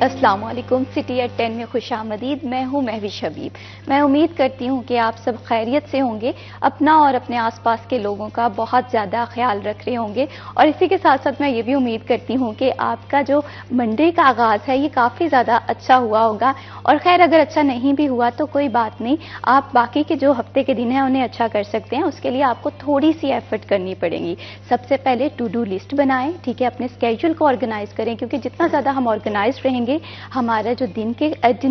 السلام علیکم، city at 10 میں خوش آمدید۔ میں ہوں مہوش حبیب۔ میں امید کرتی ہوں کہ آپ سب خیریت سے ہوں گے، اپنا اور اپنے آس پاس کے لوگوں کا بہت زیادہ خیال رکھ رہے ہوں گے، اور اسی کے ساتھ ساتھ میں یہ بھی امید کرتی ہوں کہ آپ کا جو منڈے کا آغاز ہے یہ کافی زیادہ اچھا ہوا ہوگا، اور خیر اگر اچھا نہیں بھی ہوا تو کوئی بات نہیں، آپ باقی کے جو ہفتے کے دن ہیں انہیں اچھا کر سکتے ہیں۔ اس کے لیے آپ کو تھوڑی سی ایفرٹ کرنی پڑیں گی۔ سب سے پہلے ٹو ڈو لسٹ بنائیں، ٹھیک ہے، اپنے اسکیجول کو آرگنائز کریں، کیونکہ جتنا زیادہ ہم آرگنائز رہیں گے ہمارا جو دن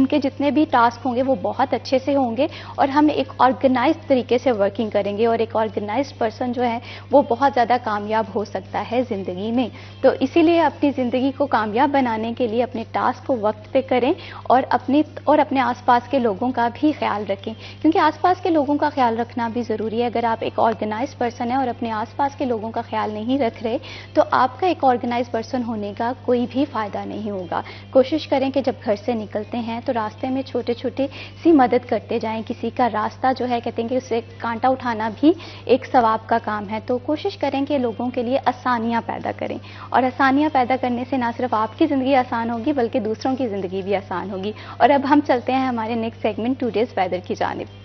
کے جتنے بھی ٹاسک ہوں گے وہ بہت اچھے سے ہوں گے، اور ہم ایک آرگنائز طریقے سے ورکنگ کریں گے، اور ایک آرگنائزڈ پرسن جو ہے وہ بہت زیادہ کامیاب ہو سکتا ہے زندگی میں۔ تو اسی لیے اپنی زندگی کو کامیاب بنانے کے لیے اپنے ٹاسک کو وقت پہ کریں، اور اپنے آس پاس کے لوگوں کا بھی خیال رکھیں، کیونکہ آس پاس کے لوگوں کا خیال رکھنا بھی ضروری ہے۔ اگر آپ ایک آرگنائز پرسن ہیں اور اپنے آس پاس کے لوگوں کا خیال نہیں رکھ رہے تو آپ کا ایک آرگنائز پرسن ہونے کا کوئی بھی فائدہ نہیں ہوگا۔ کوشش کریں کہ جب گھر سے نکلتے ہیں تو راستے میں چھوٹے چھوٹے سی مدد کرتے جائیں۔ کسی کا راستہ جو ہے کہتے ہیں کہ اسے کانٹا اٹھانا بھی ایک ثواب کا کام ہے، تو کوشش کریں کہ لوگوں کے لیے آسانیاں پیدا کریں، اور آسانیاں پیدا کرنے سے نہ صرف آپ کی زندگی آسان ہوگی بلکہ دوسروں کی زندگی بھی آسان ہوگی۔ اور اب ہم چلتے ہیں ہمارے نیکسٹ سیگمنٹ ٹوڈیز ویدر کی جانب۔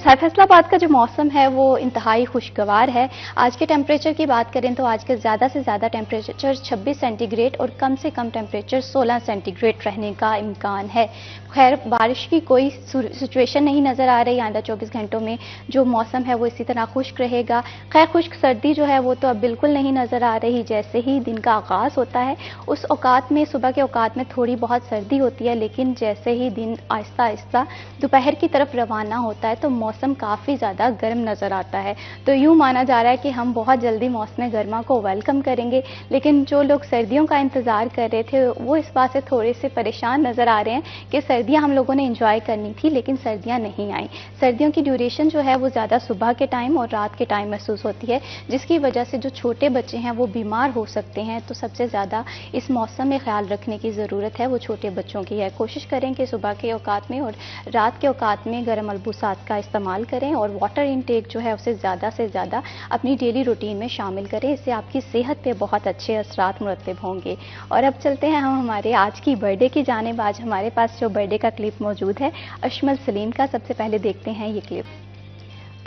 فیصل آباد کا جو موسم ہے وہ انتہائی خوشگوار ہے۔ آج کے ٹیمپریچر کی بات کریں تو آج کے زیادہ سے زیادہ ٹیمپریچر 26 سینٹی گریڈ اور کم سے کم ٹیمپریچر 16 سینٹی گریڈ رہنے کا امکان ہے۔ خیر بارش کی کوئی سچویشن نہیں نظر آ رہی، آئندہ 24 گھنٹوں میں جو موسم ہے وہ اسی طرح خشک رہے گا۔ خیر خشک سردی جو ہے وہ تو اب بالکل نہیں نظر آ رہی۔ جیسے ہی دن کا آغاز ہوتا ہے اس اوقات میں، صبح کے اوقات میں تھوڑی بہت سردی ہوتی ہے، لیکن جیسے ہی دن آہستہ آہستہ دوپہر کی طرف روانہ ہوتا ہے تو موسم کافی زیادہ گرم نظر آتا ہے۔ تو یوں مانا جا رہا ہے کہ ہم بہت جلدی موسم گرما کو ویلکم کریں گے، لیکن جو لوگ سردیوں کا انتظار کر رہے تھے وہ اس بات سے تھوڑے سے پریشان نظر آ رہے ہیں کہ سردیاں ہم لوگوں نے انجوائے کرنی تھی لیکن سردیاں نہیں آئیں۔ سردیوں کی ڈیوریشن جو ہے وہ زیادہ صبح کے ٹائم اور رات کے ٹائم محسوس ہوتی ہے، جس کی وجہ سے جو چھوٹے بچے ہیں وہ بیمار ہو سکتے ہیں۔ تو سب سے زیادہ اس موسم میں خیال رکھنے کی ضرورت ہے وہ چھوٹے بچوں کی ہے۔ کوشش کریں کہ صبح کے اوقات میں اور رات کے اوقات میں گرم ملبوسات کا استعمال کریں، اور واٹر انٹیک جو ہے اسے زیادہ سے زیادہ اپنی ڈیلی روٹین میں شامل کریں، اس سے آپ کی صحت پہ بہت اچھے اثرات مرتب ہوں گے۔ اور اب چلتے ہیں ہم ہمارے آج کی برتھ ڈے کی جانب۔ آج ہمارے پاس جو برتھ ڈے کا کلپ موجود ہے اشمل سلیم کا، سب سے پہلے دیکھتے ہیں یہ کلپ۔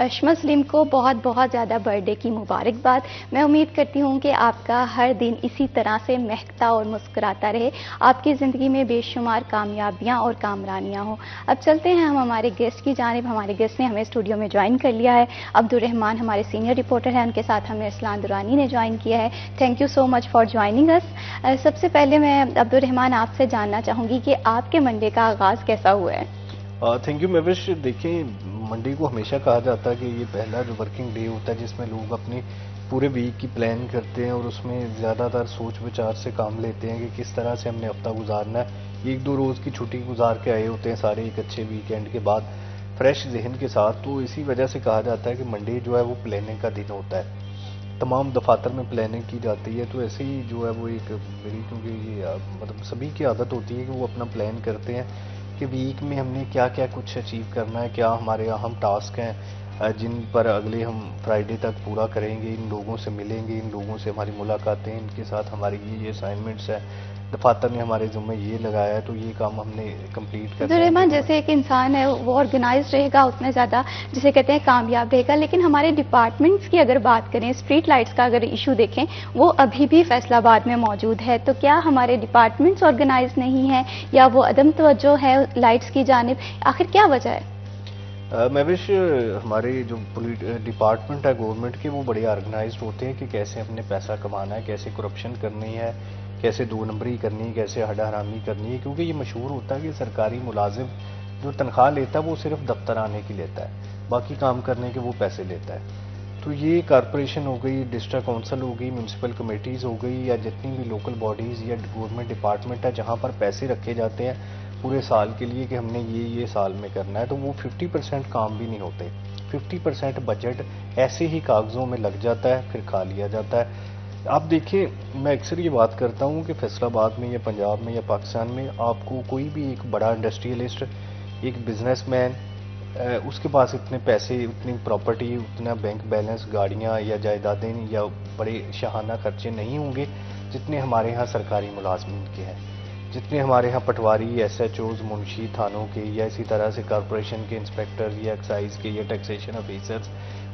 اشمل سلیم کو بہت بہت زیادہ برتھ ڈے کی مبارکباد۔ میں امید کرتی ہوں کہ آپ کا ہر دن اسی طرح سے مہکتا اور مسکراتا رہے، آپ کی زندگی میں بے شمار کامیابیاں اور کامرانیاں ہوں۔ اب چلتے ہیں ہم ہمارے گیسٹ کی جانب۔ ہمارے گیسٹ نے ہمیں اسٹوڈیو میں جوائن کر لیا ہے۔ عبدالرحمان ہمارے سینئر رپورٹر ہیں، ان کے ساتھ ہمیں اسلان درانی نے جوائن کیا ہے۔ Thank you so much for joining us. سب سے پہلے میں عبدالرحمان آپ سے جاننا چاہوں گی کہ آپ کے منڈے کا آغاز کیسا ہوا ہے؟ Thank you Mehwish. دیکھیں منڈے کو ہمیشہ کہا جاتا ہے کہ یہ پہلا جو ورکنگ ڈے ہوتا ہے جس میں لوگ اپنی پورے ویک کی پلان کرتے ہیں، اور اس میں زیادہ تر سوچ وچار سے کام لیتے ہیں کہ کس طرح سے ہم نے ہفتہ گزارنا ہے۔ ایک دو روز کی چھٹی گزار کے آئے ہوتے ہیں سارے ایک اچھے ویکینڈ کے بعد فریش ذہن کے ساتھ، تو اسی وجہ سے کہا جاتا ہے کہ منڈے جو ہے وہ پلاننگ کا دن ہوتا ہے۔ تمام دفاتر میں پلاننگ کی جاتی ہے، تو ایسے ہی جو ہے وہ ایک میری، کیونکہ یہ مطلب سبھی کی عادت ہوتی ہے کہ وہ اپنا پلان کرتے ہیں کہ ویک میں ہم نے کیا کیا کچھ اچیو کرنا ہے، کیا ہمارے اہم ٹاسک ہیں جن پر اگلے ہم فرائیڈے تک پورا کریں گے، ان لوگوں سے ملیں گے، ان لوگوں سے ہماری ملاقاتیں، ان کے ساتھ ہماری یہ اسائنمنٹس ہیں، دفاتر نے ہمارے ذمہ یہ لگایا ہے تو یہ کام ہم نے کمپلیٹ کرنا ہے۔ عبدالرحمان جیسے ایک انسان ہے وہ آرگنائز رہے گا اتنے زیادہ جسے کہتے ہیں کامیاب رہے گا، لیکن ہمارے ڈپارٹمنٹس کی اگر بات کریں، اسٹریٹ لائٹس کا اگر ایشو دیکھیں وہ ابھی بھی فیصل آباد میں موجود ہے، تو کیا ہمارے ڈپارٹمنٹس آرگنائز نہیں ہیں یا وہ عدم توجہ ہے لائٹس کی جانب؟ آخر کیا وجہ ہے؟ مہوش، ہمارے جو ڈپارٹمنٹ ہے گورنمنٹ کے وہ بڑے آرگنائزڈ ہوتے ہیں کہ کیسے ہم نے پیسہ کمانا ہے، کیسے کرپشن کرنی ہے، کیسے دو نمبری کرنی ہے، کیسے ہڈا حرامی کرنی ہے، کیونکہ یہ مشہور ہوتا ہے کہ سرکاری ملازم جو تنخواہ لیتا ہے وہ صرف دفتر آنے کی لیتا ہے، باقی کام کرنے کے وہ پیسے لیتا ہے۔ تو یہ کارپوریشن ہو گئی، ڈسٹرکٹ کونسل ہو گئی، میونسپل کمیٹیز ہو گئی، یا جتنی بھی لوکل باڈیز یا گورنمنٹ ڈپارٹمنٹ ہے جہاں پر پیسے رکھے جاتے ہیں پورے سال کے لیے کہ ہم نے یہ سال میں کرنا ہے، تو وہ 50% کام بھی نہیں ہوتے۔ 50% بجٹ ایسے ہی کاغذوں میں لگ جاتا ہے، پھر کھا لیا جاتا ہے۔ آپ دیکھیں، میں اکثر یہ بات کرتا ہوں کہ فیصل آباد میں یا پنجاب میں یا پاکستان میں آپ کو کوئی بھی ایک بڑا انڈسٹریلسٹ، ایک بزنس مین، اس کے پاس اتنے پیسے، اتنی پراپرٹی، اتنا بینک بیلنس، گاڑیاں یا جائیدادیں یا بڑے شاہانہ خرچے نہیں ہوں گے جتنے ہمارے ہاں سرکاری ملازمین کے ہیں، جتنے ہمارے ہاں پٹواری، ایس ایچ اوز، منشی تھانوں کے، یا اسی طرح سے کارپوریشن کے انسپیکٹر یا ایکسائز کے یا ٹیکسیشن آفیسرز،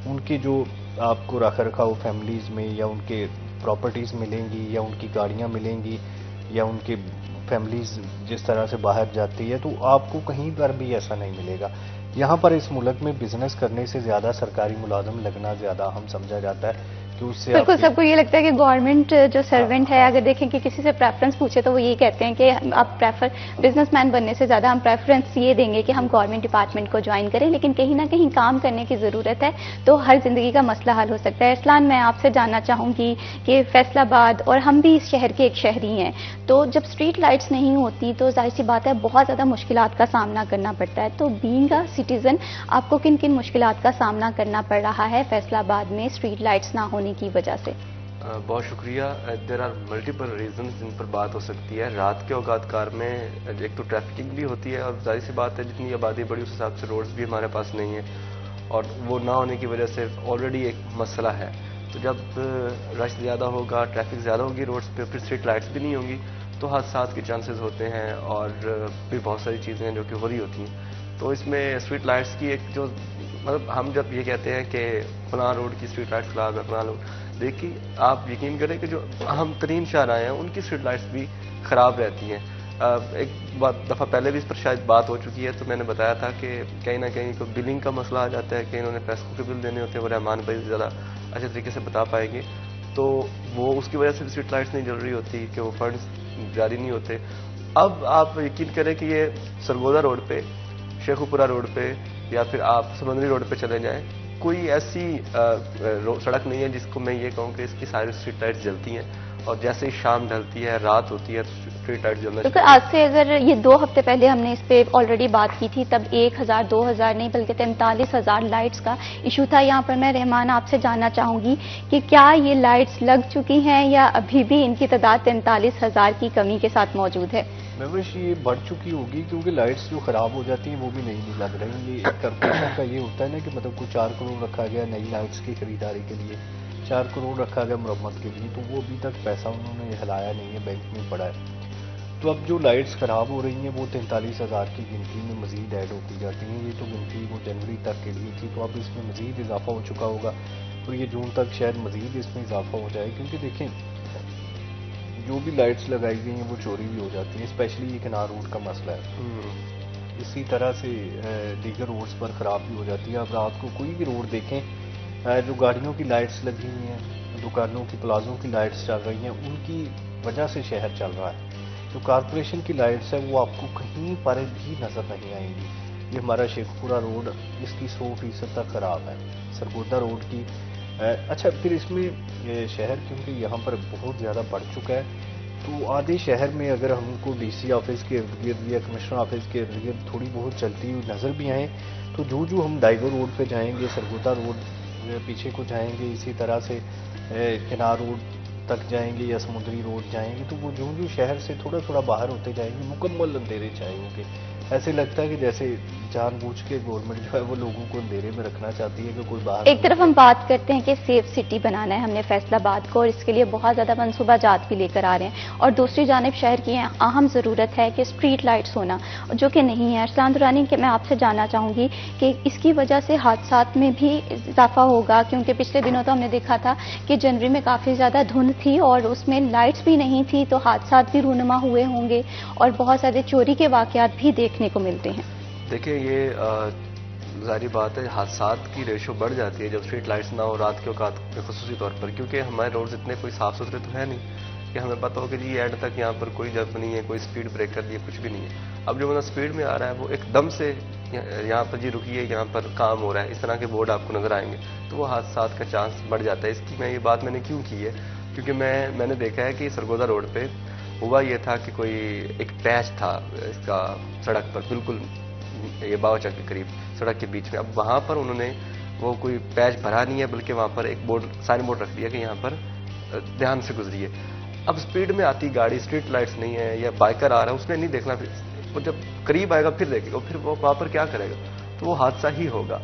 ان کے جو آپ کو رکھ رکھاؤ فیملیز میں یا ان کے پراپرٹیز ملیں گی یا ان کی گاڑیاں ملیں گی یا ان کے فیملیز جس طرح سے باہر جاتی ہے، تو آپ کو کہیں پر بھی ایسا نہیں ملے گا. یہاں پر اس ملک میں بزنس کرنے سے زیادہ سرکاری ملازم لگنا زیادہ اہم سمجھا جاتا ہے کہ اس سے بالکل. سب کو یہ لگتا ہے کہ گورنمنٹ جو سروینٹ ہے، اگر دیکھیں کہ کسی سے پریفرنس پوچھے تو وہ یہی کہتے ہیں کہ آپ بزنس مین بننے سے زیادہ ہم پریفرنس یہ دیں گے کہ ہم گورنمنٹ ڈپارٹمنٹ کو جوائن کریں، لیکن کہیں نہ کہیں کام کرنے کی ضرورت ہے تو ہر زندگی کا مسئلہ حل ہو سکتا ہے. ارسلان، میں آپ سے جاننا چاہوں گی کہ فیصل آباد اور ہم بھی اس شہر کے ایک شہری ہیں، تو جب اسٹریٹ لائٹس نہیں ہوتی تو ظاہر سی بات ہے بہت زیادہ مشکلات کا سامنا کرنا پڑتا ہے. تو بینگ اے سٹیزن آپ کو کن کن مشکلات کا سامنا کرنا پڑ رہا ہے فیصل آباد میں اسٹریٹ لائٹس نہ ہونے کی وجہ سے؟ بہت شکریہ. دیر آر ملٹیپل ریزنز جن پر بات ہو سکتی ہے. رات کے اوقات کار میں ایک تو ٹریفکنگ بھی ہوتی ہے، اور ظاہر سی بات ہے جتنی آبادی بڑی اس حساب سے روڈز بھی ہمارے پاس نہیں ہیں، اور وہ نہ ہونے کی وجہ سے آلریڈی ایک مسئلہ ہے. تو جب رش زیادہ ہوگا، ٹریفک زیادہ ہوگی روڈز پہ، پھر اسٹریٹ لائٹس بھی نہیں ہوں گی تو حادثات کے چانسز ہوتے ہیں، اور بھی بہت ساری چیزیں ہیں جو کہ ہو رہی ہوتی ہیں. تو اس میں اسٹریٹ لائٹس کی ایک جو مطلب ہم جب یہ کہتے ہیں کہ فلاں روڈ کی اسٹریٹ لائٹس خراب ہے، فلاں روڈ، دیکھیے آپ یقین کریں کہ جو اہم ترین شاہراہیں ہیں ان کی اسٹریٹ لائٹس بھی خراب رہتی ہیں. ایک دفعہ پہلے بھی اس پر شاید بات ہو چکی ہے، تو میں نے بتایا تھا کہ کہیں نہ کہیں کوئی بلنگ کا مسئلہ آ جاتا ہے کہ انہوں نے پیسوں کے بل دینے ہوتے ہیں، وہ رحمان بھائی زیادہ اچھے طریقے سے بتا پائیں گے. تو وہ اس کی وجہ سے اسٹریٹ لائٹس نہیں جل رہی ہوتی کہ وہ فنڈز جاری نہیں ہوتے. اب آپ یقین کریں کہ یہ سرگودا روڈ پہ، شیخوپورہ روڈ پہ، یا پھر آپ سمندری روڈ پہ چلے جائیں، کوئی ایسی سڑک نہیں ہے جس کو میں یہ کہوں کہ اس کی ساری اسٹریٹ لائٹس جلتی ہیں، اور جیسے ہی شام ڈھلتی ہے، رات ہوتی ہے، تو اسٹریٹ لائٹ جلنا کیونکہ آج سے اگر یہ 2 ہفتے پہلے ہم نے اس پہ آلریڈی بات کی تھی، تب 1000 2000 نہیں بلکہ 43,000 لائٹس کا ایشو تھا. یہاں پر میں رحمان آپ سے جاننا چاہوں گی کہ کیا یہ لائٹس لگ چکی ہیں یا ابھی بھی ان کی تعداد 43,000 کی کمی کے ساتھ موجود ہے؟ مہوش یہ بڑھ چکی ہوگی کیونکہ لائٹس جو خراب ہو جاتی ہیں وہ بھی نہیں لگ رہی. یہ ایک کارپوریشن کا یہ ہوتا ہے نا کہ مطلب کوئی 4 کروڑ رکھا گیا نئی لائٹس کی خریداری کے لیے، 4 کروڑ رکھا گیا مرمت کے لیے، تو وہ ابھی تک پیسہ انہوں نے ہلایا نہیں ہے، بینک میں پڑا ہے. تو اب جو لائٹس خراب ہو رہی ہیں وہ 43,000 کی گنتی میں مزید ایڈ ہوتی جاتی ہیں. یہ تو گنتی وہ جنوری تک کے لیے تھی، تو اب اس میں مزید اضافہ ہو چکا ہوگا اور یہ جون تک شاید مزید اس میں اضافہ ہو جائے. کیونکہ دیکھیں جو بھی لائٹس لگائی گئی ہیں وہ چوری بھی ہو جاتی ہیں، اسپیشلی یہ کنار روڈ کا مسئلہ ہے. اسی طرح سے دیگر روڈز پر خراب بھی ہو جاتی ہے. اب رات کو کوئی بھی روڈ دیکھیں، جو گاڑیوں کی لائٹس لگی ہوئی ہیں، دکانوں کی پلازوں کی لائٹس چل رہی ہیں، ان کی وجہ سے شہر چل رہا ہے. جو کارپوریشن کی لائٹس ہے وہ آپ کو کہیں پر بھی نظر نہیں آئیں گی. یہ ہمارا شیخوپورہ روڈ اس کی 100% تک خراب ہے. سرگودا روڈ کی اچھا پھر اس میں شہر کیونکہ یہاں پر بہت زیادہ بڑھ چکا ہے، تو آدھے شہر میں اگر ہم کو ڈی سی آفس کے ارد گرد یا کمشنر آفس کے ارد گرد تھوڑی بہت چلتی ہوئی نظر بھی آئیں، تو جو ہم ڈائیور روڈ پہ جائیں گے، سرگودا روڈ پیچھے کو جائیں گے، اسی طرح سے کنار روڈ تک جائیں گے یا سمندری روڈ جائیں گے، تو وہ جو شہر سے تھوڑا تھوڑا باہر ہوتے جائیں گے مکمل اندھیرے چھائے ہوں گے. ایسے لگتا ہے کہ جیسے جان بوجھ کے گورنمنٹ جو ہے وہ لوگوں کو اندھیرے میں رکھنا چاہتی ہے کہ کوئی باہر. ایک طرف ہم بات کرتے ہیں کہ سیف سٹی بنانا ہے ہم نے فیصل آباد کو، اور اس کے لیے بہت زیادہ منصوبہ جات بھی لے کر آ رہے ہیں، اور دوسری جانب شہر کی اہم ضرورت ہے کہ اسٹریٹ لائٹس ہونا، جو کہ نہیں ہے. ارسلان درانی کہ میں آپ سے جاننا چاہوں گی کہ اس کی وجہ سے حادثات میں بھی اضافہ ہوگا، کیونکہ پچھلے دنوں تو ہم نے دیکھا تھا کہ جنوری میں کافی زیادہ دھند تھی اور اس میں لائٹس بھی نہیں تھی، تو حادثات بھی رونما ہوئے ہوں گے اور بہت زیادہ چوری کے واقعات بھی دیکھنے کو ملتے ہیں. دیکھیں یہ ظاہری بات ہے، حادثات کی ریشو بڑھ جاتی ہے جب اسٹریٹ لائٹس نہ ہو رات کے اوقات میں، خصوصی طور پر کیونکہ ہمارے روڈز اتنے کوئی صاف ستھرے تو ہے نہیں کہ ہمیں پتہ ہو کہ جی اینڈ تک یہاں پر کوئی جب نہیں ہے، کوئی اسپیڈ بریکر نہیں ہے، کچھ بھی نہیں ہے. اب جو بندہ اسپیڈ میں آ رہا ہے وہ ایک دم سے یہاں پر جی رکیے، یہاں پر کام ہو رہا ہے، اس طرح کے بورڈ آپ کو نظر آئیں گے، تو وہ حادثات کا چانس بڑھ جاتا ہے. اس کی یہ بات میں نے کیوں کی ہے، کیونکہ میں نے دیکھا ہے کہ سرگودا روڈ پہ ہوا یہ تھا کہ کوئی ایک پیچ تھا اس کا سڑک پر، بالکل یہ باوچک کے قریب سڑک کے بیچ میں. اب وہاں پر انہوں نے وہ کوئی پیچ بھرا نہیں ہے، بلکہ وہاں پر ایک بورڈ سائن بورڈ رکھ دیا کہ یہاں پر دھیان سے گزریے. اب اسپیڈ میں آتی گاڑی، اسٹریٹ لائٹس نہیں ہے، یا بائکر آ رہا ہے، اس نے نہیں دیکھنا، پھر وہ جب قریب آئے گا پھر دیکھے گا، پھر وہ وہاں پر کیا کرے گا. تو وہ حادثہ ہی ہوگا.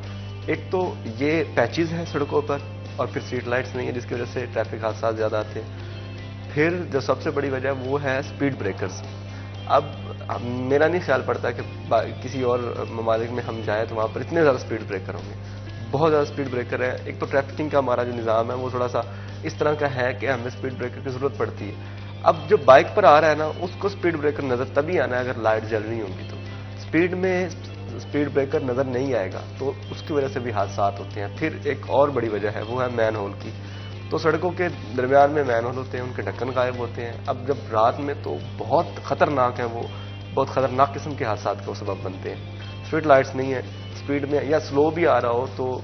ایک تو یہ پیچز ہیں سڑکوں پر اور پھر اسٹریٹ لائٹس نہیں ہیں جس کی وجہ سے ٹریفک حادثات زیادہ آتے ہیں. پھر جو سب سے بڑی وجہ وہ ہے اسپیڈ بریکرز. اب میرا نہیں خیال پڑتا کہ کسی اور ممالک میں ہم جائیں تو وہاں پر اتنے زیادہ اسپیڈ بریکر ہوں گے. بہت زیادہ اسپیڈ بریکر ہے. ایک تو ٹریفکنگ کا ہمارا جو نظام ہے وہ تھوڑا سا اس طرح کا ہے کہ ہمیں اسپیڈ بریکر کی ضرورت پڑتی ہے. اب جو بائک پر آ رہا ہے نا اس کو اسپیڈ بریکر نظر تبھی آنا ہے اگر لائٹ جل رہی ہوگی. تو اسپیڈ میں اسپیڈ بریکر نظر نہیں آئے گا تو اس کی وجہ سے بھی حادثات ہوتے ہیں. پھر ایک اور بڑی وجہ ہے وہ ہے مین ہول کی. تو سڑکوں کے درمیان میں مین ہول ہوتے ہیں, ان کے ڈھکن غائب ہوتے ہیں. اب جب رات میں تو بہت خطرناک ہیں, وہ بہت خطرناک قسم کے حادثات کا سبب بنتے ہیں. اسٹریٹ لائٹس نہیں ہے, اسپیڈ میں یا سلو بھی آ رہا ہو تو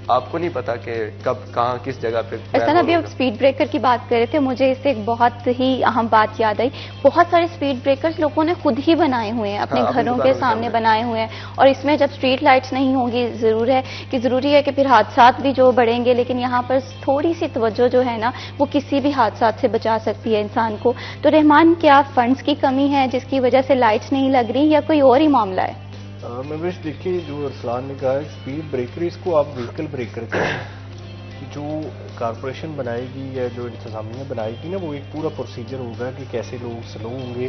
آپ کو نہیں پتا کہ کب کہاں کس جگہ پہ. احسان ابھی آپ اسپیڈ بریکر کی بات کر رہے تھے, مجھے اس سے ایک بہت ہی اہم بات یاد آئی. بہت سارے اسپیڈ بریکرز لوگوں نے خود ہی بنائے ہوئے ہیں, اپنے گھروں کے سامنے بنائے ہوئے ہیں. اور اس میں جب اسٹریٹ لائٹس نہیں ہوں گی ضروری ہے کہ پھر حادثات بھی جو بڑھیں گے, لیکن یہاں پر تھوڑی سی توجہ جو ہے نا وہ کسی بھی حادثات سے بچا سکتی ہے انسان کو. تو رحمان, کیا فنڈز کی کمی ہے جس کی وجہ سے لائٹس نہیں لگ رہی یا کوئی اور ہی معاملہ ہے؟ میں بس دیکھیے جو ارسلان نے کہا اسپیڈ بریکر, اس کو آپ وہیکل بریکر کریں. جو کارپوریشن بنائے گی یا جو انتظامیہ بنائے گی نا وہ ایک پورا پروسیجر ہوگا کہ کیسے لوگ سلو ہوں گے.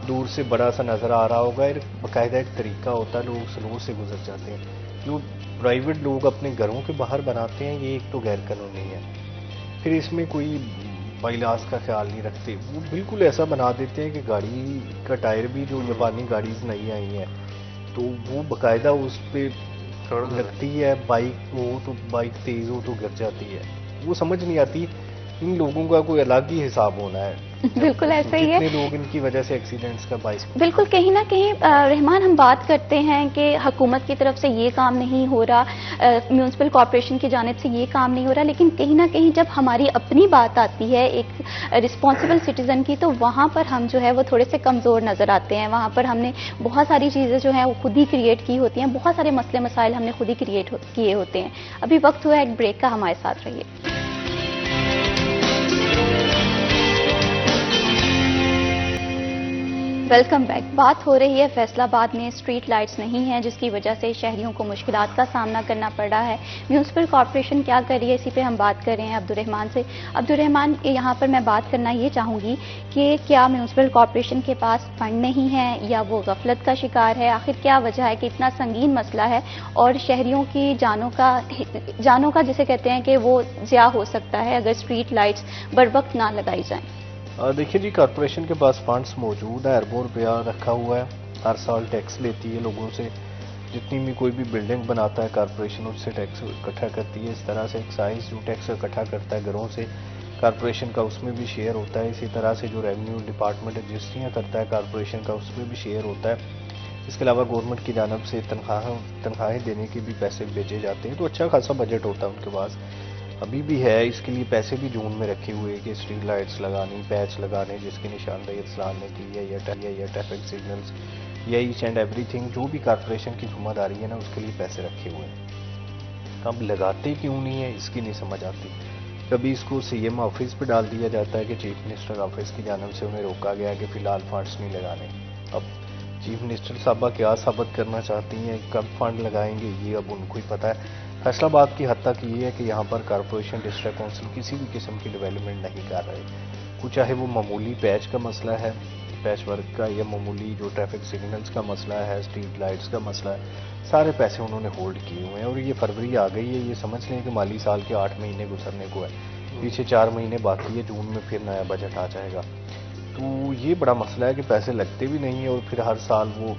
دور سے بڑا سا نظر آ رہا ہوگا, باقاعدہ ایک طریقہ ہوتا ہے, لوگ سلو سے گزر جاتے ہیں. جو پرائیویٹ لوگ اپنے گھروں کے باہر بناتے ہیں یہ ایک تو غیر قانونی ہے. پھر اس میں کوئی بائیلاس کا خیال نہیں رکھتے, وہ بالکل ایسا بنا دیتے ہیں کہ گاڑی کا ٹائر بھی جو جاپانی گاڑیز نہیں آئی ہیں تو وہ باقاعدہ اس پہ لگتی ہے. بائک ہو تو بائک تیز ہو تو گر جاتی ہے. وہ سمجھ نہیں آتی ان لوگوں کا کوئی الگ ہی حساب ہونا ہے. بالکل ایسا ہی ہے, جتنے لوگ ان کی وجہ سے ایکسیڈنٹس کا باعث. بالکل کہیں نہ کہیں رحمان ہم بات کرتے ہیں کہ حکومت کی طرف سے یہ کام نہیں ہو رہا, میونسپل کارپوریشن کی جانب سے یہ کام نہیں ہو رہا, لیکن کہیں نہ کہیں جب ہماری اپنی بات آتی ہے ایک رسپانسبل سٹیزن کی تو وہاں پر ہم جو ہے وہ تھوڑے سے کمزور نظر آتے ہیں. وہاں پر ہم نے بہت ساری چیزیں جو ہیں وہ خود ہی کریٹ کی ہوتی ہیں, بہت سارے مسئلے مسائل ہم نے خود ہی کریٹ کیے ہوتے ہیں. ابھی وقت ہوا ایک بریک کا, ہمارے ساتھ رہیے. Welcome back. بات ہو رہی ہے فیصلہ آباد میں اسٹریٹ لائٹس نہیں ہیں جس کی وجہ سے شہریوں کو مشکلات کا سامنا کرنا پڑ رہا ہے. میونسپل کارپوریشن کیا کر رہی ہے, اسی پہ ہم بات کر رہے ہیں عبد الرحمان سے. عبد الرحمان, یہاں پر میں بات کرنا یہ چاہوں گی کہ کیا میونسپل کارپوریشن کے پاس فنڈ نہیں ہے یا وہ غفلت کا شکار ہے؟ آخر کیا وجہ ہے کہ اتنا سنگین مسئلہ ہے اور شہریوں کی جانوں کا جسے کہتے ہیں کہ وہ ضیاع ہو سکتا ہے اگر اسٹریٹ لائٹس بر وقت نہ لگائی جائیں؟ دیکھیے جی, کارپوریشن کے پاس فنڈز موجود ہے, اربوں روپیہ رکھا ہوا ہے. ہر سال ٹیکس لیتی ہے لوگوں سے. جتنی بھی کوئی بھی بلڈنگ بناتا ہے کارپوریشن اس سے ٹیکس اکٹھا کرتی ہے. اس طرح سے ایکسائز جو ٹیکس اکٹھا کرتا ہے گھروں سے کارپوریشن کا اس میں بھی شیئر ہوتا ہے. اسی طرح سے جو ریونیو ڈپارٹمنٹ رجسٹریاں کرتا ہے کارپوریشن کا اس میں بھی شیئر ہوتا ہے. اس کے علاوہ گورنمنٹ کی جانب سے تنخواہیں دینے کے بھی پیسے بھیجے جاتے ہیں. تو اچھا خاصا بجٹ ہوتا ہے ان کے پاس, ابھی بھی ہے. اس کے لیے پیسے بھی جون میں رکھے ہوئے کہ اسٹریٹ لائٹس لگانی, پیچ لگانے جس کی نشاندہی ارسلان نے کی ہے, یا ٹریفک سگنلز یا ایچ اینڈ ایوری تھنگ جو بھی کارپوریشن کی ذمہ داری ہے نا اس کے لیے پیسے رکھے ہوئے ہیں. اب لگاتے کیوں نہیں ہے اس کی نہیں سمجھ آتی. کبھی اس کو سی ایم آفس پہ ڈال دیا جاتا ہے کہ چیف منسٹر آفس کی جانب سے انہیں روکا گیا کہ فی الحال فنڈس نہیں لگانے. اب چیف منسٹر صاحبہ کیا ثابت کرنا چاہتی ہیں, کب فنڈ لگائیں گے یہ اب ان کو ہی پتہ ہے. فیصلہ آباد کی حد تک یہ ہے کہ یہاں پر کارپوریشن ڈسٹرکٹ کونسل کسی بھی قسم کی ڈیولپمنٹ نہیں کر رہے. کچھ چاہے وہ معمولی پیچ کا مسئلہ ہے, پیچ ورک کا, یا معمولی جو ٹریفک سگنلز کا مسئلہ ہے, اسٹریٹ لائٹس کا مسئلہ ہے, سارے پیسے انہوں نے ہولڈ کیے ہوئے ہیں. اور یہ فروری آ گئی ہے, یہ سمجھ لیں کہ مالی سال کے 8 مہینے گزرنے کو ہے, پیچھے 4 مہینے باقی ہے, جون میں پھر نیا بجٹ آ جائے گا. تو یہ بڑا مسئلہ ہے کہ پیسے لگتے بھی نہیں ہیں اور پھر ہر سال وہ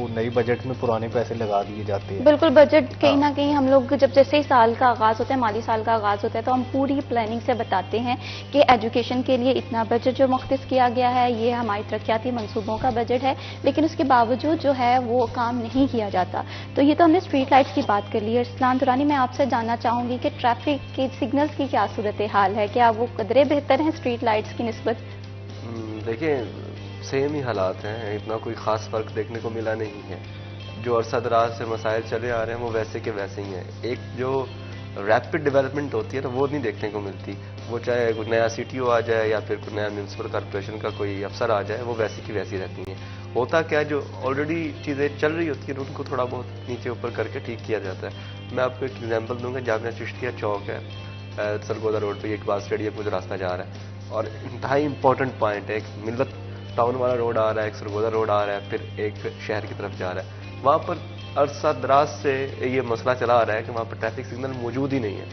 نئی بجٹ میں پرانے پیسے لگا دیے جاتے ہیں. بالکل, بجٹ کہیں نہ کہیں ہم لوگ جب جیسے ہی سال کا آغاز ہوتا ہے, مالی سال کا آغاز ہوتا ہے, تو ہم پوری پلاننگ سے بتاتے ہیں کہ ایجوکیشن کے لیے اتنا بجٹ جو مختص کیا گیا ہے, یہ ہماری ترقیاتی منصوبوں کا بجٹ ہے, لیکن اس کے باوجود جو ہے وہ کام نہیں کیا جاتا. تو یہ تو ہم نے اسٹریٹ لائٹس کی بات کر لی ہے. ارسلان درانی, میں آپ سے جاننا چاہوں گی کہ ٹریفک کے سگنلز کی کیا صورتحال ہے, کیا وہ قدرے بہتر ہیں اسٹریٹ لائٹس کی نسبت؟ دیکھیں سیم ہی حالات ہیں, اتنا کوئی خاص فرق دیکھنے کو ملا نہیں ہے. جو عرصہ دراز سے مسائل چلے آ رہے ہیں وہ ویسے کے ویسے ہی ہیں. ایک جو ریپڈ ڈیولپمنٹ ہوتی ہے تو وہ نہیں دیکھنے کو ملتی. وہ چاہے کوئی نیا سی ٹی او آ جائے یا پھر کوئی نیا میونسپل کارپوریشن کا کوئی افسر آ جائے, وہ ویسی کی ویسی رہتی ہیں. ہوتا کیا جو آلریڈی چیزیں چل رہی ہوتی ہیں ان کو تھوڑا بہت نیچے اوپر کر کے ٹھیک کیا جاتا ہے. میں آپ کو ایک ایگزامپل دوں گا. جامعہ چشتیہ چوک ہے سرگودا روڈ پہ, اقبال اسٹیڈیم کو جو راستہ جا رہا ہے, اور انتہائی امپورٹنٹ پوائنٹ ہے. ایک ملت ٹاؤن والا روڈ آ رہا ہے, ایک سرگودا روڈ آ رہا ہے, پھر ایک شہر کی طرف جا رہا ہے. وہاں پر عرصہ دراز سے یہ مسئلہ چلا آ رہا ہے کہ وہاں پر ٹریفک سگنل موجود ہی نہیں ہے.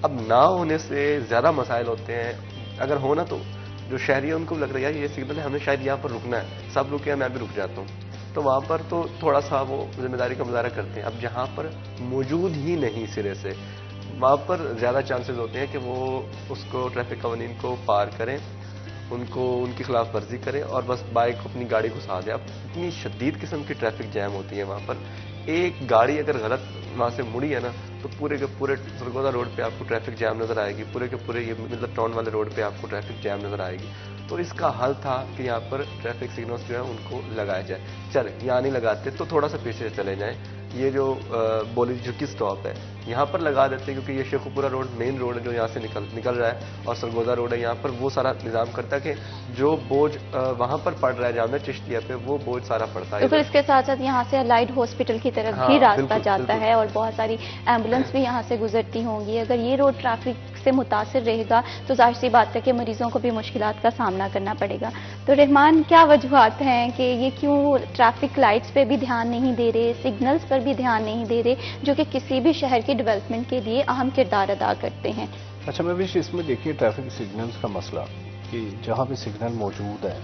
اب نہ ہونے سے زیادہ مسائل ہوتے ہیں. اگر ہونا تو جو شہری ہیں ان کو لگ رہا ہے یہ سگنل ہے, ہمیں شاید یہاں پر رکنا ہے, سب رکے ہیں میں بھی رک جاتا ہوں, تو وہاں پر تو تھوڑا سا وہ ذمہ داری کا مظاہرہ کرتے ہیں. اب جہاں پر موجود ہی نہیں سرے سے, وہاں پر زیادہ چانسز ہوتے ہیں کہ وہ اس کو ٹریفک قوانین کو پار کریں, ان کی خلاف ورزی کریں اور بس بائک کو اپنی گاڑی گھسا دیں. اب اتنی شدید قسم کی ٹریفک جیم ہوتی ہے وہاں پر, ایک گاڑی اگر غلط وہاں سے مڑی ہے نا تو پورے کے پورے سرگودا روڈ پہ آپ کو ٹریفک جیم نظر آئے گی, پورے کے پورے یہ مطلب ٹاؤن والے روڈ پہ آپ کو ٹریفک جیم نظر آئے گی. تو اس کا حل تھا کہ یہاں پر ٹریفک سگنلز جو ہیں ان کو لگایا جائے. چلے یہاں نہیں لگاتے تو تھوڑا سا پیچھے چلے جائیں, یہ جو بولی جھکی سٹاپ ہے یہاں پر لگا دیتے ہیں, کیونکہ یہ شیخوپورہ روڈ مین روڈ ہے جو یہاں سے نکل رہا ہے, اور سرگودا روڈ ہے یہاں پر. وہ سارا نظام کرتا ہے کہ جو بوجھ وہاں پر پڑ رہا ہے جامعہ چشتیہ پہ وہ بوجھ سارا پڑتا ہے. تو پھر اس کے ساتھ ساتھ یہاں سے الائڈ ہاسپٹل کی طرف بھی راستہ جاتا ہے اور بہت ساری ایمبولینس بھی یہاں سے گزرتی ہوں گی. اگر یہ روڈ ٹریفک سے متاثر رہے گا تو ظاہر سی بات ہے کہ مریضوں کو بھی مشکلات کا سامنا کرنا پڑے گا. تو رحمان, کیا وجوہات ہیں کہ یہ کیوں ٹریفک لائٹس پہ بھی دھیان نہیں دے رہے, سگنلز پر بھی دھیان نہیں دے رہے, جو کہ کسی بھی شہر کی ڈیولپمنٹ کے لیے اہم کردار ادا کرتے ہیں؟ اچھا میں بھی اس میں دیکھیے ٹریفک سگنلز کا مسئلہ کہ جہاں پہ سگنل موجود ہے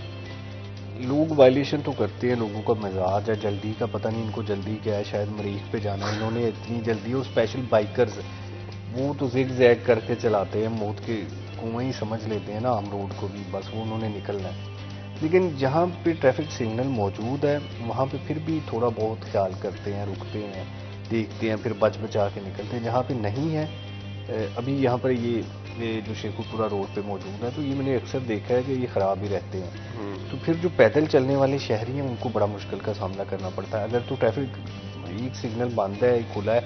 لوگ وائلیشن تو کرتے ہیں, لوگوں کا مزاج ہے جلدی کا, پتہ نہیں ان کو جلدی کیا ہے, شاید مریخ پہ جانا ہے, انہوں نے اتنی جلدی. وہ اسپیشل بائکرز وہ تو زگ زیگ کر کے چلاتے ہیں, موت کے کنویں ہی سمجھ لیتے ہیں نا ہم روڈ کو بھی, بس وہ انہوں نے نکلنا ہے. لیکن جہاں پہ ٹریفک سگنل موجود ہے وہاں پہ پھر بھی تھوڑا بہت خیال کرتے ہیں, رکتے ہیں, دیکھتے ہیں, پھر بچ بچا کے نکلتے ہیں. جہاں پہ نہیں ہے, ابھی یہاں پر یہ جو شیخوپورہ روڈ پہ موجود ہے تو یہ میں نے اکثر دیکھا ہے کہ یہ خراب ہی رہتے ہیں. تو پھر جو پیدل چلنے والے شہری ہیں ان کو بڑا مشکل کا سامنا کرنا پڑتا ہے. اگر تو ٹریفک ایک سگنل بند ہے, ایک کھلا ہے,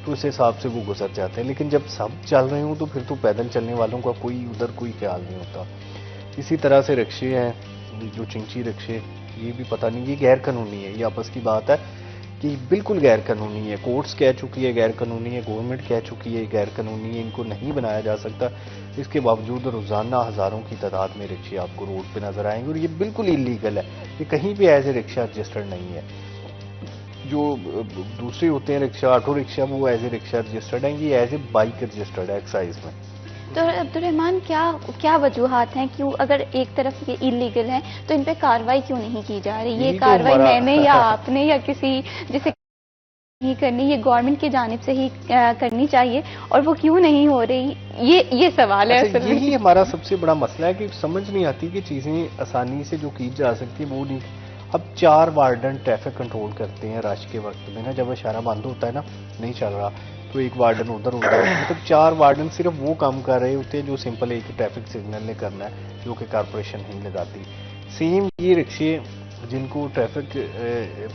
تو اس حساب سے وہ گزر جاتے ہیں. لیکن جب سب چل رہے ہوں تو پھر تو پیدل چلنے والوں کا کوئی ادھر کوئی خیال نہیں ہوتا. اسی طرح سے رکشے ہیں, جو چنچی رکشے, یہ بھی پتہ نہیں, یہ غیر قانونی ہے. یہ آپس کی بات ہے کہ بالکل غیر قانونی ہے. کورٹس کہہ چکی ہے غیر قانونی ہے, گورنمنٹ کہہ چکی ہے غیر قانونی ہے, ان کو نہیں بنایا جا سکتا. اس کے باوجود روزانہ ہزاروں کی تعداد میں رکشے آپ کو روڈ پہ نظر آئیں گے, اور یہ بالکل انلیگل ہے. یہ کہیں بھی ایز اے رکشہ رجسٹرڈ نہیں ہے. جو دوسرے ہوتے ہیں رکشہ, آٹو رکشہ, وہ ایز اے رکشہ رجسٹرڈ ہیں, یہ ایز اے بائک رجسٹرڈ ہے ایکسائز میں. تو عبدالرحمان, کیا وجوہات ہیں, کیوں اگر ایک طرف یہ انلیگل ہیں تو ان پہ کارروائی کیوں نہیں کی جا رہی؟ یہ کارروائی میں نے یا آپ نے یا کسی جسے نہیں کرنی, یہ گورنمنٹ کی جانب سے ہی کرنی چاہیے, اور وہ کیوں نہیں ہو رہی, یہ سوال ہے. یہی ہمارا سب سے بڑا مسئلہ ہے کہ سمجھ نہیں آتی کہ چیزیں آسانی سے جو کی جا سکتی ہیں وہ نہیں. اب 4 وارڈن ٹریفک کنٹرول کرتے ہیں رش کے وقت میں نا, جب اشارہ بند ہوتا ہے نا, نہیں چل رہا, تو ایک وارڈن ادھر ہوتا ہے. مطلب 4 وارڈن صرف وہ کام کر رہے ہوتے ہیں جو سمپل ایک ٹریفک سگنل نے کرنا ہے, جو کہ کارپوریشن نہیں لگاتی. سیم یہ رکشے جن کو ٹریفک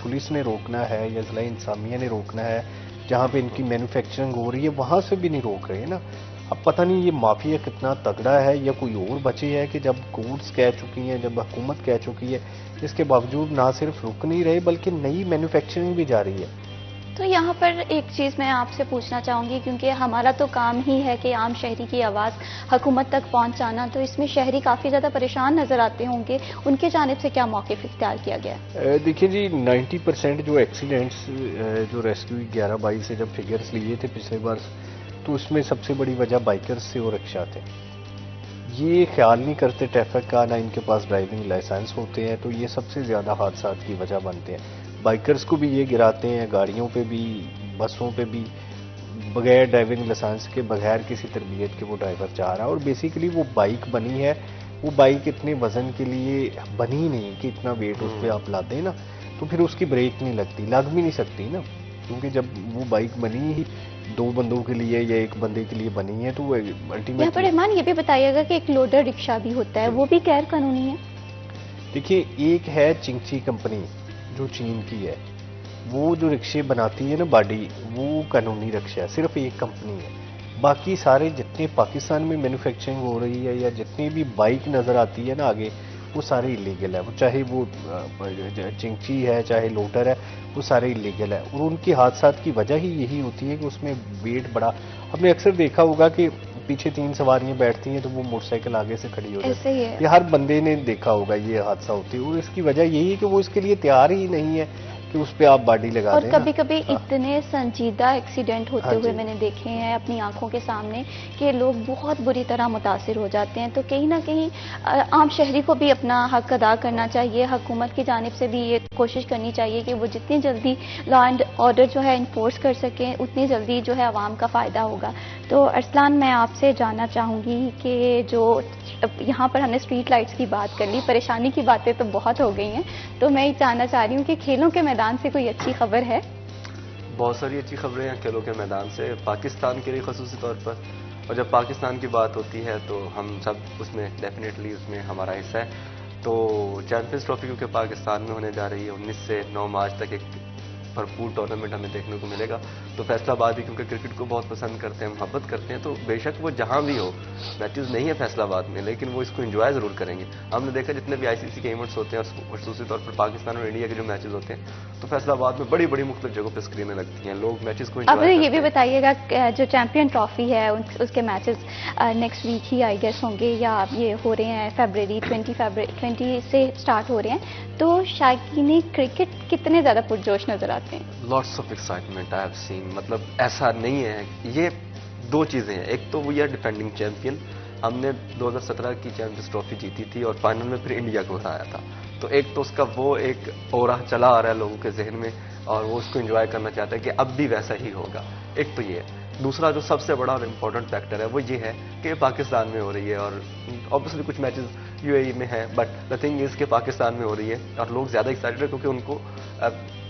پولیس نے روکنا ہے یا ضلع انتظامیہ نے روکنا ہے, جہاں پہ ان کی مینوفیکچرنگ ہو رہی ہے وہاں سے بھی نہیں روک رہے نا. اب پتہ نہیں یہ مافیا کتنا تگڑا ہے یا کوئی اور بچے ہے کہ جب کورٹس کہہ چکی ہیں, جب حکومت کہہ چکی ہے, اس کے باوجود نہ صرف رک نہیں رہے بلکہ نئی مینوفیکچرنگ بھی جاری ہے. تو یہاں پر ایک چیز میں آپ سے پوچھنا چاہوں گی, کیونکہ ہمارا تو کام ہی ہے کہ عام شہری کی آواز حکومت تک پہنچانا, تو اس میں شہری کافی زیادہ پریشان نظر آتے ہوں گے, ان کی جانب سے کیا موقف اختیار کیا گیا؟ دیکھیے جی, 90% جو ایکسیڈنٹس جو ریسکیو 11/22 سے جب فگرز لیے تھے پچھلے بار, تو اس میں سب سے بڑی وجہ بائکرز سے اور رکشہ تھے. یہ خیال نہیں کرتے ٹریفک کا, نہ ان کے پاس ڈرائیونگ لائسنس ہوتے ہیں, تو یہ سب سے زیادہ حادثات کی وجہ بنتے ہیں. بائکرز کو بھی یہ گراتے ہیں, گاڑیوں پہ بھی, بسوں پہ بھی, بغیر ڈرائیونگ لائسنس کے, بغیر کسی تربیت کے وہ ڈرائیور چاہ رہا ہے. اور بیسیکلی وہ بائک بنی ہے, وہ بائک اتنے وزن کے لیے بنی نہیں کہ اتنا ویٹ اس پہ آپ لاتے ہیں نا, تو پھر اس کی بریک نہیں لگتی, لگ بھی نہیں سکتی نا, کیونکہ جب وہ بائک بنی ہی 2 بندوں کے لیے یا 1 بندے کے لیے بنی ہے تو وہ الٹیمیٹلی. یہاں پر رحمان یہ بھی بتائیے گا کہ ایک لوڈر رکشہ بھی ہوتا ہے, وہ بھی غیر قانونی ہے؟ دیکھیے, ایک ہے چنگچی کمپنی جو چین کی ہے, وہ جو رکشے بناتی ہے نا باڈی, وہ قانونی رکشہ ہے, صرف ایک کمپنی ہے. باقی سارے جتنے پاکستان میں مینوفیکچرنگ ہو رہی ہے یا جتنی بھی بائک نظر آتی ہے نا آگے, وہ سارے الیگل ہے. وہ چاہے وہ چنگچی ہے چاہے لوٹر ہے, وہ سارے الیگل ہے. اور ان کے حادثات کی وجہ ہی یہی ہوتی ہے کہ اس میں ویٹ بڑا. آپ نے اکثر دیکھا ہوگا کہ پیچھے 3 سواریاں بیٹھتی ہیں تو وہ موٹر سائیکل آگے سے کھڑی ہو جاتی ہے. یہ ہر بندے نے دیکھا ہوگا یہ حادثہ ہوتی ہے, اور اس کی وجہ یہی ہے کہ وہ اس کے لیے تیار ہی نہیں ہے کہ اس پہ آپ باڈی لگا دیں. اور کبھی کبھی اتنے سنجیدہ ایکسیڈنٹ ہوتے ہوئے میں نے دیکھے ہیں اپنی آنکھوں کے سامنے کہ لوگ بہت بری طرح متاثر ہو جاتے ہیں. تو کہیں نہ کہیں عام شہری کو بھی اپنا حق ادا کرنا چاہیے. حکومت کی جانب سے بھی یہ کوشش کرنی چاہیے کہ وہ جتنی جلدی لا اینڈ آرڈر جو ہے انفورس کر سکیں, اتنی جلدی جو ہے عوام کا فائدہ ہوگا. تو ارسلان, میں آپ سے جاننا چاہوں گی کہ جو یہاں پر ہم نے اسٹریٹ لائٹس کی بات کر لی, پریشانی کی باتیں تو بہت ہو گئی ہیں, تو میں یہ جاننا چاہ رہی ہوں کہ کھیلوں کے میدان سے کوئی اچھی خبر ہے؟ بہت ساری اچھی خبریں ہیں کھیلوں کے میدان سے, پاکستان کے لیے خصوصی طور پر. اور جب پاکستان کی بات ہوتی ہے تو ہم سب اس میں ڈیفینیٹلی اس میں ہمارا حصہ ہے. تو چیمپئنز ٹرافی کیونکہ پاکستان میں ہونے جا رہی ہے, 19 سے 9 مارچ تک ایک بھرپور ٹورنامنٹ ہمیں دیکھنے کو ملے گا. تو فیصلہ آبادی کیونکہ کرکٹ کو بہت پسند کرتے ہیں, محبت کرتے ہیں, تو بے شک وہ جہاں بھی ہو, میچز نہیں ہے فیصلہ آباد میں لیکن وہ اس کو انجوائے ضرور کریں گے. ہم نے دیکھا جتنے بھی آئی سی سی کے ایونٹس ہوتے ہیں اور خصوصی طور پر پاکستان اور انڈیا کے جو میچز ہوتے ہیں تو فیصلہ آباد میں بڑی بڑی مختلف جگہوں پہ اسکرینیں لگتی ہیں, لوگ میچز کو اب یہ بھی بتائیے گا جو چیمپئن ٹرافی ہے اس کے میچز نیکسٹ ویک ہی آئی گیس ہوں گے, یا یہ ہو رہے ہیں فیبرری 20 سے اسٹارٹ ہو رہے ہیں, تو شائقین کرکٹ کتنے زیادہ پرجوش نظر آتے ہیں؟ Lots of excitement I have seen. مطلب ایسا نہیں ہے, یہ 2 چیزیں ہیں. ایک تو وہ یہ ڈیفینڈنگ چیمپئن, ہم نے 2017 کی چیمپئنز ٹرافی جیتی تھی اور فائنل میں پھر انڈیا کو ہرایا تھا. تو ایک تو اس کا وہ ایک اورا چلا آ رہا ہے لوگوں کے ذہن میں اور وہ اس کو انجوائے کرنا چاہتا ہے کہ اب بھی ویسا ہی ہوگا. ایک تو یہ ہے. دوسرا جو سب سے بڑا اور امپورٹنٹ فیکٹر ہے وہ یہ ہے کہ پاکستان میں ہو رہی ہے, اور obviously کچھ میچز یو اے ای میں ہیں, بٹ دا تھنگ از کہ پاکستان میں ہو رہی ہے اور لوگ زیادہ ایکسائٹڈ ہیں کیونکہ ان کو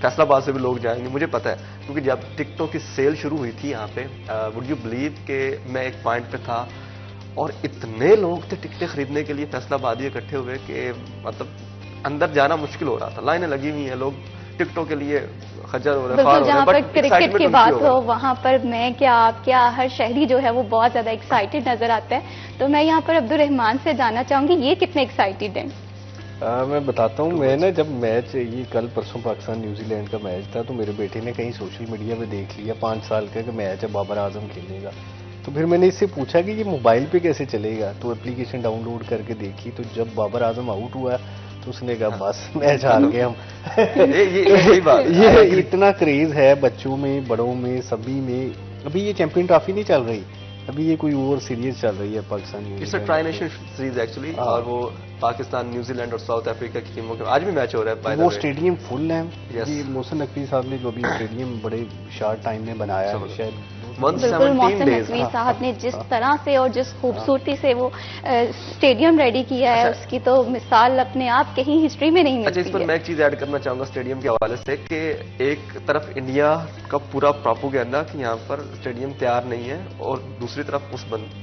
فیصلہ آباد سے بھی لوگ جائیں گے. مجھے پتا ہے کیونکہ جب ٹکٹوں کی سیل شروع ہوئی تھی یہاں پہ, وڈ یو بلیو کہ میں ایک پوائنٹ پہ تھا اور اتنے لوگ تھے ٹکٹیں خریدنے کے لیے فیصلہ آبادی اکٹھے ہوئے کہ مطلب اندر جانا مشکل ہو رہا تھا. لائنیں لگی ہوئی ہیں, لوگ ٹکٹوں کے لیے خجل ہو رہے ہیں, بالکل. جہاں پر کرکٹ کی بات ہو وہاں پر میں کیا آپ کیا ہر شہری جو ہے وہ بہت زیادہ ایکسائٹڈ نظر آتا ہے. تو میں یہاں پر عبدالرحمان سے جاننا چاہوں گی یہ کتنے ایکسائٹڈ ہیں؟ میں بتاتا ہوں, میں نا جب میچ یہ کل پرسوں پاکستان نیوزی لینڈ کا میچ تھا تو میرے بیٹے نے کہیں سوشل میڈیا پہ دیکھ لیا 5 سال کا کہ میچ ہے بابر اعظم کھیلے گا. تو پھر میں نے اس سے پوچھا کہ یہ موبائل پہ کیسے چلے گا, تو اپلیکیشن ڈاؤن لوڈ کر کے دیکھی تو جب بابر اعظم آؤٹ ہوا تو اس نے کہا بس میچ ہار گئے ہم. یہ اتنا کریز ہے بچوں میں, بڑوں میں, سبھی میں. ابھی یہ چیمپئن ٹرافی نہیں چل رہی, ابھی یہ کوئی اور سیریز چل رہی ہے Pakistan. It's a tri nation series actually, اور وہ پاکستان نیوزی لینڈ اور ساؤتھ افریقہ کی ٹیموں کے آج بھی میچ ہو رہا ہے. وہ اسٹیڈیم فل ہے. یہ محسن نقوی صاحب نے جو ابھی اسٹیڈیم بڑے شارٹ ٹائم میں بنایا ہے, شاید بالکل. محسن نقوی صاحب نے جس طرح سے اور جس خوبصورتی سے وہ اسٹیڈیم ریڈی کیا ہے اس کی تو مثال اپنے آپ کہیں ہسٹری میں نہیں ملتی. اچھا, اس پر میں ایک چیز ایڈ کرنا چاہوں گا اسٹیڈیم کے حوالے سے کہ ایک طرف انڈیا کا پورا پروپیگنڈا کہ یہاں پر اسٹیڈیم تیار نہیں ہے, اور دوسری طرف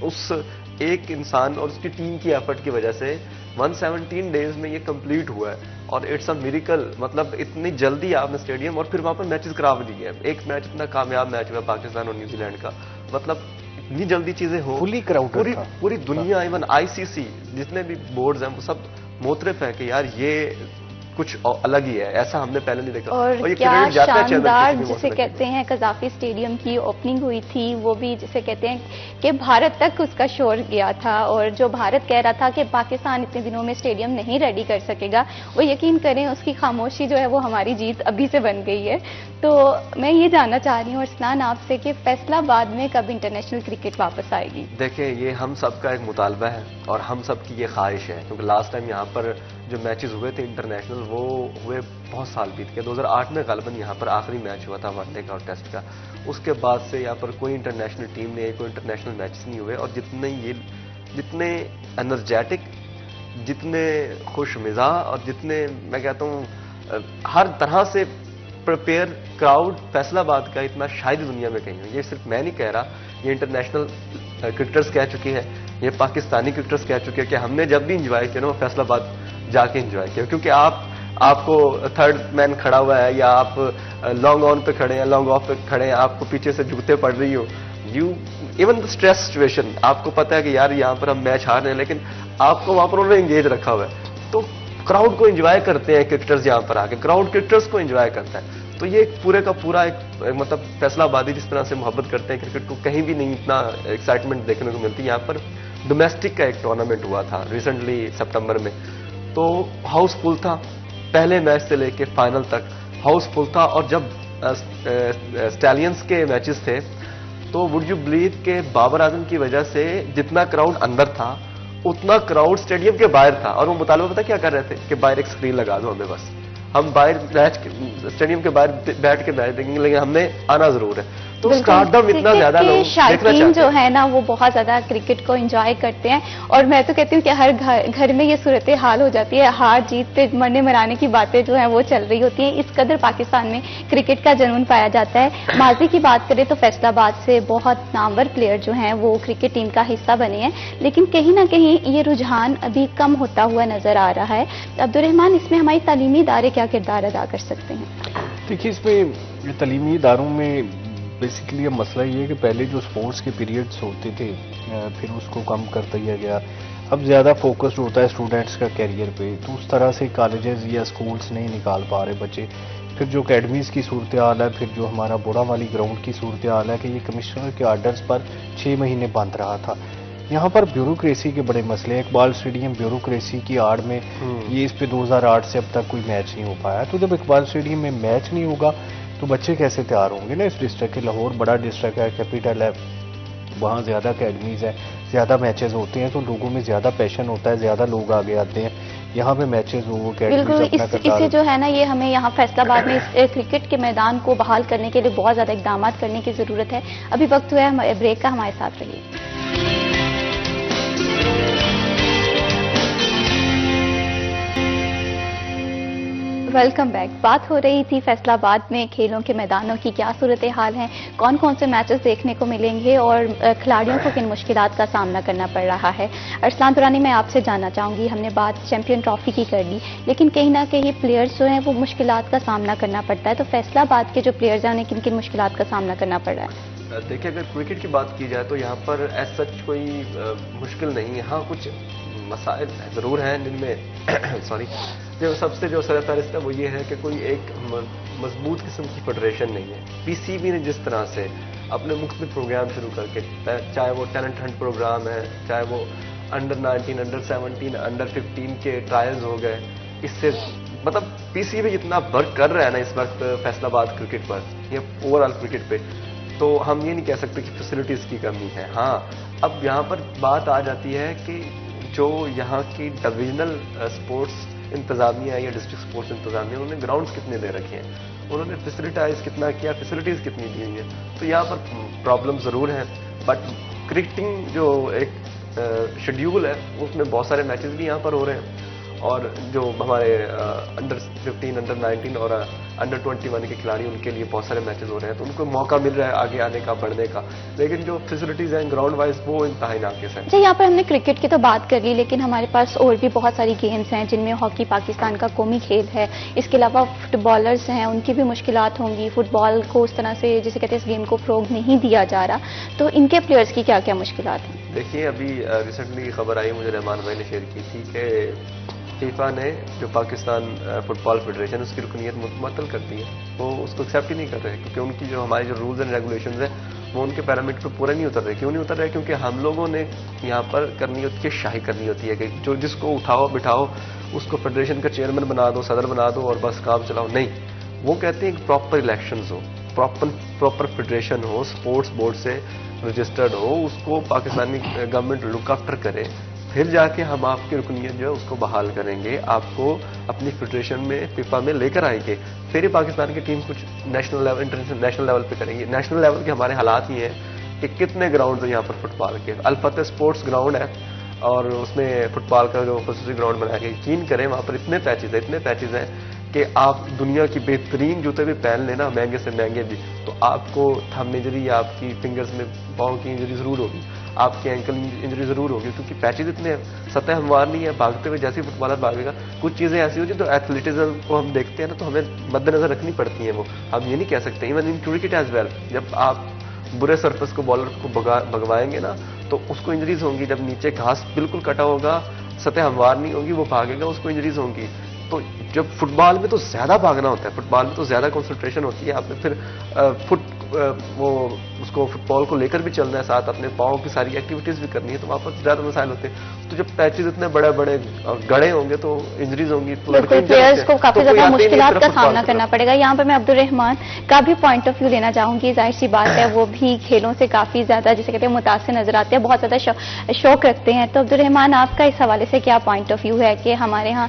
اس ایک انسان اور اس کی ٹیم کی ایفرٹ کی وجہ سے 117 ڈیز میں یہ کمپلیٹ ہوا ہے, اور اٹس اے میریکل. مطلب اتنی جلدی آپ نے اسٹیڈیم اور پھر وہاں پر میچز کرا بھی دیے. ایک میچ اتنا کامیاب میچ ہوا پاکستان اور نیوزی لینڈ کا, مطلب اتنی جلدی چیزیں ہو, فلی کراؤڈ, پوری دنیا ایون آئی سی سی جتنے بھی بورڈز ہیں وہ سب موترف ہیں کہ یار یہ کچھ الگ ہی ہے, ایسا ہم نے پہلے نہیں دیکھا. اور کیا شاندار جسے کہتے ہیں قذافی اسٹیڈیم کی اوپننگ ہوئی تھی, وہ بھی جسے کہتے ہیں کہ بھارت تک اس کا شور گیا تھا, اور جو بھارت کہہ رہا تھا کہ پاکستان اتنے دنوں میں اسٹیڈیم نہیں ریڈی کر سکے گا, وہ یقین کریں اس کی خاموشی جو ہے وہ ہماری جیت ابھی سے بن گئی ہے. تو میں یہ جاننا چاہ رہی ہوں ارسلان آپ سے کہ فیصلہ آباد میں کب انٹرنیشنل کرکٹ واپس آئے گی؟ دیکھیں یہ ہم سب کا ایک مطالبہ ہے اور ہم سب کی یہ خواہش ہے, کیونکہ لاسٹ ٹائم یہاں پر جو میچز ہوئے تھے انٹرنیشنل وہ ہوئے بہت سال بیت گئے. 2008 میں غالباً یہاں پر آخری میچ ہوا تھا ون ڈے کا اور ٹیسٹ کا. اس کے بعد سے یہاں پر کوئی انٹرنیشنل ٹیم نہیں, کوئی انٹرنیشنل میچز نہیں ہوئے, اور جتنے انرجیٹک, جتنے خوش مزاح اور جتنے میں کہتا ہوں ہر طرح سے پریپیئر کراؤڈ فیصلہ آباد کا اتنا شاید دنیا میں کہیں. یہ صرف میں نہیں کہہ رہا, یہ انٹرنیشنل کرکٹرز کہہ چکی ہے, یہ پاکستانی کرکٹرز کہہ چکے ہیں کہ ہم نے جب بھی انجوائے کیا نا وہ فیصلہ آباد جا کے انجوائے کیا, کیونکہ آپ کو تھرڈ مین کھڑا ہوا ہے یا آپ لانگ آن پہ کھڑے ہیں, لانگ آف پہ کھڑے ہیں, آپ کو پیچھے سے جوتے پڑ رہی ہو, ایون دا اسٹریس سچویشن, آپ کو پتا ہے کہ یار یہاں پر ہم میچ ہار رہے ہیں لیکن آپ کو وہاں پر انہوں نے انگیج رکھا ہوا ہے. تو کراؤڈ کو انجوائے کرتے ہیں کرکٹرز یہاں پر آ کے, کراؤڈ کرکٹرز کو انجوائے کرتا ہے. تو یہ پورے کا پورا ایک مطلب فیصلہ آبادی جس طرح سے محبت کرتے ہیں کرکٹ کو, کہیں بھی نہیں اتنا ایکسائٹمنٹ دیکھنے کو ملتی. یہاں پر ڈومیسٹک کا ایک ٹورنامنٹ ہوا تھا ریسنٹلی سپٹمبر میں, تو ہاؤس فل تھا, پہلے میچ سے لے کے فائنل تک ہاؤس فل تھا. اور جب اسٹیلینز کے میچز تھے تو وڈ یو بلیو کہ بابر اعظم کی وجہ سے جتنا کراؤڈ اندر تھا اتنا کراؤڈ اسٹیڈیم کے باہر تھا. اور وہ مطالبہ پتہ کیا کر رہے تھے کہ باہر ایک اسکرین لگا دو ہمیں, بس ہم باہر میچ اسٹیڈیم کے باہر بیٹھ کے میچ دیکھیں گے, لیکن ہم نے آنا ضرور ہے. تو اسٹارڈم اتنا زیادہ لوگ دیکھنا چاہتے ہیں جو ہے نا وہ بہت زیادہ کرکٹ کو انجوائے کرتے ہیں. اور میں تو کہتی ہوں کہ ہر گھر میں یہ صورتحال ہو جاتی ہے, ہار جیت پہ مرنے مرانے کی باتیں جو ہیں وہ چل رہی ہوتی ہیں. اس قدر پاکستان میں کرکٹ کا جنون پایا جاتا ہے. ماضی کی بات کریں تو فیصل آباد سے بہت نامور پلیئر جو ہیں وہ کرکٹ ٹیم کا حصہ بنے ہیں, لیکن کہیں نہ کہیں یہ رجحان ابھی کم ہوتا ہوا نظر آ رہا ہے. عبدالرحمان, اس میں ہماری تعلیمی ادارے کیا کردار ادا کر سکتے ہیں؟ دیکھیے, اس میں تعلیمی اداروں میں بیسیکلی اب مسئلہ یہ ہے کہ پہلے جو سپورٹس کے پیریڈز ہوتے تھے پھر اس کو کم کر دیا گیا. اب زیادہ فوکسڈ ہوتا ہے اسٹوڈنٹس کا کیریئر پہ, تو اس طرح سے کالجز یا اسکولس نہیں نکال پا رہے بچے. پھر جو اکیڈمیز کی صورتحال ہے, پھر جو ہمارا بوڑا والی گراؤنڈ کی صورتحال ہے کہ یہ کمشنر کے آرڈرز پر 6 مہینے بند رہا تھا. یہاں پر بیوروکریسی کے بڑے مسئلے ہیں. اقبال اسٹیڈیم بیوروکریسی کی آڑ میں یہ اس پہ 2008 سے اب تک کوئی میچ نہیں ہو پایا. تو جب اقبال اسٹیڈیم میں میچ نہیں ہوگا تو بچے کیسے تیار ہوں گے نا. اس ڈسٹرکٹ کے, لاہور بڑا ڈسٹرکٹ ہے, کیپیٹل ہے, وہاں زیادہ اکیڈمیز ہیں, زیادہ میچز ہوتے ہیں, تو لوگوں میں زیادہ پیشن ہوتا ہے, زیادہ لوگ آگے آتے ہیں. یہاں پہ میچز ہو, بالکل اسے جو ہے نا یہ ہمیں یہاں فیصل آباد میں کرکٹ کے میدان کو بحال کرنے کے لیے بہت زیادہ اقدامات کرنے کی ضرورت ہے. ابھی وقت ہوا ہے بریک کا, ہمارے ساتھ رہیے. Welcome back. بات ہو رہی تھی فیصل آباد میں کھیلوں کے میدانوں کی کیا صورتحال ہے, کون کون سے میچز دیکھنے کو ملیں گے اور کھلاڑیوں کو کن مشکلات کا سامنا کرنا پڑ رہا ہے. ارسلان دورانی, میں آپ سے جاننا چاہوں گی, ہم نے بات چیمپئن ٹرافی کی کر لی, لیکن کہیں نہ کہیں پلیئرز جو ہیں وہ مشکلات کا سامنا کرنا پڑتا ہے. تو فیصل آباد کے جو پلیئرز ہیں انہیں کن کن مشکلات کا سامنا کرنا پڑ رہا ہے؟ دیکھیں, اگر کرکٹ کی بات کی جائے تو یہاں پر ایز سچ کوئی مشکل نہیں ہے. ہاں کچھ مسائل ضرور ہیں جن میں سوری جو سب سے جو سر فہرست ہے وہ یہ ہے کہ کوئی ایک مضبوط قسم کی فیڈریشن نہیں ہے. پی سی بی نے جس طرح سے اپنے مختلف پروگرام شروع کر کے, چاہے وہ ٹیلنٹ ہنٹ پروگرام ہے, چاہے وہ انڈر 19, انڈر 17, انڈر 15 کے ٹرائلز ہو گئے, اس سے مطلب پی سی بی جتنا ورک کر رہا ہے نا اس وقت فیصل آباد کرکٹ پر یا اوور آل کرکٹ پہ, تو ہم یہ نہیں کہہ سکتے کہ فیسلٹیز کی کمی ہے. ہاں, اب یہاں پر بات آ جاتی ہے کہ جو یہاں کی ڈویژنل سپورٹس انتظامیہ یا ڈسٹرکٹ سپورٹس انتظامیہ, انہوں نے گراؤنڈز کتنے دے رکھے ہیں, انہوں نے فیسلٹائز کتنا کیا, فیسلٹیز کتنی دی ہوئی ہیں. تو یہاں پر پرابلم ضرور ہیں, بٹ کرکٹنگ جو ایک شیڈیول ہے اس میں بہت سارے میچز بھی یہاں پر ہو رہے ہیں. اور جو ہمارے انڈر 15, انڈر 19 اور انڈر 21 کے کھلاڑی, ان کے لیے بہت سارے میچز ہو رہے ہیں, تو ان کو موقع مل رہا ہے آگے آنے کا, بڑھنے کا. لیکن جو فیسلٹیز ہیں گراؤنڈ وائز وہ انتہائی ناقص ہیں. اچھا, یہاں پر ہم نے کرکٹ کی تو بات کر لی, لیکن ہمارے پاس اور بھی بہت ساری گیمز ہیں جن میں ہاکی پاکستان کا قومی کھیل ہے. اس کے علاوہ فٹ بالرز ہیں, ان کی بھی مشکلات ہوں گی. فٹ بال کو اس طرح سے جسے کہتے ہیں اس گیم کو فروغ نہیں دیا جا رہا, تو ان کے پلیئرز کی کیا کیا مشکلات ہیں؟ دیکھیے, ابھی ریسنٹلی خبر آئی مجھے, رحمان بھائی نے شیئر کی تھی کہ فیفا نے جو پاکستان فٹ بال فیڈریشن اس کی رکنیت معطل کر دی ہے. وہ اس کو ایکسیپٹ ہی نہیں کر رہے, کیونکہ ان کی جو ہمارے جو رولز اینڈ ریگولیشنز ہیں وہ ان کے پیرامیٹر پہ پورے نہیں اتر رہے. کیوں نہیں اتر رہے؟ کیونکہ ہم لوگوں نے یہاں پر کرنی ہوتی ہے, شاہی کرنی ہوتی ہے کہ جو جس کو اٹھاؤ بٹھاؤ اس کو فیڈریشن کا چیئرمین بنا دو, صدر بنا دو اور بس کام چلاؤ. نہیں, وہ کہتے ہیں کہ پراپر الیکشنز ہو, پراپر فیڈریشن ہو, سپورٹس بورڈ سے رجسٹرڈ ہو, اس کو پاکستانی گورنمنٹ لک آفٹر کرے, پھر جا کے ہم آپ کی رکنیت جو ہے اس کو بحال کریں گے, آپ کو اپنی فیڈریشن میں فیفا میں لے کر آئیں گے. پھر یہ پاکستان کی ٹیم کچھ نیشنل لیول, انٹرنیشنل لیول پہ کریں گے. نیشنل لیول کے ہمارے حالات ہی ہیں کہ کتنے گراؤنڈ ہیں یہاں پر فٹ بال کے. الفتح اسپورٹس گراؤنڈ ہے اور اس میں فٹ بال کا جو خصوصی گراؤنڈ بنایا گیا, یقین کریں وہاں پر اتنے پیچز ہیں کہ آپ دنیا کی بہترین جوتے بھی پہن لینا, مہنگے سے مہنگے بھی, تو آپ کو تھم انجری یا آپ کی فنگرز میں پاؤں کی انجری ضرور ہوگی, آپ کی اینکل انجری ضرور ہوگی, کیونکہ پیچز اتنے سطح ہموار نہیں ہے. بھاگتے ہوئے جیسے فٹ بالر بھاگے گا, کچھ چیزیں ایسی ہوتی ہیں تو ایتھلیٹزم کو ہم دیکھتے ہیں نا, تو ہمیں مد نظر رکھنی پڑتی ہیں. وہ ہم یہ نہیں کہہ سکتے, even in cricket as well, جب آپ برے سرفس کو بالر کو بھگوائیں گے نا تو اس کو انجریز ہوں گی. جب نیچے گھاس بالکل کٹا ہوگا, سطح ہموار نہیں ہوگی, وہ بھاگے گا, اس کو انجریز ہوں گی. تو جب فٹ بال میں تو زیادہ بھاگنا ہوتا ہے, فٹ بال میں تو زیادہ کنسنٹریشن ہوتی ہے. آپ نے پھر وہ اس کو فٹ بال کو لے کر بھی چلنا ہے, ساتھ اپنے پاؤں کی ساری ایکٹیویٹیز بھی کرنی ہے, تو وہاں پر زیادہ مسائل ہوتے ہیں. تو جب پیچز اتنے بڑے بڑے گڑے ہوں گے تو انجریز ہوں گی. بالکل, پلیئرز کو کافی زیادہ مشکلات کا سامنا کرنا پڑے گا. یہاں پر میں عبد الرحمان کا بھی پوائنٹ آف ویو لینا چاہوں گی. ظاہر سی بات ہے وہ بھی کھیلوں سے کافی زیادہ جسے کہتے ہیں متاثر نظر آتے ہیں, بہت زیادہ شوق رکھتے ہیں. تو عبد الرحمان, آپ کا اس حوالے سے کیا پوائنٹ آف ویو ہے کہ ہمارے ہاں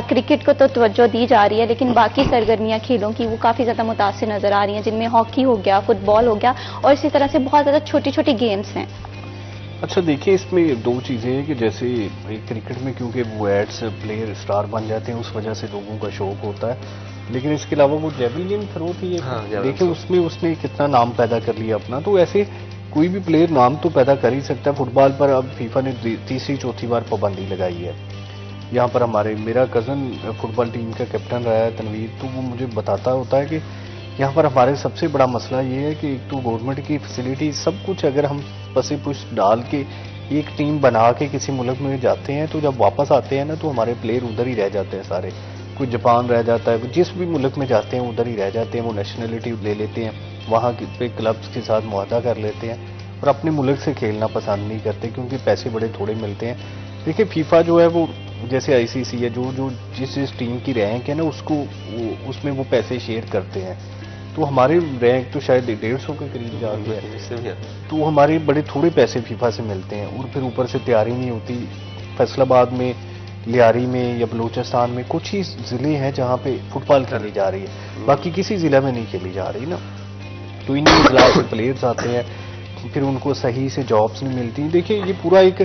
کرکٹ کو تو توجہ دی جا رہی ہے لیکن باقی سرگرمیاں کھیلوں کی وہ کافی زیادہ متاثر نظر آ رہی ہیں, جن میں ہاکی ہو گیا, فٹ بال ہو گیا اور اسی طرح سے بہت زیادہ چھوٹی چھوٹی گیمز ہیں. اچھا دیکھیں, اس میں دو چیزیں ہیں کہ جیسے کرکٹ میں کیونکہ وہ ایڈس پلیئر اسٹار بن جاتے ہیں, اس وجہ سے لوگوں کا شوق ہوتا ہے. لیکن اس کے علاوہ وہ جیولین تھرو تھی, دیکھیں اس میں اس نے کتنا نام پیدا کر لیا اپنا. تو ایسے کوئی بھی پلیئر نام تو پیدا کر ہی سکتا ہے. فٹ بال پر اب فیفا نے تیسری چوتھی بار پابندی لگائی ہے. یہاں پر میرا کزن فٹ بال ٹیم کا کیپٹن رہا ہے تنویر, تو وہ مجھے بتاتا ہوتا ہے کہ یہاں پر ہمارے سب سے بڑا مسئلہ یہ ہے کہ ایک تو گورنمنٹ کی فیسلٹی سب کچھ, اگر ہم پسے پش ڈال کے ایک ٹیم بنا کے کسی ملک میں جاتے ہیں تو جب واپس آتے ہیں نا تو ہمارے پلیئر ادھر ہی رہ جاتے ہیں سارے. کوئی جاپان رہ جاتا ہے, جس بھی ملک میں جاتے ہیں ادھر ہی رہ جاتے ہیں. وہ نیشنلٹی لے لیتے ہیں, وہاں پہ کلبس کے ساتھ معاہدہ کر لیتے ہیں اور اپنے ملک سے کھیلنا پسند نہیں کرتے کیونکہ پیسے بڑے تھوڑے ملتے ہیں. دیکھیں فیفا جو ہے وہ جیسے آئی سی سی ہے, جو جس ٹیم کی رینک ہے نا اس میں وہ پیسے شیئر کرتے ہیں. تو ہماری رینک تو شاید 150 کے قریب جاتی ہے, تو ہمارے بڑے تھوڑے پیسے فیفا سے ملتے ہیں. اور پھر اوپر سے تیاری نہیں ہوتی. فیصل آباد میں, لیاری میں یا بلوچستان میں کچھ ہی ضلع ہیں جہاں پہ فٹ بال کھیلی جا رہی ہے, باقی کسی ضلع میں نہیں کھیلی جا رہی نا. تو ان ضلع سے پلیئرز آتے ہیں, پھر ان کو صحیح سے جابس نہیں ملتی. دیکھیں یہ پورا ایک,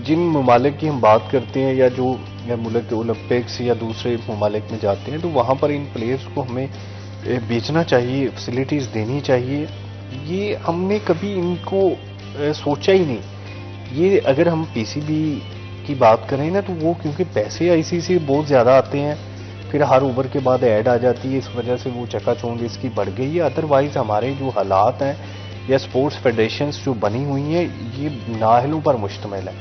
جن ممالک کی ہم بات کرتے ہیں یا جو ملک اولمپکس یا دوسرے ممالک میں جاتے ہیں تو وہاں پر ان پلیئرز کو ہمیں بیچنا چاہیے, فیسلٹیز دینی چاہیے. یہ ہم نے کبھی ان کو سوچا ہی نہیں. یہ اگر ہم پی سی بی کی بات کریں نا تو وہ کیونکہ پیسے آئی سی سی بہت زیادہ آتے ہیں, پھر ہر اوور کے بعد ایڈ آ جاتی ہے, اس وجہ سے وہ چکا چوند اس کی بڑھ گئی ہے. ادروائز ہمارے جو حالات ہیں یا اسپورٹس فیڈریشنز جو بنی ہوئی ہیں یہ نااہلوں پر مشتمل ہے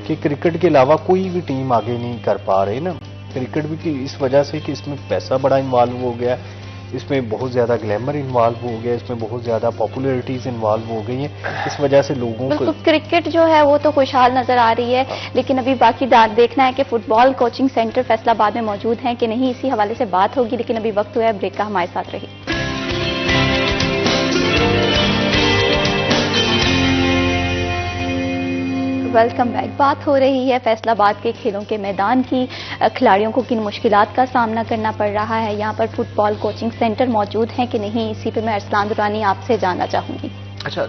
کہ کرکٹ کے علاوہ کوئی بھی ٹیم آگے نہیں کر پا رہے نا. کرکٹ بھی اس وجہ سے کہ اس میں پیسہ بڑا انوالو ہو گیا, اس میں بہت زیادہ گلیمر انوالو ہو گیا, اس میں بہت زیادہ پاپولرٹیز انوالو ہو گئی ہیں, اس وجہ سے لوگوں کو کرکٹ جو ہے وہ تو خوشحال نظر آ رہی ہے. لیکن ابھی باقی دیکھنا ہے کہ فٹ بال کوچنگ سینٹر فیصل آباد میں موجود ہیں کہ نہیں, اسی حوالے سے بات ہوگی. لیکن ابھی وقت ہوا ہے بریک کا, ہمارے ساتھ رہی. Welcome back. بات ہو رہی ہے فیصل آباد کے کھیلوں کے میدان کی. کھلاڑیوں کو کن مشکلات کا سامنا کرنا پڑ رہا ہے, یہاں پر فٹ بال کوچنگ سینٹر موجود ہیں کہ نہیں, اسی پہ میں ارسلان درانی آپ سے جاننا چاہوں گی. اچھا,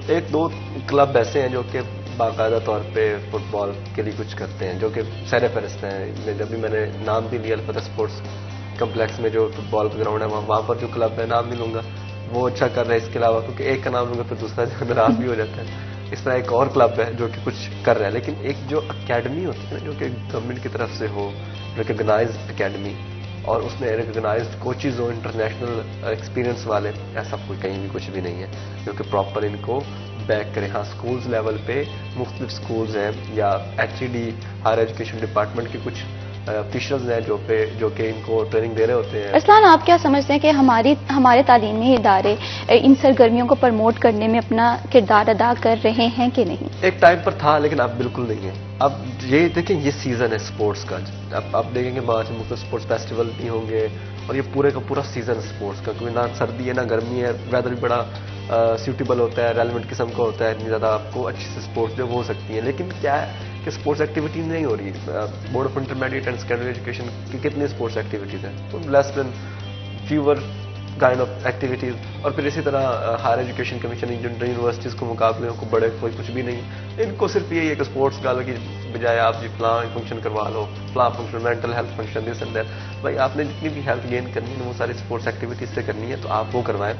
ایک دو کلب ایسے ہیں جو کہ باقاعدہ طور پہ فٹ بال کے لیے کچھ کرتے ہیں, جو کہ سیر فہرست ہیں. جب بھی میں نے نام بھی لیا الفتح اسپورٹس کمپلیکس میں جو فٹ بال کا گراؤنڈ ہے وہاں پر جو کلب ہے, نام نہیں لوں گا, وہ اچھا کر رہے ہیں. اس کے علاوہ کیونکہ ایک کا نام لوں گا پھر دوسرا ناراض بھی ہو جاتا ہے. اس طرح ایک اور کلب ہے جو کہ کچھ کر رہا ہے. لیکن ایک جو اکیڈمی ہوتی ہے نا, جو کہ گورنمنٹ کی طرف سے ہو, ریکگنائزڈ اکیڈمی, اور اس میں ریکگنائزڈ کوچز ہو انٹرنیشنل ایکسپیرینس والے, ایسا کوئی کہیں بھی کچھ بھی نہیں ہے جو کہ پراپر ان کو بیک کرے. ہاں سکولز لیول پہ مختلف سکولز ہیں یا H E D higher education department کے کچھ آفیشلز ہیں جو کہ ان کو ٹریننگ دے رہے ہوتے ہیں. ارسلان, آپ کیا سمجھتے ہیں کہ ہمارے تعلیمی ادارے ان سرگرمیوں کو پروموٹ کرنے میں اپنا کردار ادا کر رہے ہیں کہ نہیں؟ ایک ٹائم پر تھا لیکن اب بالکل نہیں ہے. اب یہ دیکھیں, یہ سیزن ہے سپورٹس کا. اب دیکھیں گے بعد میں مختلف سپورٹس فیسٹیول بھی ہوں گے, اور یہ پورے کا پورا سیزن ہے سپورٹس کا, کیونکہ نہ سردی ہے نہ گرمی ہے, ویدر بھی بڑا سیوٹیبل ہوتا ہے, ریلیونٹ قسم کا ہوتا ہے, اتنی زیادہ آپ کو اچھی سے سپورٹس جو ہو سکتی ہیں. لیکن کیا ہے کہ سپورٹس ایکٹیویٹیز نہیں ہو رہی. Board of intermediate and secondary education کی کتنی سپورٹس ایکٹیویٹیز ہیں, تو لیس دین فیور کائنڈ آف ایکٹیویٹیز. اور پھر اسی طرح ہائر ایجوکیشن کمیشن یونیورسٹیز کو مقابلوں کو بڑے کوئی کچھ بھی نہیں. ان کو صرف یہی ہے کہ اسپورٹس گال کی بجائے آپ جی فلاں فنکشن کروا لو, فلاں function, mental health function, this and that. بھائی آپ نے جتنی بھی ہیلتھ گین کرنی ہے وہ ساری اسپورٹس ایکٹیویٹیز سے کرنی ہے, تو آپ وہ کروائیں,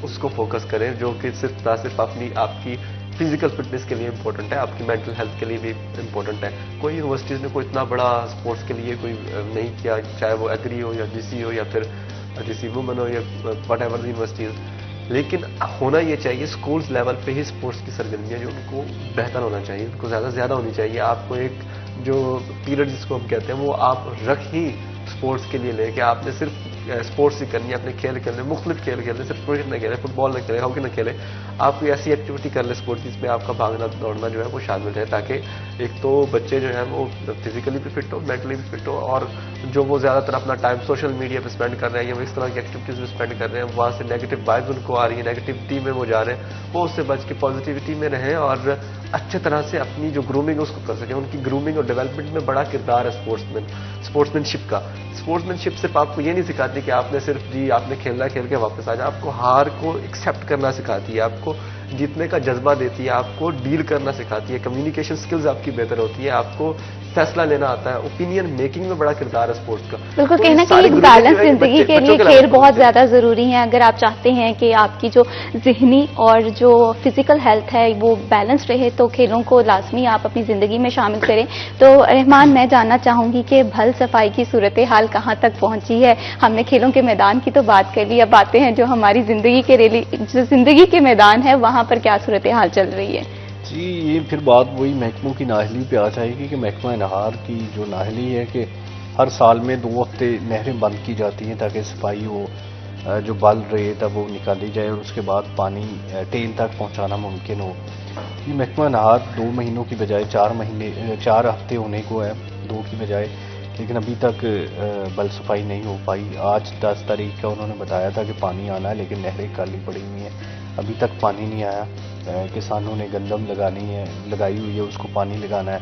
اس کو فوکس کریں, جو کہ صرف آپ کی فزیکل فٹنس کے لیے امپورٹنٹ ہے, آپ کی مینٹل ہیلتھ کے لیے بھی امپورٹنٹ ہے. کوئی یونیورسٹیز نے کوئی اتنا بڑا اسپورٹس کے لیے کوئی نہیں کیا, چاہے وہ ایگری ہو یا جی سی ہو یا پھر جی سی وومن ہو یا وٹ ایور یونیورسٹیز. لیکن ہونا یہ چاہیے اسکولز لیول پہ ہی اسپورٹس کی سرگرمیاں جو ان کو بہتر ہونا چاہیے, ان کو زیادہ سے زیادہ ہونی چاہیے. آپ کو ایک جو پیریڈ جس کو ہم کہتے ہیں وہ آپ رکھ ہی اسپورٹس کے لیے لے کے آپ نے صرف اسپورٹس ہی کرنی ہے, اپنے کھیل کھیلنے, مختلف کھیل کھیلنے, صرف کرکٹ نہ کھیلے, فٹ بال نہ کھیلے, ہاکی نہ کھیلے, آپ کوئی ایسی ایکٹیویٹی کر لیں اسپورٹس جس میں آپ کا بھاگنا دوڑنا جو ہے وہ شامل ہے, تاکہ ایک تو بچے جو ہیں وہ فزیکلی بھی فٹ ہو, مینٹلی بھی فٹ ہو, اور جو وہ زیادہ تر اپنا ٹائم سوشل میڈیا پہ اسپینڈ کر رہے ہیں یا وہ اس طرح کی ایکٹیویٹیز میں اسپینڈ کر رہے ہیں, وہاں سے نیگیٹو وائبز ان کو آ رہی ہیں, نیگیٹیوٹی میں وہ جا رہے ہیں, وہ اس سے بچ کے پازیٹیوٹی میں رہیں اور اچھے طرح سے اپنی جو گرومنگ ہے اس کو کر سکیں. ان کی گرومنگ اور ڈیولپمنٹ میں بڑا کردار ہے اسپورٹس مین شپ کا. اسپورٹس مین شپ صرف آپ کو یہ نہیں سکھاتی کہ آپ نے صرف آپ نے کھیلنا کھیل کے واپس آ جائیں, آپ کو ہار کو ایکسیپٹ کرنا سکھاتی ہے, آپ کو جیتنے کا جذبہ دیتی ہے, آپ کو ڈیل کرنا سکھاتی ہے, کمیونیکیشن سکلز آپ کی بہتر ہوتی ہے, آپ کو فیصلہ لینا آتا ہے, اوپینین میکنگ میں بڑا کردار ہے اسپورٹس کا. بالکل, کہیں نہ کہیں ایک بیلنس زندگی کے لیے کھیل بہت زیادہ ضروری ہیں. اگر آپ چاہتے ہیں کہ آپ کی جو ذہنی اور جو فزیکل ہیلتھ ہے وہ بیلنس رہے تو کھیلوں کو لازمی آپ اپنی زندگی میں شامل کریں. تو رحمان, میں جاننا چاہوں گی کہ بھل صفائی کی صورتحال کہاں تک پہنچی ہے؟ ہم نے کھیلوں کے میدان کی تو بات کر لی, اب آتے ہیں جو ہماری زندگی کے میدان ہے وہاں پر کیا صورتحال چل رہی ہے؟ جی, یہ پھر بات وہی محکموں کی نااہلی پہ آ جائے گی کہ محکمہ نہار کی جو نااہلی ہے کہ ہر سال میں 2 ہفتے نہریں بند کی جاتی ہیں تاکہ صفائی ہو, جو بل ریت ہے وہ نکالی جائے اور اس کے بعد پانی ٹیل تک پہنچانا ممکن ہو. یہ محکمہ نہار 2 مہینوں کی بجائے 4 ہفتے ہونے کو ہے, 2 کی بجائے, لیکن ابھی تک بل صفائی نہیں ہو پائی. آج 10 تاریخ کا انہوں نے بتایا تھا کہ پانی آنا ہے, لیکن نہریں خالی پڑی ہوئی ہیں, ابھی تک پانی نہیں آیا. کسانوں نے گندم لگائی ہوئی ہے, اس کو پانی لگانا ہے.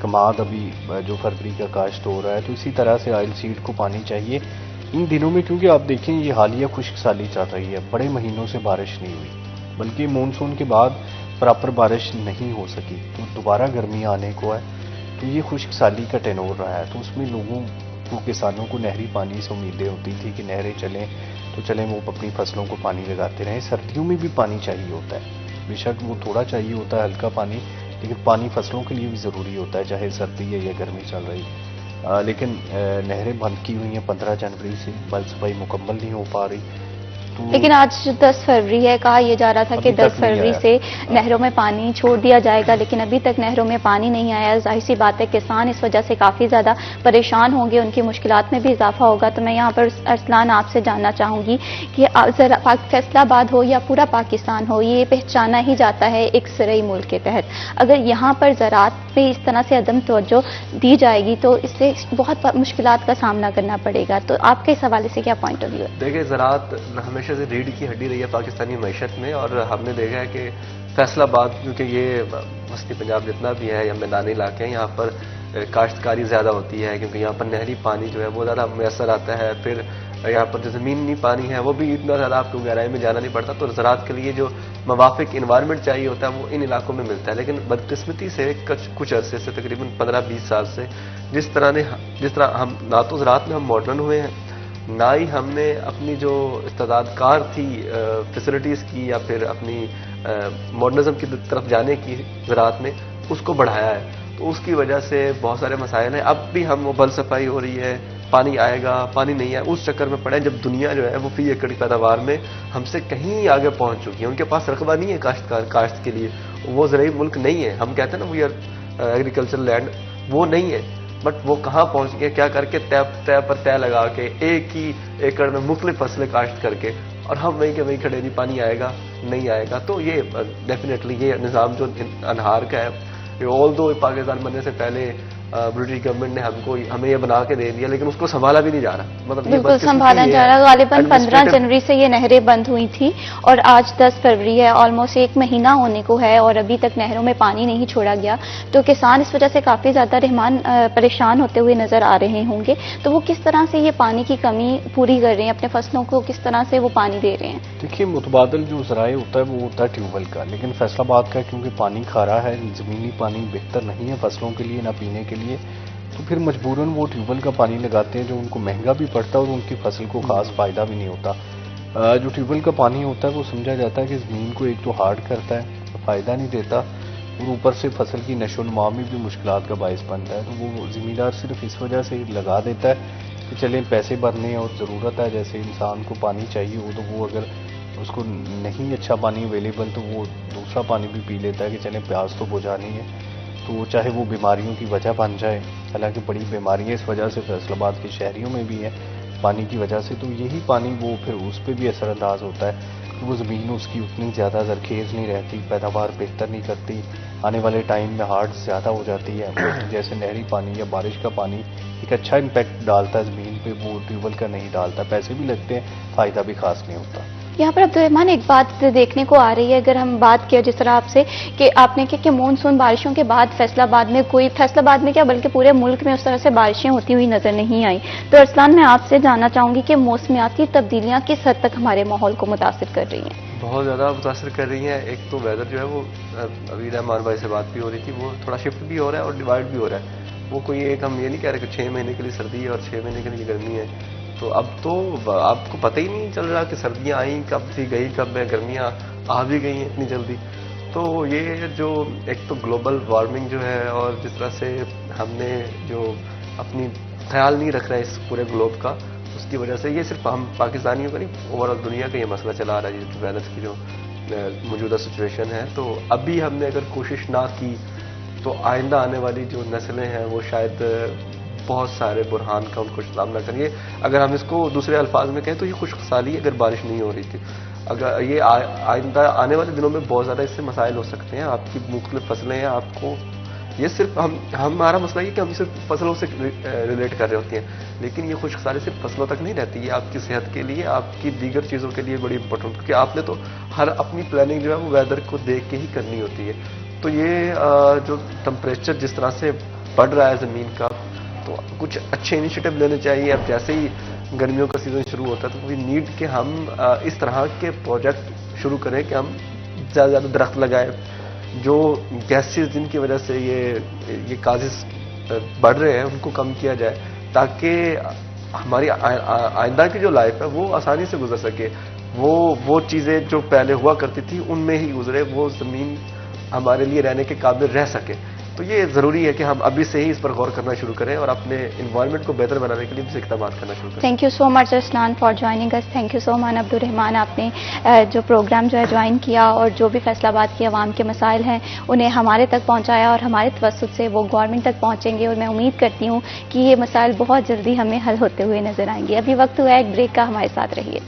کماد ابھی جو فروری کا کاشت ہو رہا ہے, تو اسی طرح سے آئل سیڈ کو پانی چاہیے ان دنوں میں, کیونکہ آپ دیکھیں یہ حالیہ خشک سالی چل رہی ہے. بڑے مہینوں سے بارش نہیں ہوئی, بلکہ مونسون کے بعد پراپر بارش نہیں ہو سکی, تو دوبارہ گرمی آنے کو ہے. تو یہ خشک سالی کا ٹینور رہا ہے, تو اس میں لوگوں کو, کسانوں کو نہری پانی سے امیدیں ہوتی تھی کہ نہریں چلیں تو چلیں وہ اپنی فصلوں کو پانی لگاتے رہیں. سردیوں میں بھی پانی چاہیے ہوتا ہے, بے شک وہ تھوڑا چاہیے ہوتا ہے ہلکا پانی, لیکن پانی فصلوں کے لیے بھی ضروری ہوتا ہے, چاہے سردی ہے یا گرمی چل رہی. لیکن نہریں بند کی ہوئی ہیں 15 جنوری سے, بل صفائی مکمل نہیں ہو پا رہی. لیکن آج 10 فروری ہے, کہا یہ جا رہا تھا کہ 10 فروری سے نہروں میں پانی چھوڑ دیا جائے گا, لیکن ابھی تک نہروں میں پانی نہیں آیا. ظاہر سی بات ہے کسان اس وجہ سے کافی زیادہ پریشان ہوں گے, ان کی مشکلات میں بھی اضافہ ہوگا. تو میں یہاں پر ارسلان آپ سے جاننا چاہوں گی کہ فیصل آباد ہو یا پورا پاکستان ہو, یہ پہچانا ہی جاتا ہے ایک زرعی ملک کے تحت. اگر یہاں پر زراعت پہ اس طرح سے عدم توجہ دی جائے گی تو اس سے بہت مشکلات کا سامنا کرنا پڑے گا. تو آپ کے اس حوالے سے کیا پوائنٹ آف ویو ہے؟ دیکھیں, زراعت ہمیشہ سے ریڑھ کی ہڈی رہی ہے پاکستانی معیشت میں, اور ہم نے دیکھا ہے کہ فیصل آباد, کیونکہ یہ وسطی پنجاب جتنا بھی ہے یا میدانی علاقے ہیں, یہاں پر کاشتکاری زیادہ ہوتی ہے, کیونکہ یہاں پر نہری پانی جو ہے وہ زیادہ میسر آتا ہے. پھر یہاں پر جو زمینی پانی ہے وہ بھی اتنا زیادہ آپ کو گہرائی میں جانا نہیں پڑتا, تو زراعت کے لیے جو موافق انوائرمنٹ چاہیے ہوتا ہے وہ ان علاقوں میں ملتا ہے. لیکن بدقسمتی سے کچھ عرصے سے, تقریباً 15-20 سال سے, جس طرح ہم نہ تو زراعت میں ہم ماڈرن ہوئے ہیں, نہ ہی ہم نے اپنی جو استعداد کار تھی فیسلٹیز کی یا پھر اپنی ماڈرنزم کی طرف جانے کی زراعت میں, اس کو بڑھایا ہے. تو اس کی وجہ سے بہت سارے مسائل ہیں. اب بھی ہم وہ بل صفائی ہو رہی ہے, پانی آئے گا, پانی نہیں آئے, اس چکر میں پڑے جب دنیا جو ہے وہ فی ایکڑ کی پیداوار میں ہم سے کہیں آگے پہنچ چکی ہے. ان کے پاس رقبہ نہیں ہے کاشت کے لیے, وہ زرعی ملک نہیں ہے. ہم کہتے ہیں نا وی آر ایگریکلچر لینڈ, وہ نہیں ہے. بٹ وہ کہاں پہنچ گئے, کیا کر کے طے پر طے لگا کے ایک ہی ایکڑ میں مختلف فصلیں کاشت کر کے, اور ہم وہیں کے وہیں کھڑے, نہیں پانی آئے گا نہیں آئے گا. تو یہ ڈیفینیٹلی یہ نظام جو انہار کا ہے, آل دو پاکستان بننے سے پہلے برٹش گورنمنٹ نے ہمیں یہ بنا کے دے دیا, لیکن اس کو سنبھالا بھی نہیں جا رہا. مطلب بالکل سنبھالا جا رہا. غالباً 15 جنوری سے یہ نہریں بند ہوئی تھی اور آج 10 فروری ہے, آلموسٹ 1 مہینہ ہونے کو ہے اور ابھی تک نہروں میں پانی نہیں چھوڑا گیا. تو کسان اس وجہ سے کافی زیادہ پریشان ہوتے ہوئے نظر آ رہے ہوں گے. تو وہ کس طرح سے یہ پانی کی کمی پوری کر رہے ہیں, اپنے فصلوں کو کس طرح سے وہ پانی دے رہے ہیں؟ دیکھیے, متبادل جو ذرائع ہوتا ہے وہ ہوتا ہے ٹیوب ویل کا, لیکن فیصل آباد کا کیونکہ پانی کھارا ہے, زمینی پانی بہتر نہیں ہے فصلوں کے لیے نہ پینے کے لیے, تو پھر مجبوراً وہ ٹیوب ویل کا پانی لگاتے ہیں, جو ان کو مہنگا بھی پڑتا ہے اور ان کی فصل کو خاص فائدہ بھی نہیں ہوتا. جو ٹیوب ویل کا پانی ہوتا ہے وہ سمجھا جاتا ہے کہ زمین کو ایک تو ہارڈ کرتا ہے, فائدہ نہیں دیتا, اور اوپر سے فصل کی نشو و نما میں بھی مشکلات کا باعث بنتا ہے. تو وہ زمیندار صرف اس وجہ سے لگا دیتا ہے کہ چلیں پیسے بھرنے ہیں اور ضرورت ہے، جیسے انسان کو پانی چاہیے ہو تو وہ اگر اس کو نہیں اچھا پانی اویلیبل تو وہ دوسرا پانی بھی پی لیتا ہے کہ چلیں پیاس تو بجھانی ہے، تو چاہے وہ بیماریوں کی وجہ بن جائے، حالانکہ بڑی بیماریاں اس وجہ سے فیصل آباد کے شہریوں میں بھی ہیں پانی کی وجہ سے، تو یہی پانی وہ پھر اس پہ بھی اثر انداز ہوتا ہے کہ وہ زمین اس کی اتنی زیادہ زرخیز نہیں رہتی، پیداوار بہتر نہیں کرتی، آنے والے ٹائم میں ہارڈ زیادہ ہو جاتی ہے، جیسے نہری پانی یا بارش کا پانی ایک اچھا امپیکٹ ڈالتا ہے زمین پہ، وہ ٹیوب ویل کا نہیں ڈالتا، پیسے بھی لگتے ہیں، فائدہ بھی خاص نہیں ہوتا۔ یہاں پر عبدالرحمان ایک بات دیکھنے کو آ رہی ہے، اگر ہم بات کیا جس طرح آپ سے کہ آپ نے کہا کہ مونسون بارشوں کے بعد فیصل آباد میں کوئی، فیصل آباد میں کیا بلکہ پورے ملک میں اس طرح سے بارشیں ہوتی ہوئی نظر نہیں آئیں، تو ارسلان میں آپ سے جاننا چاہوں گی کہ موسمیاتی تبدیلیاں کس حد تک ہمارے ماحول کو متاثر کر رہی ہیں؟ بہت زیادہ متاثر کر رہی ہیں۔ ایک تو ویدر جو ہے وہ ابھی رحمان بھائی سے بات بھی ہو رہی تھی، وہ تھوڑا شفٹ بھی ہو رہا ہے اور ڈیوائڈ بھی ہو رہا ہے۔ وہ کوئی ایک ہم یہ نہیں کہہ رہے کہ 6 مہینے کے لیے سردی ہے اور 6 مہینے کے لیے گرمی ہے، تو اب تو آپ کو پتہ ہی نہیں چل رہا کہ سردیاں آئیں کب تھی، گئی کب ہے، گرمیاں آ بھی گئی ہیں اتنی جلدی۔ تو یہ جو ایک تو گلوبل وارمنگ جو ہے اور جس طرح سے ہم نے جو اپنی خیال نہیں رکھ رہے اس پورے گلوب کا، اس کی وجہ سے یہ صرف ہم پاکستانیوں کا نہیں، اوور آل دنیا کا یہ مسئلہ چلا رہا ہے، یہ ویدر کی جو موجودہ سچویشن ہے۔ تو ابھی ہم نے اگر کوشش نہ کی تو آئندہ آنے والی جو نسلیں ہیں وہ شاید بہت سارے برہان کا ان کو سامنا کریے۔ اگر ہم اس کو دوسرے الفاظ میں کہیں تو یہ خوش خصالی اگر بارش نہیں ہو رہی تھی، اگر یہ آئندہ آنے والے دنوں میں بہت زیادہ اس سے مسائل ہو سکتے ہیں۔ آپ کی مختلف فصلیں ہیں، آپ کو یہ صرف ہمارا مسئلہ یہ کہ ہم صرف فصلوں سے ریلیٹ کر رہے ہوتے ہیں، لیکن یہ خوش خصالی صرف فصلوں تک نہیں رہتی، یہ آپ کی صحت کے لیے، آپ کی دیگر چیزوں کے لیے بڑی امپورٹنٹ، کیونکہ آپ نے تو ہر اپنی پلاننگ جو ہے وہ ویدر کو دیکھ کے ہی کرنی ہوتی ہے۔ تو یہ جو ٹمپریچر جس طرح سے بڑھ رہا ہے زمین کا، تو کچھ اچھے انیشیٹو لینے چاہیے۔ اب جیسے ہی گرمیوں کا سیزن شروع ہوتا ہے تو وی نیڈ کہ ہم اس طرح کے پروجیکٹ شروع کریں کہ ہم زیادہ سے زیادہ درخت لگائیں، جو گیسز جن کی وجہ سے یہ کازز بڑھ رہے ہیں ان کو کم کیا جائے، تاکہ ہماری آئندہ کی جو لائف ہے وہ آسانی سے گزر سکے، وہ چیزیں جو پہلے ہوا کرتی تھی ان میں ہی گزرے، وہ زمین ہمارے لیے رہنے کے قابل رہ سکے۔ تو یہ ضروری ہے کہ ہم ابھی سے ہی اس پر غور کرنا شروع کریں اور اپنے انوائرمنٹ کو بہتر بنانے کے لیے بھی اقدامات کرنا شروع کریں۔ Thank you so much Arslan for joining us, thank you so much Abdul Rahman, آپ نے جو پروگرام جو ہے جوائن کیا اور جو بھی فیصل آباد کی عوام کے مسائل ہیں انہیں ہمارے تک پہنچایا اور ہمارے توسط سے وہ گورنمنٹ تک پہنچیں گے، اور میں امید کرتی ہوں کہ یہ مسائل بہت جلدی ہمیں حل ہوتے ہوئے نظر آئیں گے۔ ابھی وقت ہوا ہے ایک بریک کا، ہمارے ساتھ رہیے۔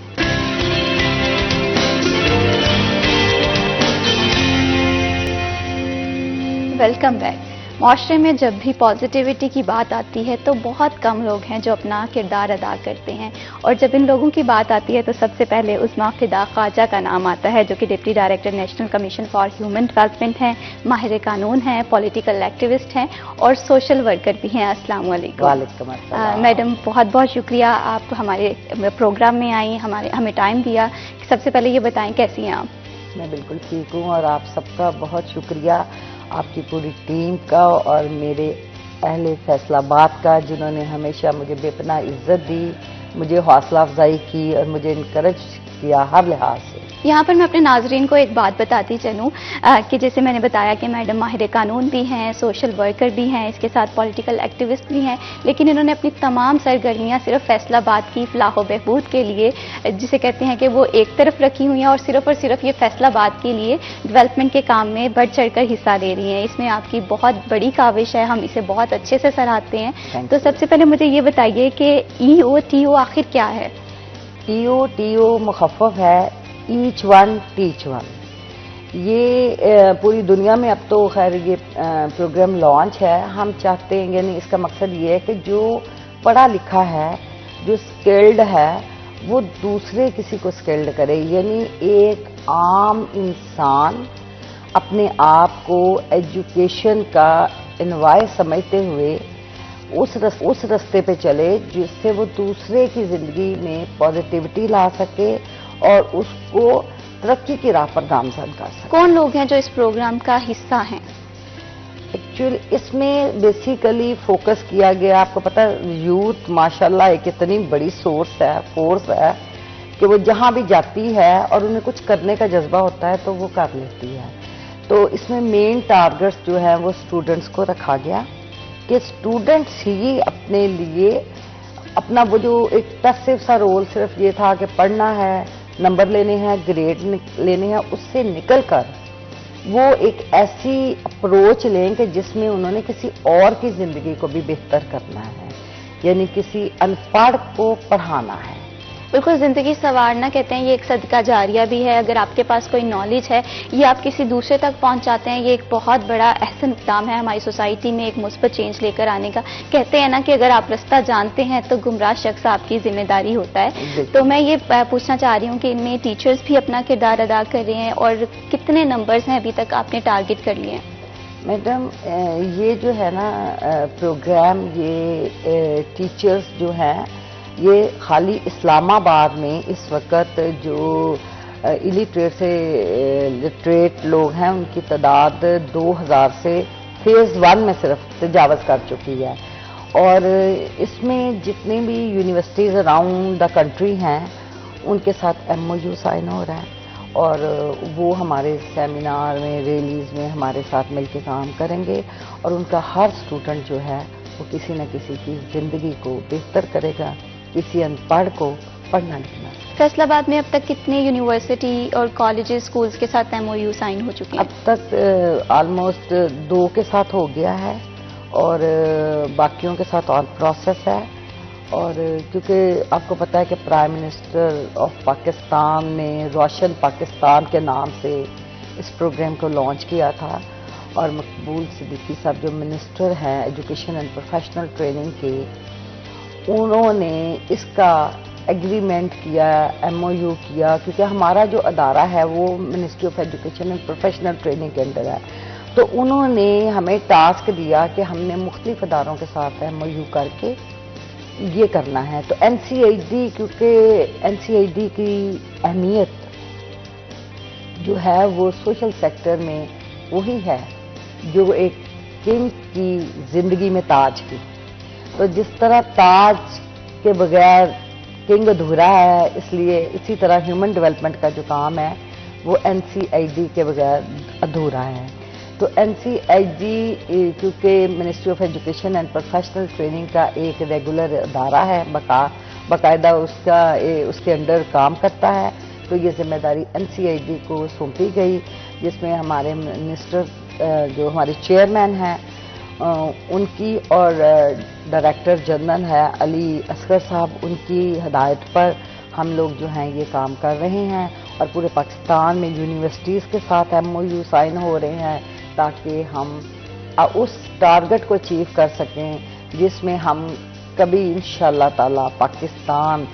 Welcome back. معاشرے میں جب بھی پازیٹیوٹی کی بات آتی ہے تو بہت کم لوگ ہیں جو اپنا کردار ادا کرتے ہیں، اور جب ان لوگوں کی بات آتی ہے تو سب سے پہلے عظمیٰ فدا خواجہ کا نام آتا ہے، جو کہ deputy director national commission for human development ہیں، ماہر قانون ہیں، پولیٹیکل ایکٹیوسٹ ہیں اور سوشل ورکر بھی ہیں۔ السلام علیکم۔ وعلیکم السلام میڈم، بہت بہت شکریہ، آپ ہمارے پروگرام میں آئیں، ہمیں ٹائم دیا۔ سب سے پہلے یہ بتائیں کیسی ہیں آپ؟ میں بالکل ٹھیک ہوں، اور آپ سب کا بہت شکریہ، آپ کی پوری ٹیم کا اور میرے اہل فیصل آباد کا، جنہوں نے ہمیشہ مجھے بے پناہ عزت دی، مجھے حوصلہ افزائی کی اور مجھے انکریج کیا ہر لحاظ سے۔ یہاں پر میں اپنے ناظرین کو ایک بات بتاتی چلوں کہ جیسے میں نے بتایا کہ میڈم ماہر قانون بھی ہیں، سوشل ورکر بھی ہیں، اس کے ساتھ پولیٹیکل ایکٹیوسٹ بھی ہیں، لیکن انہوں نے اپنی تمام سرگرمیاں صرف فیصل آباد کی فلاح و بہبود کے لیے، جسے کہتے ہیں کہ وہ ایک طرف رکھی ہوئی ہیں اور صرف یہ فیصل آباد کے لیے ڈیولپمنٹ کے کام میں بڑھ چڑھ کر حصہ لے رہی ہیں۔ اس میں آپ کی بہت بڑی کاوش ہے، ہم اسے بہت اچھے سے سراہتے ہیں۔ تو سب سے پہلے مجھے یہ بتائیے کہ EOTO آخر کیا ہے؟ EOTO مخفف ہے ایچ ون ٹیچ ون۔ یہ پوری دنیا میں اب تو خیر یہ پروگرام لانچ ہے۔ ہم چاہتے ہیں، یعنی اس کا مقصد یہ ہے کہ جو پڑھا لکھا ہے، جو اسکلڈ ہے، وہ دوسرے کسی کو اسکلڈ کرے، یعنی ایک عام انسان اپنے آپ کو ایجوکیشن کا انوائر سمجھتے ہوئے اس رستے پہ چلے جس سے وہ دوسرے کی زندگی میں پازیٹیوٹی لا سکے اور اس کو ترقی کی راہ پر گامزن کر سکے۔ کون لوگ ہیں جو اس پروگرام کا حصہ ہیں؟ ایکچولی اس میں بیسیکلی فوکس کیا گیا، آپ کو پتہ یوتھ ماشاءاللہ ایک اتنی بڑی فورس ہے کہ وہ جہاں بھی جاتی ہے اور انہیں کچھ کرنے کا جذبہ ہوتا ہے تو وہ کر لیتی ہے۔ تو اس میں مین ٹارگٹس جو ہیں وہ اسٹوڈنٹس کو رکھا گیا کہ اسٹوڈنٹس ہی اپنے لیے اپنا وہ جو ایک پیسو سا رول صرف یہ تھا کہ پڑھنا ہے، نمبر لینے ہیں، گریڈ لینے ہیں، اس سے نکل کر وہ ایک ایسی اپروچ لیں کہ جس میں انہوں نے کسی اور کی زندگی کو بھی بہتر کرنا ہے، یعنی کسی ان پڑھ کو پڑھانا ہے۔ بالکل، زندگی سنوارنا کہتے ہیں یہ ایک صدقہ جاریہ بھی ہے۔ اگر آپ کے پاس کوئی نالج ہے، یہ آپ کسی دوسرے تک پہنچاتے ہیں، یہ ایک بہت بڑا احسن اقدام ہے ہماری سوسائٹی میں ایک مثبت چینج لے کر آنے کا۔ کہتے ہیں نا کہ اگر آپ رستہ جانتے ہیں تو گمراہ شخص آپ کی ذمہ داری ہوتا ہے۔ تو میں یہ پوچھنا چاہ رہی ہوں کہ ان میں ٹیچرز بھی اپنا کردار ادا کر رہے ہیں، اور کتنے نمبرز ہیں ابھی تک آپ نے ٹارگٹ کر لیے ہیں؟ میڈم یہ جو ہے نا پروگرام، یہ ٹیچرز جو ہیں، یہ خالی اسلام آباد میں اس وقت جو الٹریٹ سے لٹریٹ لوگ ہیں ان کی تعداد 2000 سے فیز 1 میں صرف تجاوز کر چکی ہے، اور اس میں جتنے بھی یونیورسٹیز اراؤنڈ دا کنٹری ہیں ان کے ساتھ MOU سائن ہو رہا ہے، اور وہ ہمارے سیمینار میں، ریلیز میں ہمارے ساتھ مل کے کام کریں گے، اور ان کا ہر اسٹوڈنٹ جو ہے وہ کسی نہ کسی کی زندگی کو بہتر کرے گا، کسی ان پڑھ کو پڑھنا لکھنا۔ فیصل آباد میں اب تک کتنے یونیورسٹی اور کالجز، اسکولز کے ساتھ MOU سائن ہو چکے ہیں؟ اب تک آلموسٹ 2 کے ساتھ ہو گیا ہے، اور باقیوں کے ساتھ آن پروسیس ہے، اور کیونکہ آپ کو پتہ ہے کہ پرائم منسٹر آف پاکستان نے روشن پاکستان کے نام سے اس پروگرام کو لانچ کیا تھا، اور مقبول صدیقی صاحب جو منسٹر ہیں ایجوکیشن اینڈ پروفیشنل ٹریننگ کے، انہوں نے اس کا ایگریمنٹ کیا، MOU کیا، کیونکہ ہمارا جو ادارہ ہے وہ ministry of education and professional training کے انڈر ہے، تو انہوں نے ہمیں ٹاسک دیا کہ ہم نے مختلف اداروں کے ساتھ MOU کر کے یہ کرنا ہے۔ تو NCERT، کیونکہ NCERT کی اہمیت جو ہے وہ سوشل سیکٹر میں وہی ہے جو ایک کنگ کی زندگی میں تاج کی، تو جس طرح تاج کے بغیر کنگ ادھورا ہے، اس لیے اسی طرح ہیومن ڈیولپمنٹ کا جو کام ہے وہ NCERT کے بغیر ادھورا ہے۔ تو NCERT کیونکہ ministry of education and professional training کا ایک ریگولر ادارہ ہے، باقاعدہ اس کے انڈر کام کرتا ہے، تو یہ ذمہ داری NCERT کو سونپی گئی، جس میں ہمارے منسٹر جو ہمارے چیئرمین ہیں ان کی، اور ڈائریکٹر جنرل ہے علی اصغر صاحب، ان کی ہدایت پر ہم لوگ جو ہیں یہ کام کر رہے ہیں، اور پورے پاکستان میں یونیورسٹیز کے ساتھ MOU سائن ہو رہے ہیں تاکہ ہم اس ٹارگٹ کو اچیو کر سکیں جس میں ہم کبھی انشاءاللہ تعالی پاکستان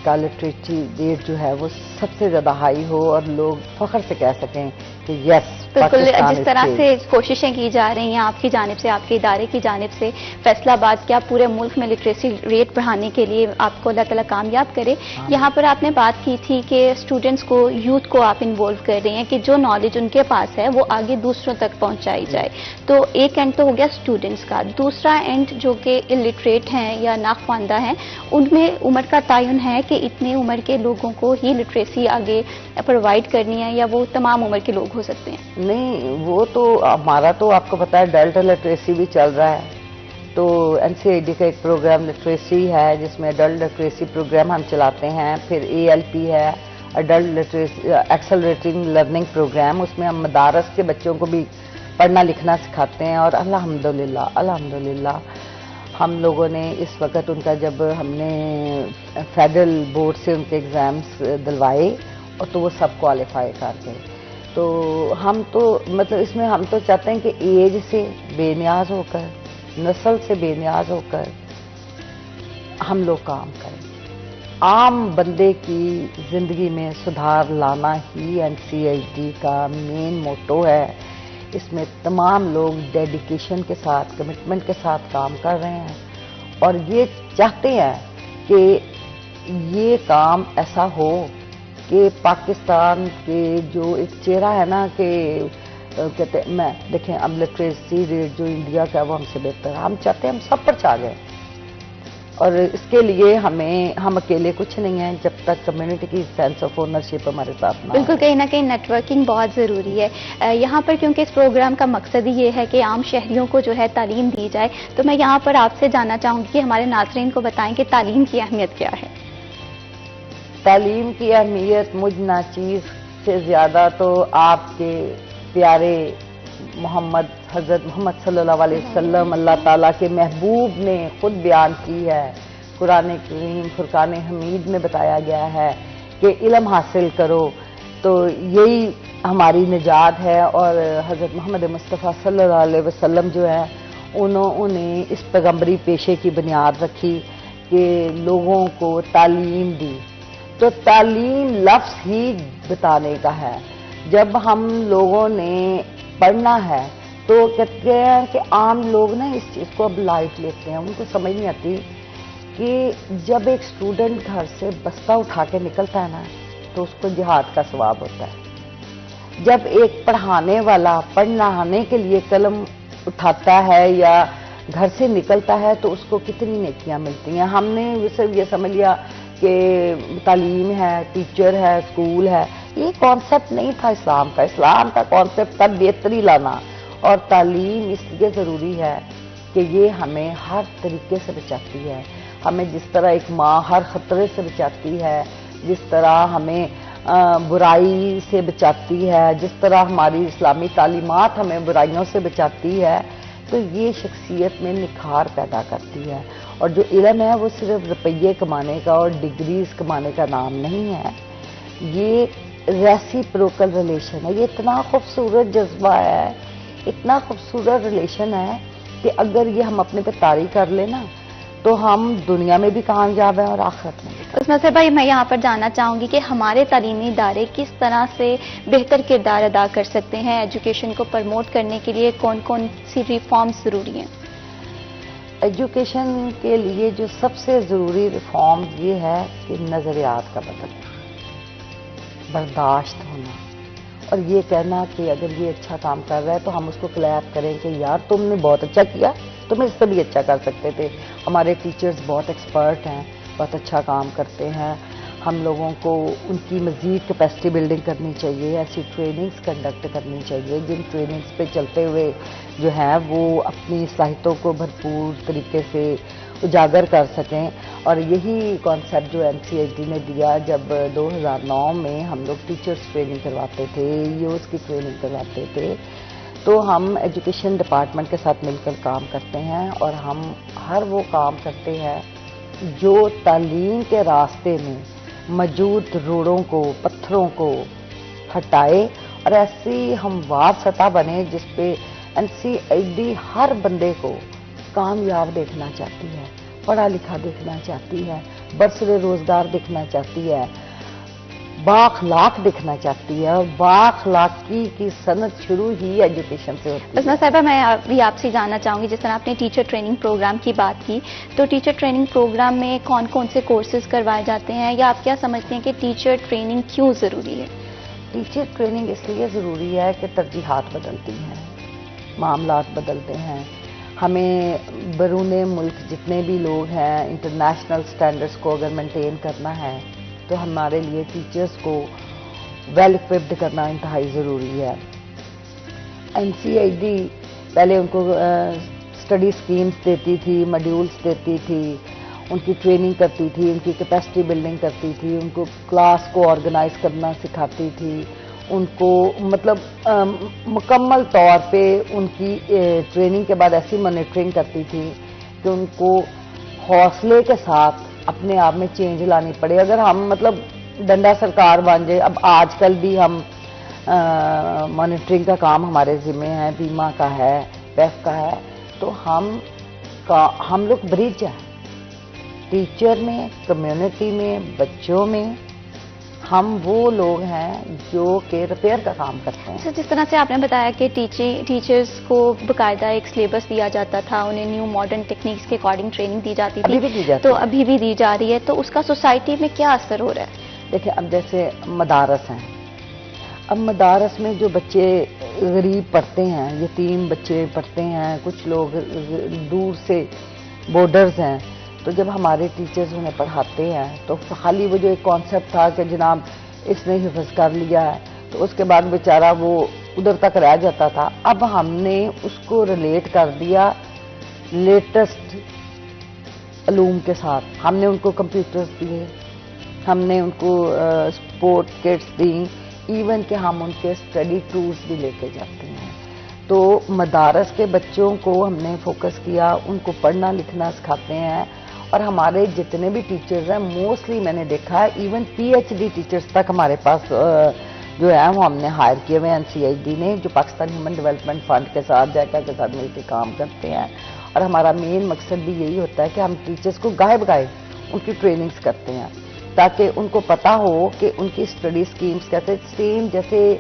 کا لٹریچر ریٹ جو ہے وہ سب سے زیادہ ہائی ہو، اور لوگ فخر سے کہہ سکیں کہ یس بالکل، جس طرح سے کوششیں کی جا رہی ہیں آپ کی جانب سے، آپ کے ادارے کی جانب سے، فیصل آباد کے پورے ملک میں لٹریسی ریٹ بڑھانے کے لیے آپ کو اللہ تعالیٰ کامیاب کرے۔ یہاں پر آپ نے بات کی تھی کہ اسٹوڈنٹس کو، یوتھ کو آپ انوالو کر رہے ہیں کہ جو نالج ان کے پاس ہے وہ آگے دوسروں تک پہنچائی جائے۔ تو ایک اینڈ تو ہو گیا اسٹوڈنٹس کا، دوسرا اینڈ جو کہ الٹریٹ ہیں یا ناخواندہ ہیں، ان میں عمر کا تعین ہے کہ اتنے عمر کے لوگوں کو ہی لٹریسی آگے پرووائڈ کرنی ہے، یا وہ تمام عمر کے لوگ ہو سکتے ہیں؟ نہیں، وہ تو ہمارا تو آپ کو پتا ہے ڈیلٹ لٹریسی بھی چل رہا ہے، تو NCERT کا ایک پروگرام لٹریسی ہے جس میں اڈلٹ لٹریسی پروگرام ہم چلاتے ہیں، پھر ALP ہے adult literacy accelerating learning program, اس میں ہم مدارس کے بچوں کو بھی پڑھنا لکھنا سکھاتے ہیں، اور الحمدللہ ہم لوگوں نے اس وقت ان کا، جب ہم نے فیڈرل بورڈ سے ان کے ایگزامز دلوائے اور تو وہ سب کوالیفائی کر گئے، تو ہم تو مطلب اس میں ہم تو چاہتے ہیں کہ ایج سے بے نیاز ہو کر، نسل سے بے نیاز ہو کر ہم لوگ کام کریں، عام بندے کی زندگی میں سدھار لانا ہی NCERT کا مین موٹو ہے۔ اس میں تمام لوگ ڈیڈیکیشن کے ساتھ، کمٹمنٹ کے ساتھ کام کر رہے ہیں، اور یہ چاہتے ہیں کہ یہ کام ایسا ہو کہ پاکستان کے جو ایک چہرہ ہے نا کہ کہتے ہیں، میں دیکھیں اب لٹریسی ریٹ جو انڈیا کا ہے وہ ہم سے بہتر ہے، ہم چاہتے ہیں ہم سب پر چھا جائیں، اور اس کے لیے ہم اکیلے کچھ نہیں ہیں جب تک کمیونٹی کی سینس آف اونرشپ ہمارے ساتھ نہ ہو۔ بالکل، کہیں نہ کہیں نیٹ ورکنگ بہت ضروری ہے یہاں پر، کیونکہ اس پروگرام کا مقصد ہی یہ ہے کہ عام شہریوں کو جو ہے تعلیم دی جائے. تو میں یہاں پر آپ سے جاننا چاہوں گی کہ ہمارے ناظرین کو بتائیں کہ تعلیم کی اہمیت کیا ہے. تعلیم کی اہمیت مجھ ناچیز سے زیادہ تو آپ کے پیارے حضرت محمد صلی اللہ علیہ وسلم اللہ تعالیٰ کے محبوب نے خود بیان کی ہے. قرآن کریم فرقان حمید میں بتایا گیا ہے کہ علم حاصل کرو تو یہی ہماری نجات ہے. اور حضرت محمد مصطفیٰ صلی اللہ علیہ وسلم جو ہے انہوں نے اس پیغمبری پیشے کی بنیاد رکھی کہ لوگوں کو تعلیم دی. تو تعلیم لفظ ہی بتانے کا ہے. جب ہم لوگوں نے پڑھنا ہے تو کہتے ہیں کہ عام لوگ نا اس چیز کو اب لائٹ لیتے ہیں، ان کو سمجھ نہیں آتی کہ جب ایک اسٹوڈنٹ گھر سے بستہ اٹھا کے نکلتا ہے نا تو اس کو جہاد کا ثواب ہوتا ہے. جب ایک پڑھانے والا پڑھانے کے لیے قلم اٹھاتا ہے یا گھر سے نکلتا ہے تو اس کو کتنی نیکیاں ملتی ہیں. ہم نے صرف یہ سمجھ لیا کہ تعلیم ہے، ٹیچر ہے، اسکول ہے. یہ کانسیپٹ نہیں تھا اسلام کا. اسلام کا کانسیپٹ تھا بہتری لانا. اور تعلیم اس لیے ضروری ہے کہ یہ ہمیں ہر طریقے سے بچاتی ہے. ہمیں جس طرح ایک ماں ہر خطرے سے بچاتی ہے، جس طرح ہمیں برائی سے بچاتی ہے، جس طرح ہماری اسلامی تعلیمات ہمیں برائیوں سے بچاتی ہے، تو یہ شخصیت میں نکھار پیدا کرتی ہے. اور جو علم ہے وہ صرف روپیے کمانے کا اور ڈگریز کمانے کا نام نہیں ہے. یہ ریسیپروکل ریلیشن ہے. یہ اتنا خوبصورت جذبہ ہے، اتنا خوبصورت ریلیشن ہے کہ اگر یہ ہم اپنے پہ طاری کر لیں نا تو ہم دنیا میں بھی کامیاب ہیں اور آخرت میں بھی. عثمان صاحب بھائی، میں یہاں پر جاننا چاہوں گی کہ ہمارے تعلیمی ادارے کس طرح سے بہتر کردار ادا کر سکتے ہیں ایجوکیشن کو پروموٹ کرنے کے لیے، کون کون سی ریفارمز ضروری ہیں؟ ایجوکیشن کے لیے جو سب سے ضروری ریفارم یہ ہے کہ نظریات کا بدلنا، برداشت ہونا، اور یہ کہنا کہ اگر یہ اچھا کام کر رہا ہے تو ہم اس کو کلیپ کریں کہ یار تم نے بہت اچھا کیا، تم اس سے بھی اچھا کر سکتے تھے. ہمارے ٹیچرز بہت ایکسپرٹ ہیں، بہت اچھا کام کرتے ہیں. ہم لوگوں کو ان کی مزید کیپیسٹی بلڈنگ کرنی چاہیے. ایسی ٹریننگز کنڈکٹ کرنی چاہیے جن ٹریننگز پہ چلتے ہوئے جو ہیں وہ اپنی صلاحیتوں کو بھرپور طریقے سے اجاگر کر سکیں. اور یہی کانسیپٹ جو NCERT نے دیا جب 2009 میں ہم لوگ ٹیچرز ٹریننگ کرواتے تھے، EOs کی ٹریننگ کرواتے تھے، تو ہم ایجوکیشن ڈپارٹمنٹ کے ساتھ مل کر کام کرتے ہیں اور ہم ہر وہ کام کرتے ہیں جو تعلیم کے راستے میں موجود روڑوں کو، پتھروں کو ہٹائے اور ایسی ہموار سطح بنے جس پہ NCERT ہر بندے کو کامیاب دیکھنا چاہتی ہے، پڑھا لکھا دیکھنا چاہتی ہے، برسر روزگار دیکھنا چاہتی ہے، بااخلاق دیکھنا چاہتی ہے. اور بااخلاقی کی صنعت شروع ہی ایجوکیشن سے ہوتی ہے. عثمان صاحبہ، میں بھی آپ سے جاننا چاہوں گی، جس طرح آپ نے ٹیچر ٹریننگ پروگرام کی بات کی، تو ٹیچر ٹریننگ پروگرام میں کون کون سے کورسز کروائے جاتے ہیں، یا آپ کیا سمجھتے ہیں کہ ٹیچر ٹریننگ کیوں ضروری ہے؟ ٹیچر ٹریننگ اس لیے ضروری ہے کہ ترجیحات بدلتی ہیں، معاملات بدلتے ہیں. ہمیں بیرون ملک جتنے بھی لوگ ہیں انٹرنیشنل سٹینڈرڈز کو اگر مینٹین کرنا ہے تو ہمارے لیے ٹیچرز کو ویل اکوپڈ کرنا انتہائی ضروری ہے. NCERT پہلے ان کو اسٹڈی اسکیمز دیتی تھی، ماڈیولز دیتی تھی، ان کی ٹریننگ کرتی تھی، ان کی کیپیسٹی بلڈنگ کرتی تھی، ان کو کلاس کو آرگنائز کرنا سکھاتی تھی، ان کو مطلب مکمل طور پہ ان کی ٹریننگ کے بعد ایسی مانیٹرنگ کرتی تھی کہ ان کو حوصلے کے ساتھ اپنے آپ میں چینج لانی پڑے. اگر ہم مطلب ڈنڈا سرکار بن جائے، اب آج کل بھی ہم مانیٹرنگ کا کام ہمارے ذمہ ہے، بیمہ کا ہے، پیف کا ہے، تو ہم لوگ برج ہیں ٹیچر میں، کمیونٹی میں، بچوں میں. ہم وہ لوگ ہیں جو کہ ریپیئر کا کام کرتے ہیں. جس طرح سے آپ نے بتایا کہ ٹیچرز کو باقاعدہ ایک سلیبس دیا جاتا تھا، انہیں نیو ماڈرن ٹیکنیکس کے اکارڈنگ ٹریننگ دی جاتی تھی، ابھی بھی دی جاتی تو ابھی بھی دی جا رہی ہے، تو اس کا سوسائٹی میں کیا اثر ہو رہا ہے؟ دیکھیں اب جیسے مدارس ہیں، اب مدارس میں جو بچے غریب پڑھتے ہیں، یتیم بچے پڑھتے ہیں، کچھ لوگ دور سے بورڈرز ہیں، تو جب ہمارے ٹیچرز انہیں پڑھاتے ہیں تو خالی وہ جو ایک کانسیپٹ تھا کہ جناب اس نے حفظ کر لیا ہے تو اس کے بعد بیچارہ وہ ادھر تک رہ جاتا تھا. اب ہم نے اس کو ریلیٹ کر دیا لیٹسٹ علوم کے ساتھ. ہم نے ان کو کمپیوٹرز دیے, ہم نے ان کو سپورٹ کٹس دیں, ایون کہ ہم ان کے اسٹڈی ٹولز بھی لے کے جاتے ہیں. تو مدارس کے بچوں کو ہم نے فوکس کیا, ان کو پڑھنا لکھنا سکھاتے ہیں. اور ہمارے جتنے بھی ٹیچرز ہیں موسٹلی میں نے دیکھا ہے even P H D teachers تک ہمارے پاس جو ہے وہ ہم نے ہائر کیے ہوئے ہیں NCID نے, جو پاکستان ہیومن ڈیولپمنٹ فنڈ کے ساتھ جائکا کے ساتھ مل کے کام کرتے ہیں. اور ہمارا مین مقصد بھی یہی ہوتا ہے کہ ہم ٹیچرز کو گاہے بگاہے ان کی ٹریننگز کرتے ہیں تاکہ ان کو پتا ہو کہ ان کی اسٹڈی اسکیمز کیسے سیم جیسے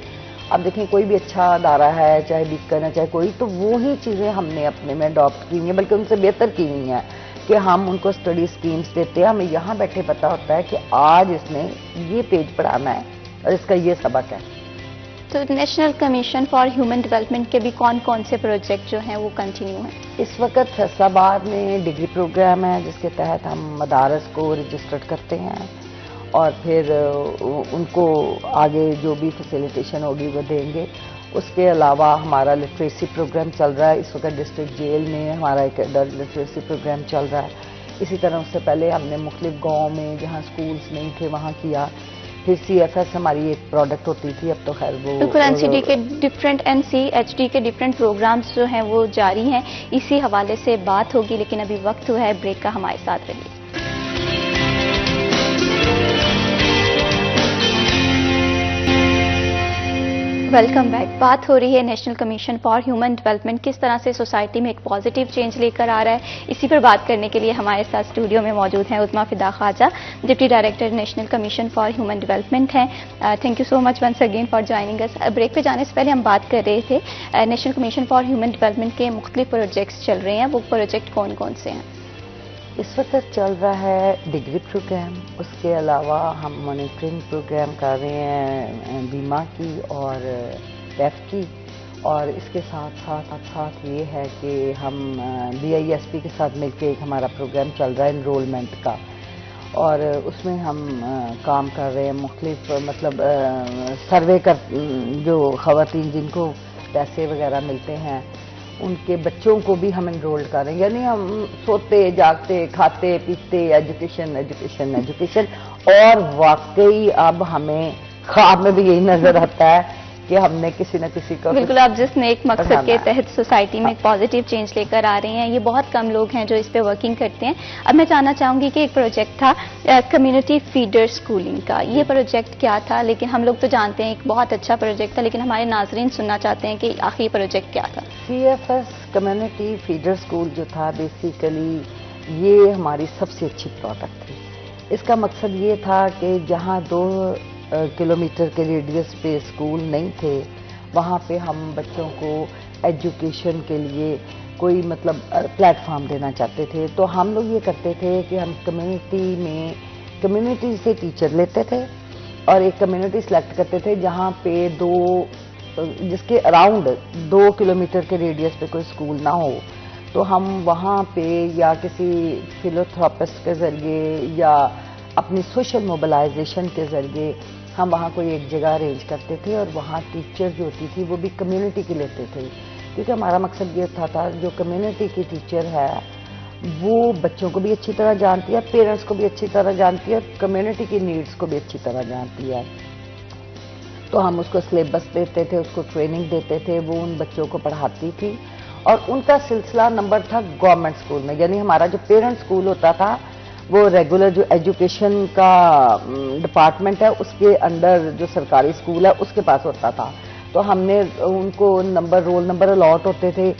اب دیکھیں کوئی بھی اچھا ادارہ ہے چاہے بیکن ہے چاہے کوئی, تو وہی چیزیں ہم نے اپنے میں اڈاپٹ کی ہوئی ہیں بلکہ ان سے بہتر کی ہوئی ہیں کہ ہم ان کو اسٹڈی اسکیمز دیتے ہیں. ہمیں یہاں بیٹھے پتا ہوتا ہے کہ آج اس نے یہ پیج پڑھانا ہے اور اس کا یہ سبق ہے. تو national commission for human development کے بھی کون کون سے پروجیکٹ جو ہیں وہ کنٹینیو ہیں؟ اس وقت فیصل آباد میں ڈگری پروگرام ہے جس کے تحت ہم مدارس کو رجسٹرڈ کرتے ہیں اور پھر ان کو آگے جو بھی فیسیلیٹیشن ہوگی وہ دیں گے. اس کے علاوہ ہمارا لٹریسی پروگرام چل رہا ہے. اس وقت ڈسٹرکٹ جیل میں ہمارا ایک لٹریسی پروگرام چل رہا ہے. اسی طرح اس سے پہلے ہم نے مختلف گاؤں میں جہاں سکولز نہیں تھے وہاں کیا. پھر CFS ہماری ایک پروڈکٹ ہوتی تھی, اب تو خیر وہ بالکل NCD کے ڈفرینٹ NCHD کے ڈفرینٹ پروگرامز جو ہیں وہ جاری ہیں. اسی حوالے سے بات ہوگی لیکن ابھی وقت ہوا ہے بریک کا, ہمارے ساتھ رہیے. Welcome back. بات ہو رہی ہے national commission for human development کس طرح سے سوسائٹی میں ایک پازیٹیو چینج لے کر آ رہا ہے. اسی پر بات کرنے کے لیے ہمارے ساتھ اسٹوڈیو میں موجود ہیں Uzma Fida Khawaja, deputy director national commission for human development ہیں. Thank you so much once again for joining us. Break پہ جانے سے پہلے ہم بات کر رہے تھے national commission for human development کے مختلف پروجیکٹس چل رہے ہیں, وہ پروجیکٹ کون کون سے ہیں؟ اس وقت چل رہا ہے ڈگری پروگرام. اس کے علاوہ ہم مانیٹرنگ پروگرام کر رہے ہیں بیما کی اور ٹیف کی, اور اس کے ساتھ یہ ہے کہ ہم BISP کے ساتھ مل کے ایک ہمارا پروگرام چل رہا ہے انرولمنٹ کا, اور اس میں ہم کام کر رہے ہیں مختلف مطلب سروے کر جو خواتین جن کو پیسے وغیرہ ملتے ہیں ان کے بچوں کو بھی ہم انرول کر رہے ہیں. یعنی ہم سوتے جاگتے کھاتے پیتے ایجوکیشن ایجوکیشن ایجوکیشن, اور واقعی اب ہمیں خواب میں بھی یہی نظر آتا ہے کہ ہم نے کسی نہ کسی کو بالکل آپ جس نیک مقصد کے تحت سوسائٹی میں ایک پازیٹیو چینج لے کر آ رہے ہیں, یہ بہت کم لوگ ہیں جو اس پہ ورکنگ کرتے ہیں. اب میں جاننا چاہوں گی کہ ایک پروجیکٹ تھا کمیونٹی فیڈر اسکولنگ کا, یہ پروجیکٹ کیا تھا؟ لیکن ہم لوگ تو جانتے ہیں ایک بہت اچھا پروجیکٹ تھا, لیکن ہمارے ناظرین سننا چاہتے ہیں کہ آخر یہ پروجیکٹ کیا تھا. CFS کمیونٹی فیڈر اسکول جو تھا بیسیکلی یہ ہماری سب سے اچھی پروڈکٹ تھی. اس کا مقصد یہ تھا کہ جہاں 2 کلومیٹر کے ریڈیس پہ اسکول نہیں تھے وہاں پہ ہم بچوں کو ایجوکیشن کے لیے کوئی مطلب پلیٹ فارم دینا چاہتے تھے. تو ہم لوگ یہ کرتے تھے کہ ہم کمیونٹی سے ٹیچر لیتے تھے اور ایک کمیونٹی سلیکٹ کرتے تھے جہاں پہ جس کے اراؤنڈ 2 کلومیٹر کے ریڈیس پہ کوئی اسکول نہ ہو, تو ہم وہاں پہ یا کسی فلوتھراپسٹ کے ذریعے یا اپنی سوشل موبلائزیشن کے ذریعے ہم وہاں کوئی ایک جگہ ارینج کرتے تھے, اور وہاں ٹیچر جو ہوتی تھی وہ بھی کمیونٹی کی لیتے تھے, کیونکہ ہمارا مقصد یہ تھا جو کمیونٹی کی ٹیچر ہے وہ بچوں کو بھی اچھی طرح جانتی ہے, پیرنٹس کو بھی اچھی طرح جانتی ہے, اور کمیونٹی کی نیڈز کو بھی اچھی طرح جانتی ہے. تو ہم اس کو سلیبس دیتے تھے, اس کو ٹریننگ دیتے تھے, وہ ان بچوں کو پڑھاتی تھی, اور ان کا سلسلہ نمبر تھا گورنمنٹ اسکول میں. یعنی ہمارا جو پیرنٹ اسکول ہوتا تھا وہ ریگولر جو ایجوکیشن کا ڈپارٹمنٹ ہے اس کے انڈر جو سرکاری اسکول ہے اس کے پاس ہوتا تھا. تو ہم نے ان کو رول نمبر الاٹ ہوتے تھے,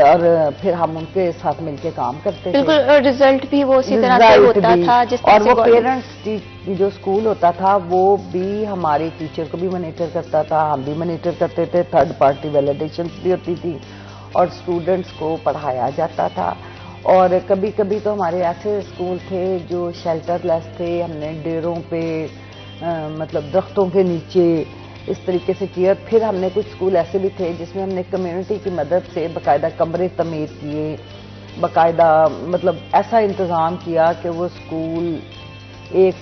اور پھر ہم ان کے ساتھ مل کے کام کرتے تھے. بالکل, اور رزلٹ بھی وہ اسی طرح سے ہوتا تھا جس اور وہ پیرنٹس جو اسکول ہوتا تھا وہ بھی ہماری ٹیچر کو بھی مانیٹر کرتا تھا, ہم بھی مانیٹر کرتے تھے, تھرڈ پارٹی ویلیڈیشن بھی ہوتی تھی, اور اسٹوڈنٹس کو پڑھایا جاتا تھا. اور کبھی کبھی تو ہمارے ایسے اسکول تھے جو شیلٹر لیس تھے, ہم نے ڈیروں پہ مطلب درختوں کے نیچے اس طریقے سے کیا. پھر ہم نے کچھ اسکول ایسے بھی تھے جس میں ہم نے کمیونٹی کی مدد سے باقاعدہ کمرے تعمیر کیے, باقاعدہ مطلب ایسا انتظام کیا کہ وہ اسکول ایک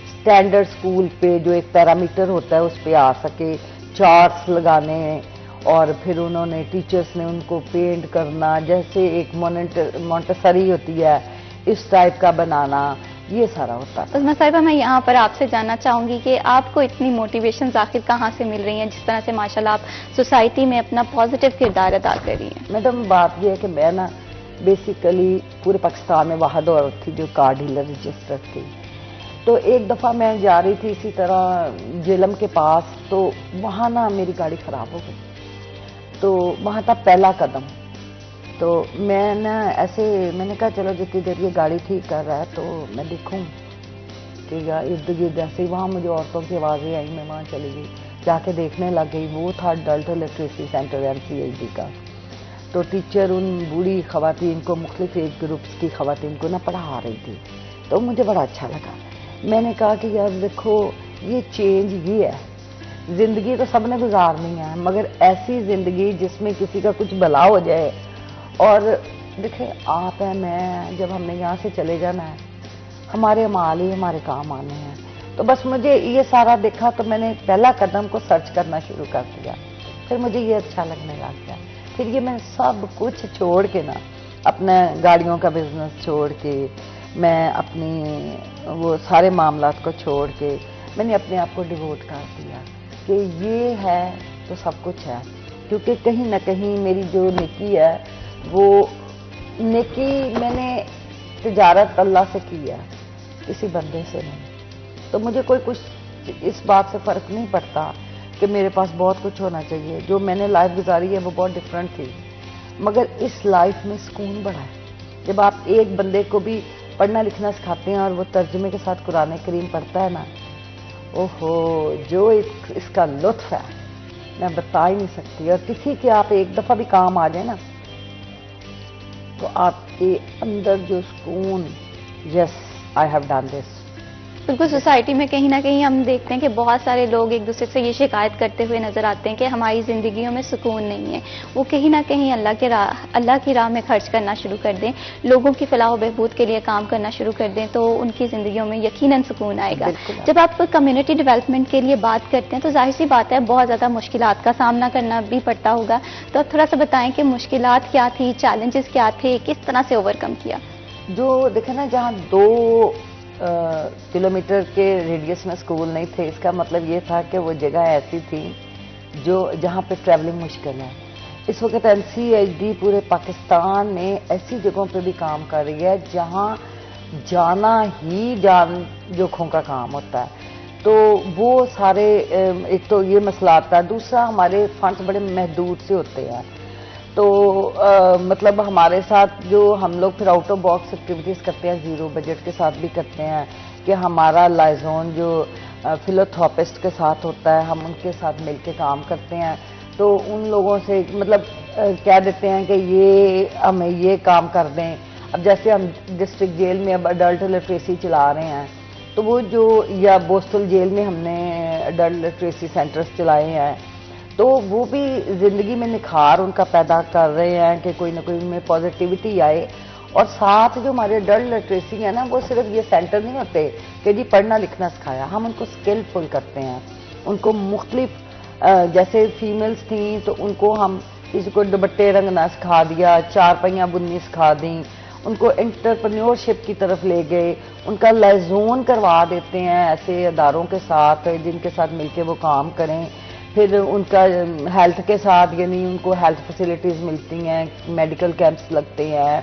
اسٹینڈرڈ اسکول پہ جو ایک پیرامیٹر ہوتا ہے اس پہ آ سکے، چارٹس لگانے، اور پھر انہوں نے ٹیچرز نے ان کو پینٹ کرنا، جیسے ایک مونٹیسری ہوتی ہے اس ٹائپ کا بنانا، یہ سارا ہوتا ہے۔ عظمیٰ صاحبہ، میں یہاں پر آپ سے جاننا چاہوں گی کہ آپ کو اتنی موٹیویشن آخر کہاں سے مل رہی ہیں، جس طرح سے ماشاءاللہ آپ سوسائٹی میں اپنا پازیٹیو کردار ادا کر رہی ہیں؟ میڈم بات یہ ہے کہ میں نا بیسیکلی پورے پاکستان میں واحد عورت تھی جو کار ڈیلر رجسٹر تھی۔ تو ایک دفعہ میں جا رہی تھی اسی طرح جیلم کے پاس، تو وہاں نا میری گاڑی خراب ہو گئی، تو وہاں تھا پہلا قدم۔ تو میں نا ایسے میں نے کہا چلو جتنی دیر یہ گاڑی ٹھیک کر رہا ہے تو میں دیکھوں کہ یا ارد گرد ایسے ہی وہاں مجھے عورتوں کی آوازیں آئی، میں وہاں چلی گئی، جا کے دیکھنے لگ گئی۔ وہ تھا اڈلٹ لٹریسی سینٹر MCHD کا۔ تو ٹیچر ان بوڑھی خواتین کو، مختلف ایج گروپس کی خواتین کو نا پڑھا رہی تھی، تو مجھے بڑا اچھا لگا۔ میں نے کہا کہ یار دیکھو یہ چینج یہ ہے، زندگی تو سب نے گزارنی ہے، مگر ایسی زندگی جس میں کسی کا کچھ بھلا ہو جائے۔ اور دیکھیں آپ ہیں، میں، جب ہم نے یہاں سے چلے جانا ہے، ہمارے اعمال ہی ہمارے کام آنے ہیں۔ تو بس مجھے یہ سارا دیکھا تو میں نے پہلا قدم کو سرچ کرنا شروع کر دیا، پھر مجھے یہ اچھا لگنے لگ گیا۔ پھر یہ میں سب کچھ چھوڑ کے نا، اپنا گاڑیوں کا بزنس چھوڑ کے، میں اپنی وہ سارے معاملات کو چھوڑ کے میں نے اپنے آپ کو ڈیووٹ کر دیا کہ یہ ہے تو سب کچھ ہے، کیونکہ کہیں نہ کہیں میری جو نیکی ہے وہ نیکی میں نے تجارت اللہ سے کی ہے، کسی بندے سے نہیں۔ تو مجھے کوئی کچھ اس بات سے فرق نہیں پڑتا کہ میرے پاس بہت کچھ ہونا چاہیے۔ جو میں نے لائف گزاری ہے وہ بہت ڈفرینٹ تھی، مگر اس لائف میں سکون بڑا ہے۔ جب آپ ایک بندے کو بھی پڑھنا لکھنا سکھاتے ہیں اور وہ ترجمے کے ساتھ قرآن کریم پڑھتا ہے نا، اوہو جو اس کا لطف ہے میں بتا ہی نہیں سکتی۔ اور کسی کے آپ ایک دفعہ بھی کام آ جائے نا تو آپ کے اندر جو سکون، یس آئی ہیو ڈن دس۔ بالکل، سوسائٹی میں کہیں نہ کہیں ہم دیکھتے ہیں کہ بہت سارے لوگ ایک دوسرے سے یہ شکایت کرتے ہوئے نظر آتے ہیں کہ ہماری زندگیوں میں سکون نہیں ہے۔ وہ کہیں نہ کہیں اللہ کی راہ میں خرچ کرنا شروع کر دیں، لوگوں کی فلاح و بہبود کے لیے کام کرنا شروع کر دیں تو ان کی زندگیوں میں یقیناً سکون آئے گا۔ جب آپ کمیونٹی ڈیولپمنٹ کے لیے بات کرتے ہیں تو ظاہر سی بات ہے بہت زیادہ مشکلات کا سامنا کرنا بھی پڑتا ہوگا، تو آپ تھوڑا سا بتائیں کہ مشکلات کیا تھی، چیلنجز کیا تھے، کس طرح سے اوور کم کیا؟ جو دیکھیں نا، جہاں 2 کلومیٹر کے ریڈیس میں سکول نہیں تھے، اس کا مطلب یہ تھا کہ وہ جگہ ایسی تھی جہاں پہ ٹریولنگ مشکل ہے۔ اس وقت MCHD پورے پاکستان میں ایسی جگہوں پہ بھی کام کر رہی ہے جہاں جانا ہی جان جوکھوں کا کام ہوتا ہے۔ تو وہ سارے ایک تو یہ مسئلہ آتا ہے، دوسرا ہمارے فنڈز بڑے محدود سے ہوتے ہیں۔ تو مطلب ہمارے ساتھ جو ہم لوگ پھر آؤٹ آف باکس ایکٹیویٹیز کرتے ہیں، زیرو بجٹ کے ساتھ بھی کرتے ہیں، کہ ہمارا لائزون جو فلوتھراپسٹ کے ساتھ ہوتا ہے، ہم ان کے ساتھ مل کے کام کرتے ہیں۔ تو ان لوگوں سے مطلب کہہ دیتے ہیں کہ یہ ہمیں یہ کام کر دیں۔ اب جیسے ہم ڈسٹرکٹ جیل میں اب اڈلٹ لٹریسی چلا رہے ہیں، تو وہ جو یا بوسٹل جیل میں ہم نے اڈلٹ لٹریسی سینٹرز چلائے ہیں، تو وہ بھی زندگی میں نکھار ان کا پیدا کر رہے ہیں کہ کوئی نہ کوئی ان میں پازیٹیوٹی آئے۔ اور ساتھ جو ہمارے اڈلٹ لٹریسی ہے نا، وہ صرف یہ سینٹر نہیں ہوتے کہ جی پڑھنا لکھنا سکھایا، ہم ان کو اسکلفل کرتے ہیں، ان کو مختلف جیسے فیمیلز تھیں تو ان کو ہم کسی کو دوپٹے رنگنا سکھا دیا، 4 پہیاں بننی سکھا دیں، ان کو انٹرپرینیورشپ کی طرف لے گئے، ان کا لائزون کروا دیتے ہیں ایسے اداروں کے ساتھ جن کے ساتھ مل کے وہ کام کریں۔ پھر ان کا ہیلتھ کے ساتھ، یعنی ان کو ہیلتھ فیسلٹیز ملتی ہیں، میڈیکل کیمپس لگتے ہیں،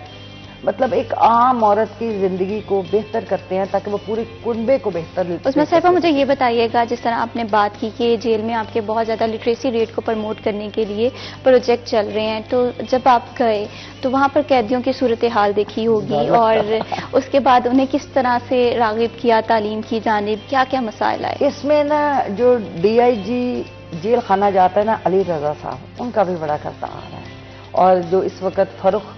مطلب ایک عام عورت کی زندگی کو بہتر کرتے ہیں تاکہ وہ پورے کنبے کو بہتر عظمیٰ صاحبہ مجھے یہ بتائیے گا، جس طرح آپ نے بات کی کہ جیل میں آپ کے بہت زیادہ لٹریسی ریٹ کو پروموٹ کرنے کے لیے پروجیکٹ چل رہے ہیں، تو جب آپ گئے تو وہاں پر قیدیوں کی صورتحال دیکھی ہوگی اور اس کے بعد انہیں کس طرح سے راغب کیا تعلیم کی جانب، کیا کیا مسائل آئے؟ اس میں نا جو DIG جیل خانہ جاتا ہے نا، علی رضا صاحب، ان کا بھی بڑا کردار ہے، اور جو اس وقت فاروق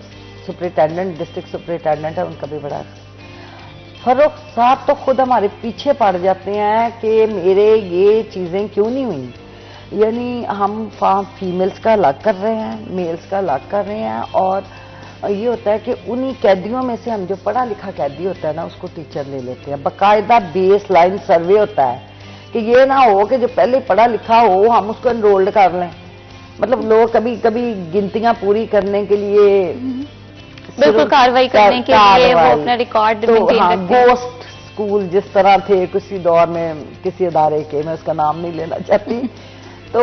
سپرنٹینڈنٹ، ڈسٹرکٹ سپرنٹینڈنٹ ہے، ان کا بھی بڑا۔ فاروق صاحب تو خود ہمارے پیچھے پڑ جاتے ہیں کہ میرے یہ چیزیں کیوں نہیں ہوئی، یعنی ہم فیمیلز کا الگ کر رہے ہیں، میلز کا الگ کر رہے ہیں، اور یہ ہوتا ہے کہ انہی قیدیوں میں سے ہم جو پڑھا لکھا قیدی ہوتا ہے نا اس کو ٹیچر لے لیتے ہیں. باقاعدہ بیس لائن سروے ہوتا ہے کہ یہ نہ ہو کہ جو پہلے پڑھا لکھا ہو ہم اس کو انرولڈ کر لیں. مطلب لوگ کبھی کبھی گنتیاں پوری کرنے کے لیے بالکل کاروائی کرنے کے لیے وہ اپنا ریکارڈ مینٹین رکھتے ہیں. گوسٹ اسکول جس طرح تھے کسی دور میں کسی ادارے کے, میں اس کا نام نہیں لینا چاہتی, تو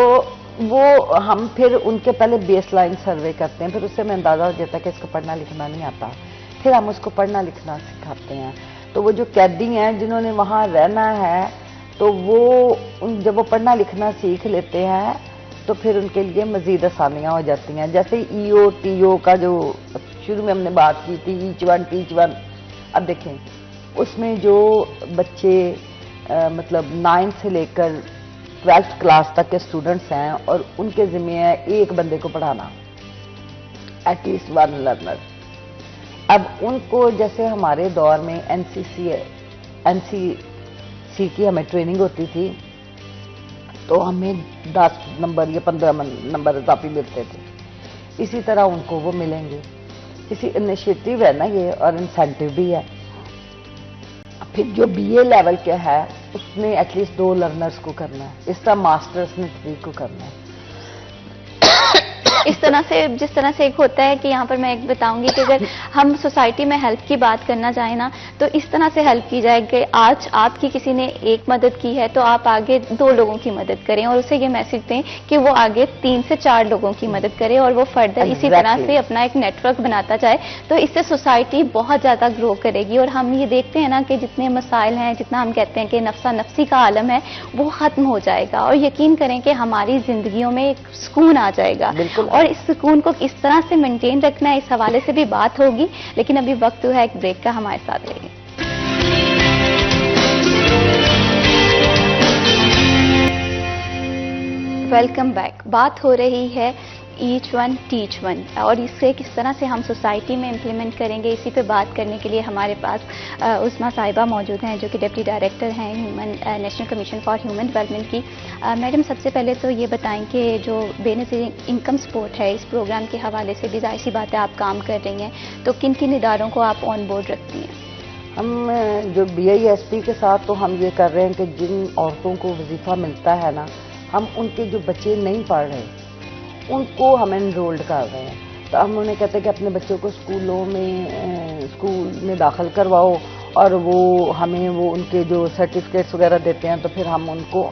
وہ ہم پھر ان کے پہلے بیس لائن سروے کرتے ہیں, پھر اس سے ہمیں اندازہ ہو جاتا ہے کہ اس کو پڑھنا لکھنا نہیں آتا, پھر ہم اس کو پڑھنا لکھنا سکھاتے ہیں. تو وہ جو قیدی ہیں جنہوں نے وہاں رہنا ہے تو وہ جب وہ پڑھنا لکھنا سیکھ لیتے ہیں تو پھر ان کے لیے مزید آسانیاں ہو جاتی ہیں. جیسے ای او ٹی او کا جو شروع میں ہم نے بات کی تھی, ایچ ون ٹیچ ون, اب دیکھیں اس میں جو بچے مطلب 9 سے لے کر 12th کلاس تک کے اسٹوڈنٹس ہیں اور ان کے ذمہ ہے ایک بندے کو پڑھانا, ایٹ لیسٹ 1 لرنر. اب ان کو جیسے ہمارے دور میں این سی سی کی ہمیں ٹریننگ ہوتی تھی تو ہمیں 10 نمبر یا 15 نمبر اضافی ملتے تھے, اسی طرح ان کو وہ ملیں گے. اسی انیشیٹو ہے نا یہ, اور انسینٹیو بھی ہے. پھر جو بی اے لیول کے ہے اس نے ایٹ لیسٹ 2 لرنرز کو کرنا ہے, اس طرح ماسٹرز نے 3 کو کرنا ہے. اس طرح سے جس طرح سے ایک ہوتا ہے کہ یہاں پر میں ایک بتاؤں گی کہ اگر ہم سوسائٹی میں ہیلپ کی بات کرنا چاہیں نا تو اس طرح سے ہیلپ کی جائے کہ آج آپ کی کسی نے ایک مدد کی ہے تو آپ آگے 2 لوگوں کی مدد کریں اور اسے یہ میسج دیں کہ وہ آگے 3 سے 4 لوگوں کی مدد کرے اور وہ فردر اسی طرح سے اپنا ایک نیٹ ورک بناتا جائے, تو اس سے سوسائٹی بہت زیادہ گرو کرے گی. اور ہم یہ دیکھتے ہیں نا کہ جتنے مسائل ہیں, جتنا ہم کہتے ہیں کہ نفسا نفسی کا عالم ہے, وہ ختم ہو جائے گا اور یقین کریں کہ ہماری زندگیوں میں ایک سکون آ جائے گا. اور اس سکون کو کس طرح سے مینٹین رکھنا ہے اس حوالے سے بھی بات ہوگی, لیکن ابھی وقت ہے ایک بریک کا, ہمارے ساتھ رہیے. Welcome back. بات ہو رہی ہے ایچ ون ٹیچ ون اور اس سے کس طرح سے ہم سوسائٹی میں امپلیمنٹ کریں گے. اسی پہ بات کرنے کے لیے ہمارے پاس عثمہ صاحبہ موجود ہیں جو کہ ڈپٹی ڈائریکٹر ہیں national commission for human development کی. میڈم سب سے پہلے تو یہ بتائیں کہ جو بے نظیر انکم سپورٹ ہے اس پروگرام کے حوالے سے بھی ظاہر سی بات ہے آپ کام کر رہی ہیں, تو کن کن اداروں کو آپ آن بورڈ رکھتی ہیں؟ ہم جو بی آئی ایس پی کے ساتھ تو ہم یہ کر رہے ہیں کہ جن عورتوں کو وظیفہ ملتا ہے نا, ہم ان کے جو بچے نہیں پڑھ رہے ان کو ہم انرولڈ کر رہے ہیں. تو ہم انہیں کہتے ہیں کہ اپنے بچوں کو اسکول میں داخل کرواؤ اور وہ ہمیں وہ ان کے جو سرٹیفکیٹس وغیرہ دیتے ہیں تو پھر ہم ان کو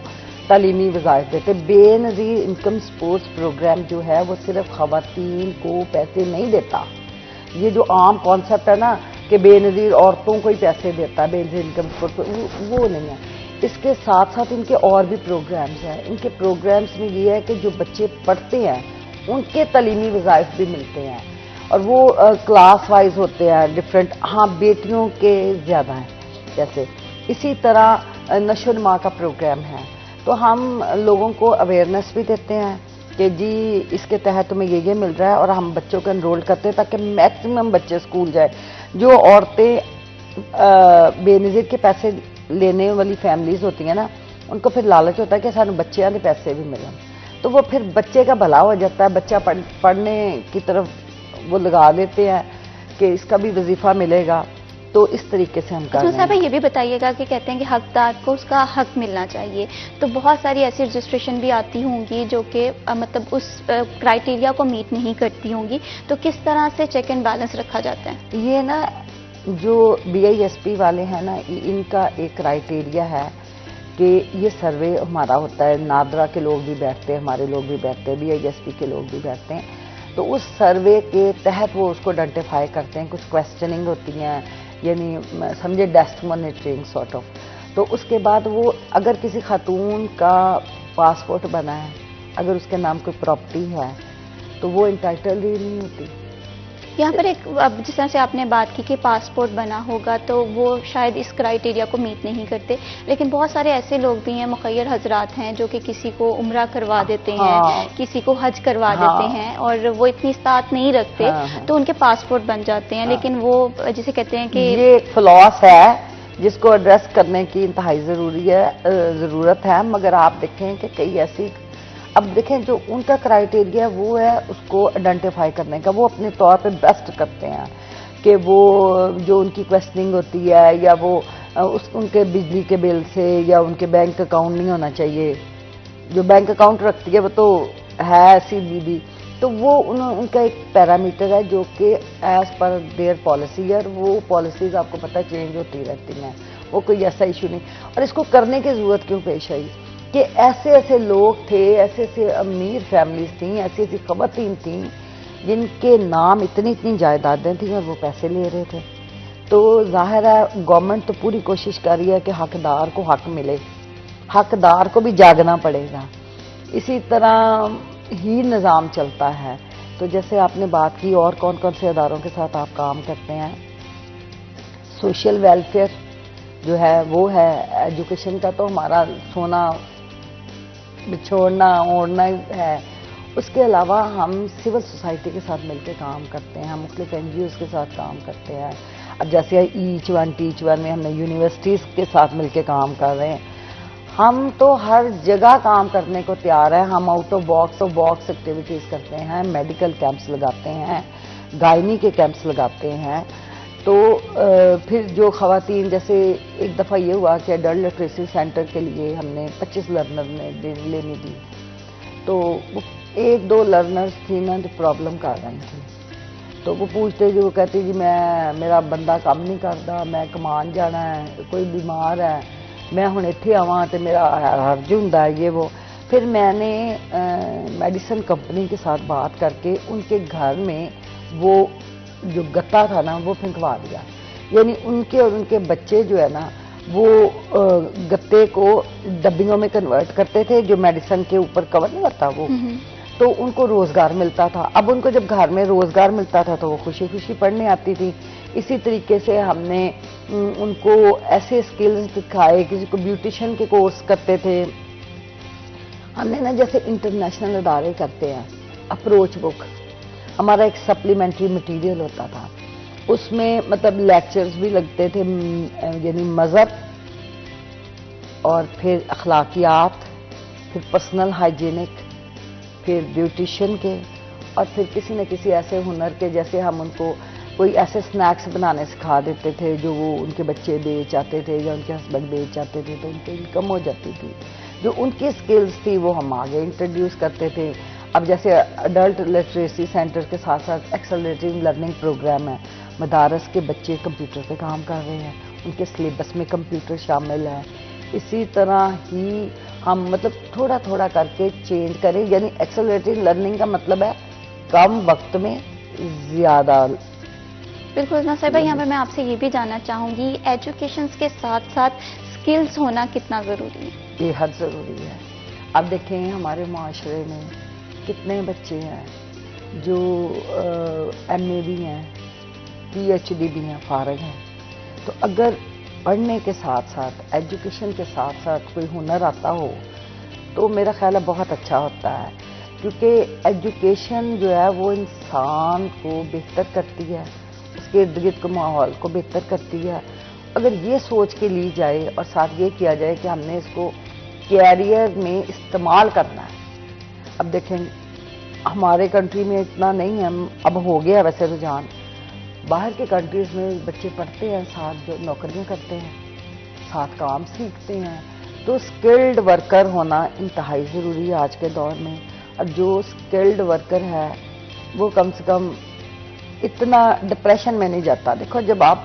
تعلیمی وظائف دیتے. بے نظیر انکم سپورٹس پروگرام جو ہے وہ صرف خواتین کو پیسے نہیں دیتا. یہ جو عام کانسیپٹ ہے نا کہ بے نظیر عورتوں کو ہی پیسے دیتا ہے بے نظیر انکم سپورٹ, وہ نہیں ہے. اس کے ساتھ ساتھ ان کے اور بھی پروگرامز ہیں. ان کے پروگرامز میں یہ ہے کہ جو بچے پڑھتے ہیں ان کے تعلیمی وظائف بھی ملتے ہیں اور وہ کلاس وائز ہوتے ہیں ڈفرینٹ. ہاں بیٹیوں کے زیادہ ہیں جیسے. اسی طرح نشو و نما کا پروگرام ہے تو ہم لوگوں کو اویئرنیس بھی دیتے ہیں کہ جی اس کے تحت تمہیں یہ مل رہا ہے اور ہم بچوں کو انرول کرتے ہیں تاکہ میکسیمم بچے اسکول جائیں. جو عورتیں بے نظیر کے پیسے لینے والی فیملیز ہوتی ہیں نا ان کو پھر لالچ ہوتا ہے کہ سانو بچیاں کے پیسے بھی ملیں, تو وہ پھر بچے کا بھلا ہو جاتا ہے, بچہ پڑھنے کی طرف وہ لگا دیتے ہیں کہ اس کا بھی وظیفہ ملے گا. تو اس طریقے سے ہم کر رہے ہیں. صاحب یہ بھی بتائیے گا کہ کہتے ہیں کہ حقدار کو اس کا حق ملنا چاہیے, تو بہت ساری ایسی رجسٹریشن بھی آتی ہوں گی جو کہ مطلب اس کرائٹیریا کو میٹ نہیں کرتی ہوں گی, تو کس طرح سے چیک اینڈ بیلنس رکھا جاتا ہے؟ یہ نا جو بی آئی ایس پی والے ہیں نا ان کا ایک کرائٹیریا ہے کہ یہ سروے ہمارا ہوتا ہے, نادرا کے لوگ بھی بیٹھتے ہیں, ہمارے لوگ بھی بیٹھتے ہیں, بی آئی ایس پی کے لوگ بھی بیٹھتے ہیں. تو اس سروے کے تحت وہ اس کو آئیڈینٹیفائی کرتے ہیں. کچھ کویسچننگ ہوتی ہیں یعنی سمجھے ڈیسک مانیٹرنگ سارٹ آف. تو اس کے بعد وہ اگر کسی خاتون کا پاسپورٹ بنا ہے, اگر اس کے نام کوئی پراپرٹی ہے تو وہ انٹائٹل ہی نہیں ہوتی. یہاں پر ایک اب جس طرح سے آپ نے بات کی کہ پاسپورٹ بنا ہوگا تو وہ شاید اس کرائٹیریا کو میٹ نہیں کرتے, لیکن بہت سارے ایسے لوگ بھی ہیں, مخیر حضرات ہیں جو کہ کسی کو عمرہ کروا دیتے ہیں, کسی کو حج کروا دیتے ہیں اور وہ اتنی استطاعت نہیں رکھتے تو ان کے پاسپورٹ بن جاتے ہیں, لیکن وہ جسے کہتے ہیں کہ یہ ایک فلاس ہے جس کو ایڈریس کرنے کی انتہائی ضرورت ہے. مگر آپ دیکھیں کہ کئی ایسی اب دیکھیں جو ان کا کرائٹیریا وہ ہے اس کو آئیڈینٹیفائی کرنے کا، وہ اپنے طور پہ بیسٹ کرتے ہیں کہ وہ جو ان کی کویسچننگ ہوتی ہے یا وہ ان کے بجلی کے بل سے یا ان کے بینک اکاؤنٹ نہیں ہونا چاہیے، جو بینک اکاؤنٹ رکھتی ہے وہ تو ہے ایسی بیوی، تو وہ ان کا ایک پیرامیٹر ہے جو کہ ایز پر دیئر پالیسی ہے، اور وہ پالیسیز آپ کو پتہ چینج ہوتی رہتی ہیں، وہ کوئی ایسا ایشو نہیں۔ اور اس کو کرنے کی ضرورت کیوں پیش آئی کہ ایسے ایسے لوگ تھے، ایسے ایسے امیر فیملیز تھیں، ایسی ایسی خواتین تھیں جن کے نام اتنی اتنی جائیدادیں تھیں اور وہ پیسے لے رہے تھے۔ تو ظاہر ہے گورنمنٹ تو پوری کوشش کر رہی ہے کہ حقدار کو حق ملے، حقدار کو بھی جاگنا پڑے گا، اسی طرح ہی نظام چلتا ہے۔ تو جیسے آپ نے بات کی اور کون کون سے اداروں کے ساتھ آپ کام کرتے ہیں، سوشل ویلفیئر جو ہے وہ ہے، ایجوکیشن کا تو ہمارا سونا بچھوڑنا اوڑھنا ہے، اس کے علاوہ ہم سول سوسائٹی کے ساتھ مل کے کام کرتے ہیں، مختلف NGOs کے ساتھ کام کرتے ہیں۔ اب جیسے ایچ ون ٹیچ ون میں ہم نے یونیورسٹیز کے ساتھ مل کے کام کر رہے ہیں، ہم تو ہر جگہ کام کرنے کو تیار ہیں، ہم آؤٹ آف باکس ایکٹیویٹیز کرتے ہیں، میڈیکل کیمپس لگاتے ہیں، گائنی کے کیمپس لگاتے ہیں۔ تو پھر جو خواتین، جیسے ایک دفعہ یہ ہوا کہ ایڈلٹ لٹریسی سینٹر کے لیے ہم نے 25 لرنر نے لینی دی، تو ایک دو لرنرز تھی نا جو پرابلم کر رہی تھی، تو وہ پوچھتے جی، وہ کہتی جی میرا بندہ کام نہیں کرتا، میں کمان جانا ہے، کوئی بیمار ہے، میں ہوں اتنے آواں تو میرا حرج ہوندا ہے یہ وہ۔ پھر میں نے میڈیسن کمپنی کے ساتھ بات کر کے ان کے گھر میں وہ جو گتا تھا نا وہ پھینکوا دیا، یعنی ان کے اور ان کے بچے جو ہے نا وہ گتے کو ڈبیوں میں کنورٹ کرتے تھے جو میڈیسن کے اوپر کور نہیں ہوتا وہ، تو ان کو روزگار ملتا تھا۔ اب ان کو جب گھر میں روزگار ملتا تھا تو وہ خوشی خوشی پڑھنے آتی تھی۔ اسی طریقے سے ہم نے ان کو ایسے سکلز دکھائے، کسی کو بیوٹیشن کے کورس کرتے تھے ہم نے نا، جیسے انٹرنیشنل ادارے کرتے ہیں، اپروچ بک ہمارا ایک سپلیمنٹری مٹیریل ہوتا تھا، اس میں مطلب لیکچرز بھی لگتے تھے، یعنی مذہب اور پھر اخلاقیات، پھر پرسنل ہائیجینک، پھر بیوٹیشین کے، اور پھر کسی نہ کسی ایسے ہنر کے، جیسے ہم ان کو کوئی ایسے سنیکس بنانے سکھا دیتے تھے جو وہ ان کے بچے بیچ آتے تھے یا ان کے ہسبینڈ بیچ آتے تھے، تو ان کی انکم ہو جاتی تھی۔ جو ان کی سکلز تھی وہ ہم آگے انٹروڈیوس کرتے تھے۔ اب جیسے ایڈلٹ لٹریسی سینٹر کے ساتھ ساتھ ایکسلریٹنگ لرننگ پروگرام ہے، مدارس کے بچے کمپیوٹر پہ کام کر رہے ہیں، ان کے سلیبس میں کمپیوٹر شامل ہے۔ اسی طرح ہی ہم مطلب تھوڑا تھوڑا کر کے چینج کریں، یعنی ایکسلریٹنگ لرننگ کا مطلب ہے کم وقت میں زیادہ۔ بالکل ناصر بھائی، یہاں پہ میں آپ سے یہ بھی جاننا چاہوں گی، ایجوکیشنز کے ساتھ ساتھ سکلز ہونا کتنا ضروری ہے؟ بے حد ضروری ہے۔ اب دیکھیں ہمارے معاشرے میں کتنے بچے ہیں جو MA بھی ہیں، PhD بھی ہیں، فارغ ہیں، تو اگر پڑھنے کے ساتھ ساتھ ایجوکیشن کے ساتھ ساتھ کوئی ہنر آتا ہو تو میرا خیال ہے بہت اچھا ہوتا ہے، کیونکہ ایجوکیشن جو ہے وہ انسان کو بہتر کرتی ہے، اس کے ارد گرد کے ماحول کو بہتر کرتی ہے۔ اگر یہ سوچ کے لی جائے اور ساتھ یہ کیا جائے کہ ہم نے اس کو کیریئر میں استعمال کرنا ہے۔ اب دیکھیں ہمارے کنٹری میں اتنا نہیں ہے، اب ہو گیا ویسے رجحان، باہر کے کنٹریز میں بچے پڑھتے ہیں، ساتھ جو نوکریاں کرتے ہیں، ساتھ کام سیکھتے ہیں، تو سکلڈ ورکر ہونا انتہائی ضروری ہے آج کے دور میں۔ اور جو سکلڈ ورکر ہے وہ کم سے کم اتنا ڈپریشن میں نہیں جاتا۔ دیکھو جب آپ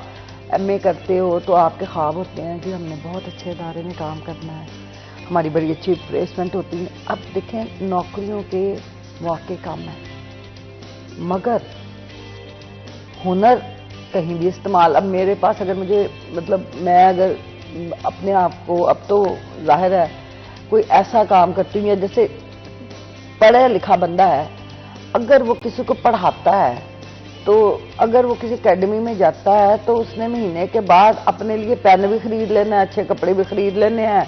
MA کرتے ہو تو آپ کے خواب ہوتے ہیں کہ ہم نے بہت اچھے ادارے میں کام کرنا ہے، ہماری بڑی اچھی پلیسمنٹ ہوتی ہے۔ اب دیکھیں نوکریوں کے مواقع کم ہیں، مگر ہنر کہیں بھی استعمال۔ اب میرے پاس اگر مجھے مطلب میں اگر اپنے آپ کو، اب تو ظاہر ہے کوئی ایسا کام کرتی ہوں، یا جیسے پڑھا لکھا بندہ ہے اگر وہ کسی کو پڑھاتا ہے تو اگر وہ کسی اکیڈمی میں جاتا ہے تو اس نے مہینے کے بعد اپنے لیے پین بھی خرید لینا ہے، اچھے کپڑے بھی خرید لینے ہیں،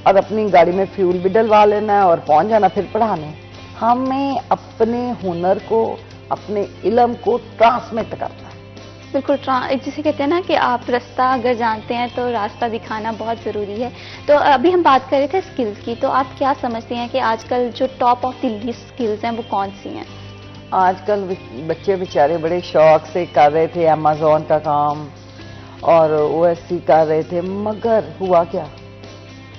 اور اپنی گاڑی میں فیول بھی ڈلوا لینا ہے اور پہنچ جانا پھر پڑھانے۔ ہمیں اپنے ہنر کو، اپنے علم کو ٹرانسمٹ کرنا ہے، بالکل جسے کہتے ہیں نا کہ آپ راستہ اگر جانتے ہیں تو راستہ دکھانا بہت ضروری ہے. تو ابھی ہم بات کر رہے تھے اسکلز کی، تو آپ کیا سمجھتے ہیں کہ آج کل جو top of the list skills ہیں وہ کون سی ہیں؟ آج کل بچے بیچارے بڑے شوق سے کر رہے تھے امازون کا کام اور او ایس سی کر رہے تھے، مگر ہوا کیا،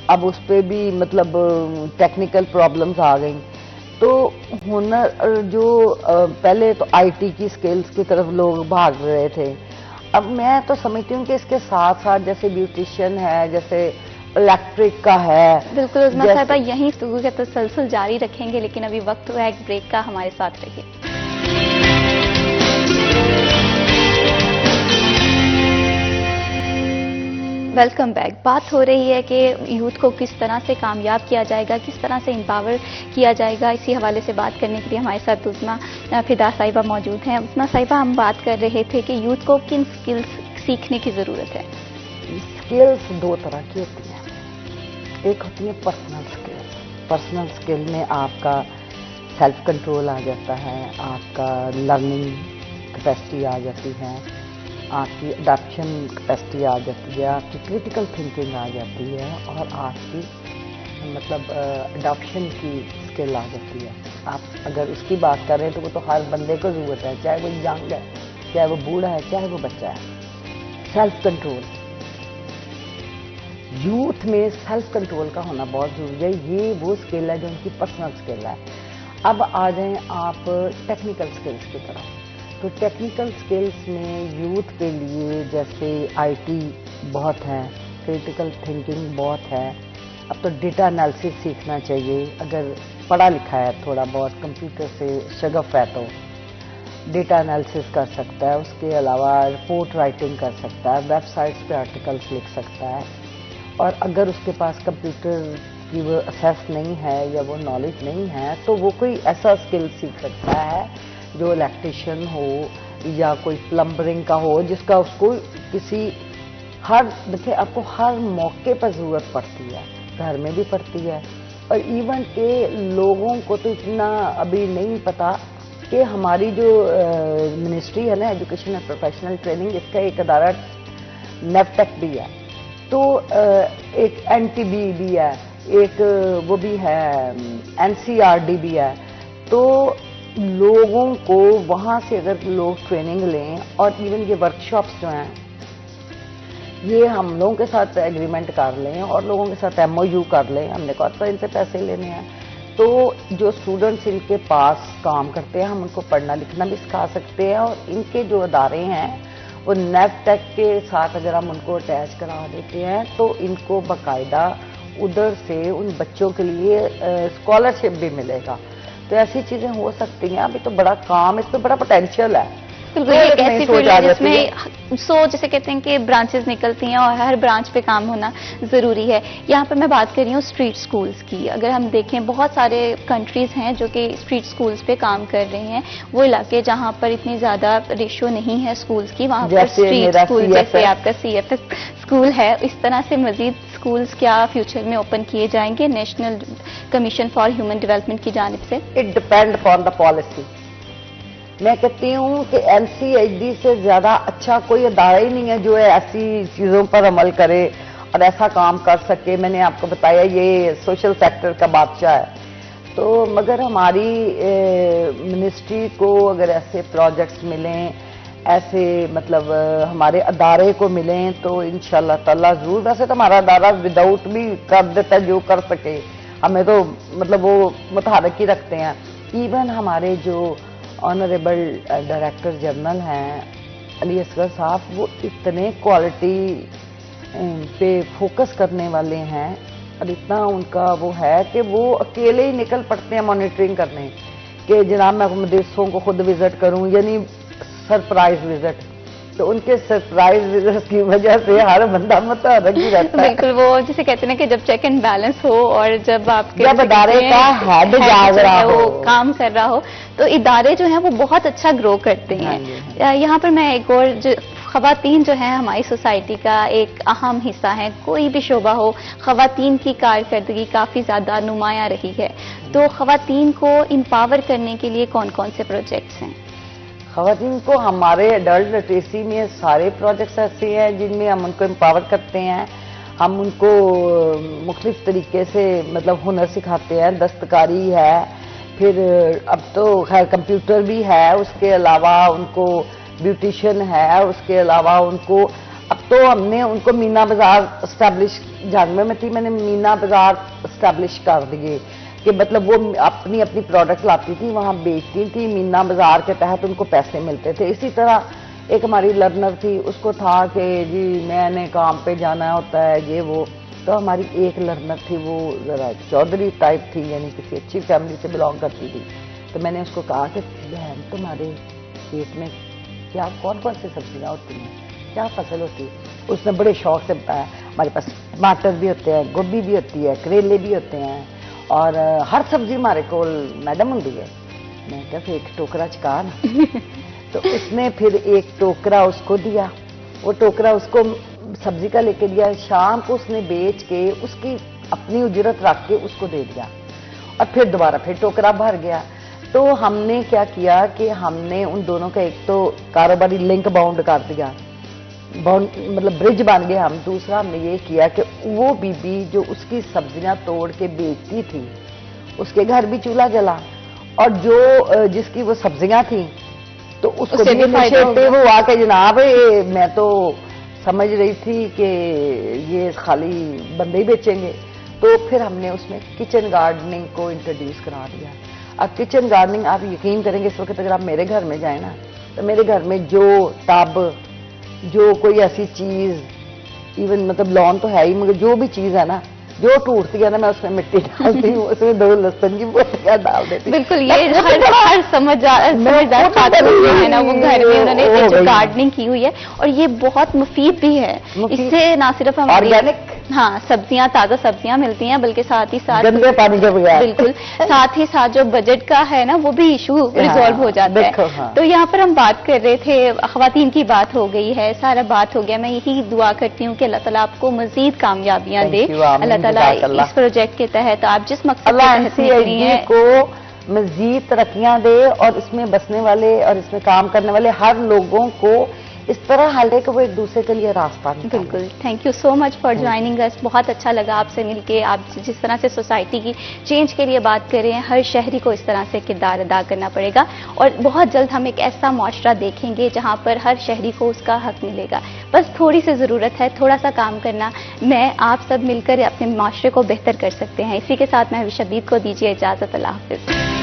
اب اس پہ بھی مطلب ٹیکنیکل پرابلمز آ گئیں. تو ہنر جو پہلے تو آئی ٹی کی سکلز کی طرف لوگ بھاگ رہے تھے، اب میں تو سمجھتی ہوں کہ اس کے ساتھ ساتھ جیسے بیوٹیشین ہے، جیسے الیکٹرک کا ہے. بالکل عظمیٰ صاحبہ، یہیں گفتگو کا تسلسل جاری رکھیں گے، لیکن ابھی وقت ہوا ہے ایک بریک کا، ہمارے ساتھ رہیے. Welcome back. بات ہو رہی ہے کہ یوتھ کو کس طرح سے کامیاب کیا جائے گا، کس طرح سے امپاور کیا جائے گا. اسی حوالے سے بات کرنے کے لیے ہمارے ساتھ عظمیٰ فدا صاحبہ موجود ہیں. عظمیٰ صاحبہ، ہم بات کر رہے تھے کہ یوتھ کو کن سکلز سیکھنے کی ضرورت ہے. سکلز دو طرح کی ہوتی ہیں، ایک ہوتی ہے پرسنل سکلز. پرسنل سکل میں آپ کا سیلف کنٹرول آ جاتا ہے، آپ کا لرننگ کیپیسٹی آ جاتی ہے، آپ کی اڈاپشن کیپیسٹی آ جاتی ہے، آپ کی کریٹیکل تھنکنگ آ جاتی ہے، اور آپ کی مطلب اڈاپشن کی اسکل آ جاتی ہے. آپ اگر اس کی بات کر رہے ہیں تو وہ تو ہر بندے کو ضرورت ہے، چاہے وہ ینگ ہے، چاہے وہ بوڑھا ہے، چاہے وہ بچہ ہے. سیلف کنٹرول، یوتھ میں سیلف کنٹرول کا ہونا بہت ضروری ہے. یہ وہ اسکل ہے جو ان کی پرسنل اسکل ہے. اب آ جائیں آپ ٹیکنیکل اسکلس کی طرف. تو ٹیکنیکل سکلز میں یوتھ کے لیے جیسے آئی ٹی بہت ہے، کریٹیکل تھنکنگ بہت ہے. اب تو ڈیٹا انالیسس سیکھنا چاہیے. اگر پڑھا لکھا ہے، تھوڑا بہت کمپیوٹر سے شغف ہے تو ڈیٹا انالیسس کر سکتا ہے. اس کے علاوہ رپورٹ رائٹنگ کر سکتا ہے، ویب سائٹس پہ آرٹیکلس لکھ سکتا ہے. اور اگر اس کے پاس کمپیوٹر کی وہ اسیس نہیں ہے یا وہ نالج نہیں ہے تو وہ کوئی ایسا اسکل سیکھ سکتا ہے جو الیکٹریشین ہو یا کوئی پلمبرنگ کا ہو، جس کا اس کو کسی دیکھیں آپ کو ہر موقع پر ضرورت پڑتی ہے، گھر میں بھی پڑتی ہے. اور ایون کہ لوگوں کو تو اتنا ابھی نہیں پتا کہ ہماری جو منسٹری ہے نا، ایجوکیشن اینڈ پروفیشنل ٹریننگ، اس کا ایک ادارہ نیفٹیک بھی ہے، تو ایک این ٹی بی بھی ہے، ایک وہ بھی ہے این سی آر ڈی بھی ہے. تو لوگوں کو وہاں سے اگر لوگ ٹریننگ لیں، اور ایون یہ ورکشاپس جو ہیں یہ ہم لوگوں کے ساتھ ایگریمنٹ کر لیں اور لوگوں کے ساتھ ایم او یو کر لیں، ہم نے کہا تو ان سے پیسے لینے ہیں، تو جو اسٹوڈنٹس ان کے پاس کام کرتے ہیں ہم ان کو پڑھنا لکھنا بھی سکھا سکتے ہیں. اور ان کے جو ادارے ہیں وہ نیب ٹیک کے ساتھ اگر ہم ان کو اٹیچ کرا دیتے ہیں تو ان کو باقاعدہ ادھر سے ان بچوں کے لیے اسکالرشپ بھی ملے گا. تو ایسی چیزیں ہو سکتی ہیں. ابھی تو بڑا کام، اس میں بڑا پوٹینشیل ہے. بالکل، ایک ایسی فیلڈ ہے جس میں جیسے کہتے ہیں کہ برانچز نکلتی ہیں اور ہر برانچ پہ کام ہونا ضروری ہے. یہاں پر میں بات کر رہی ہوں اسٹریٹ سکولز کی. اگر ہم دیکھیں بہت سارے کنٹریز ہیں جو کہ اسٹریٹ سکولز پہ کام کر رہے ہیں. وہ علاقے جہاں پر اتنی زیادہ ریشو نہیں ہے سکولز کی، وہاں پر اسٹریٹ سکول جیسے آپ کا سی ایف ایس اسکول ہے، اس طرح سے مزید اسکولز کیا فیوچر میں اوپن کیے جائیں گے national commission for human development کی جانب سے؟ It depend upon the policy. میں کہتی ہوں کہ این سی ایچ ڈی سے زیادہ اچھا کوئی ادارہ ہی نہیں ہے جو ایسی چیزوں پر عمل کرے اور ایسا کام کر سکے. میں نے آپ کو بتایا یہ سوشل سیکٹر کا بادشاہ ہے. تو مگر ہماری منسٹری کو اگر ایسے پروجیکٹس ملیں، ایسے مطلب ہمارے ادارے کو ملیں تو انشاءاللہ تعالیٰ ضرور. ویسے تو ہمارا ادارہ وداؤٹ بھی کر دیتا ہے جو کر سکے، ہمیں تو مطلب وہ متحرک ہی رکھتے ہیں. ایون ہمارے جو آنریبل ڈائریکٹر جنرل ہیں علی اصغر صاحب، وہ اتنے کوالٹی پہ فوکس کرنے والے ہیں اور اتنا ان کا وہ ہے کہ وہ اکیلے ہی نکل پڑتے ہیں مانیٹرنگ کرنے کہ جناب میں مدرسوں کو خود وزٹ کروں، یعنی سرپرائز وزٹ. تو ان کے سرپرائز وزٹ کی وجہ سے ہر بندہ متحرک ہی رہتا ہے. بالکل، وہ جسے کہتے ہیں کہ جب چیک اینڈ بیلنس ہو اور جب آپ کے ادارے کا ہیڈ جاگ رہا ہو، وہ کام کر رہا ہو، تو ادارے جو ہیں وہ بہت اچھا گرو کرتے ہیں. یہاں پر میں ایک اور خواتین جو ہیں ہماری سوسائٹی کا ایک اہم حصہ ہیں. کوئی بھی شعبہ ہو، خواتین کی کارکردگی کافی زیادہ نمایاں رہی ہے. تو خواتین کو امپاور کرنے کے لیے کون کون سے پروجیکٹس ہیں؟ خواتین کو ہمارے ایڈلٹ لٹریسی میں سارے پروجیکٹس ایسے ہیں جن میں ہم ان کو امپاور کرتے ہیں. ہم ان کو مختلف طریقے سے مطلب ہنر سکھاتے ہیں. دستکاری ہے, پھر اب تو خیر کمپیوٹر بھی ہے, اس کے علاوہ ان کو بیوٹیشین ہے, اس کے علاوہ ان کو اب تو ہم نے ان کو مینا بازار اسٹیبلش, جانوے میں تھی میں نے مینا بازار اسٹیبلش کر دیے کہ مطلب وہ اپنی اپنی پروڈکٹ لاتی تھی, وہاں بیچتی تھی, مینا بازار کے تحت ان کو پیسے ملتے تھے. اسی طرح ایک ہماری لرنر تھی, اس کو تھا کہ جی میں نے کام پہ جانا ہوتا ہے یہ وہ, تو ہماری ایک لرنر تھی وہ ذرا چودھری ٹائپ تھی, یعنی کسی اچھی فیملی سے بلانگ کرتی تھی. تو میں نے اس کو کہا کہ بہن تمہارے کھیت میں کیا کون کون سی سبزیاں ہوتی ہیں, کیا فصل ہوتی ہے؟ اس نے بڑے شوق سے بتایا ہمارے پاس ٹماٹر بھی ہوتے ہیں, گوبھی بھی ہوتی ہے, کریلے بھی ہوتے ہیں, اور ہر سبزی ہمارے کو میڈم ہوں ہے. میں کہا پھر ایک ٹوکرا چکا نا. تو اس نے پھر ایک ٹوکرا اس کو دیا, وہ ٹوکرا اس کو سبزی کا لے کے دیا. شام کو اس نے بیچ کے اس کی اپنی اجرت رکھ کے اس کو دے دیا, اور پھر دوبارہ پھر ٹوکرا بھر گیا. تو ہم نے کیا کیا کہ ہم نے ان دونوں کا ایک تو کاروباری لنک باؤنڈ کر دیا, مطلب برج بن گیا ہم. دوسرا ہم نے یہ کیا کہ وہ بی بی جو اس کی سبزیاں توڑ کے بیچتی تھی اس کے گھر بھی چولہا جلا, اور جو جس کی وہ سبزیاں تھیں تو اس کو بھی انیشیٹو ہوا کہ جناب میں تو سمجھ رہی تھی کہ یہ خالی بندے ہی بیچیں گے. تو پھر ہم نے اس میں کچن گارڈننگ کو انٹروڈیوس کرا دیا. اب کچن گارڈننگ آپ یقین کریں گے اس وقت اگر آپ میرے گھر میں جائیں نا تو میرے گھر میں جو ٹب, جو کوئی ایسی چیز, ایون مطلب لان تو ہے ہی مگر جو بھی چیز ہے نا جو ٹوٹتی ہے نا میں اس میں مٹی ڈالتی ہوں, اس میں 2 لہسن کی بوٹیاں ڈال دیتی ہوں. بالکل یہ ہر سمجھدار خاتون جو ہے نا وہ گھر میں انہوں نے گارڈننگ کی ہوئی ہے, اور یہ بہت مفید بھی ہے. اس سے نہ صرف ہم آرگینک ہاں سبزیاں, تازہ سبزیاں ملتی ہیں, بلکہ ساتھ ہی ساتھ گندے پانی کے بغیر بالکل ساتھ ہی ساتھ جو بجٹ کا ہے نا وہ بھی ایشو ریزالو ہو جاتا ہے. تو یہاں پر ہم بات کر رہے تھے, خواتین کی بات ہو گئی ہے, سارا بات ہو گیا. میں یہی دعا کرتی ہوں کہ اللہ تعالیٰ آپ کو مزید کامیابیاں دے, اللہ تعالیٰ اس پروجیکٹ کے تحت آپ جس مقصد کو مزید ترقیاں دے, اور اس میں بسنے والے اور اس میں کام کرنے والے ہر لوگوں کو اس طرح حل ہے کہ وہ ایک دوسرے کے لیے راستہ نکالیں. بالکل. Thank you so much for joining us. بہت اچھا لگا آپ سے مل کے. آپ جس طرح سے سوسائٹی کی چینج کے لیے بات کر رہے ہیں, ہر شہری کو اس طرح سے کردار ادا کرنا پڑے گا, اور بہت جلد ہم ایک ایسا معاشرہ دیکھیں گے جہاں پر ہر شہری کو اس کا حق ملے گا. بس تھوڑی سی ضرورت ہے, تھوڑا سا کام کرنا. میں آپ سب مل کر اپنے معاشرے کو بہتر کر سکتے ہیں. اسی کے ساتھ میں شبید کو دیجیے اجازت. اللہ حافظ.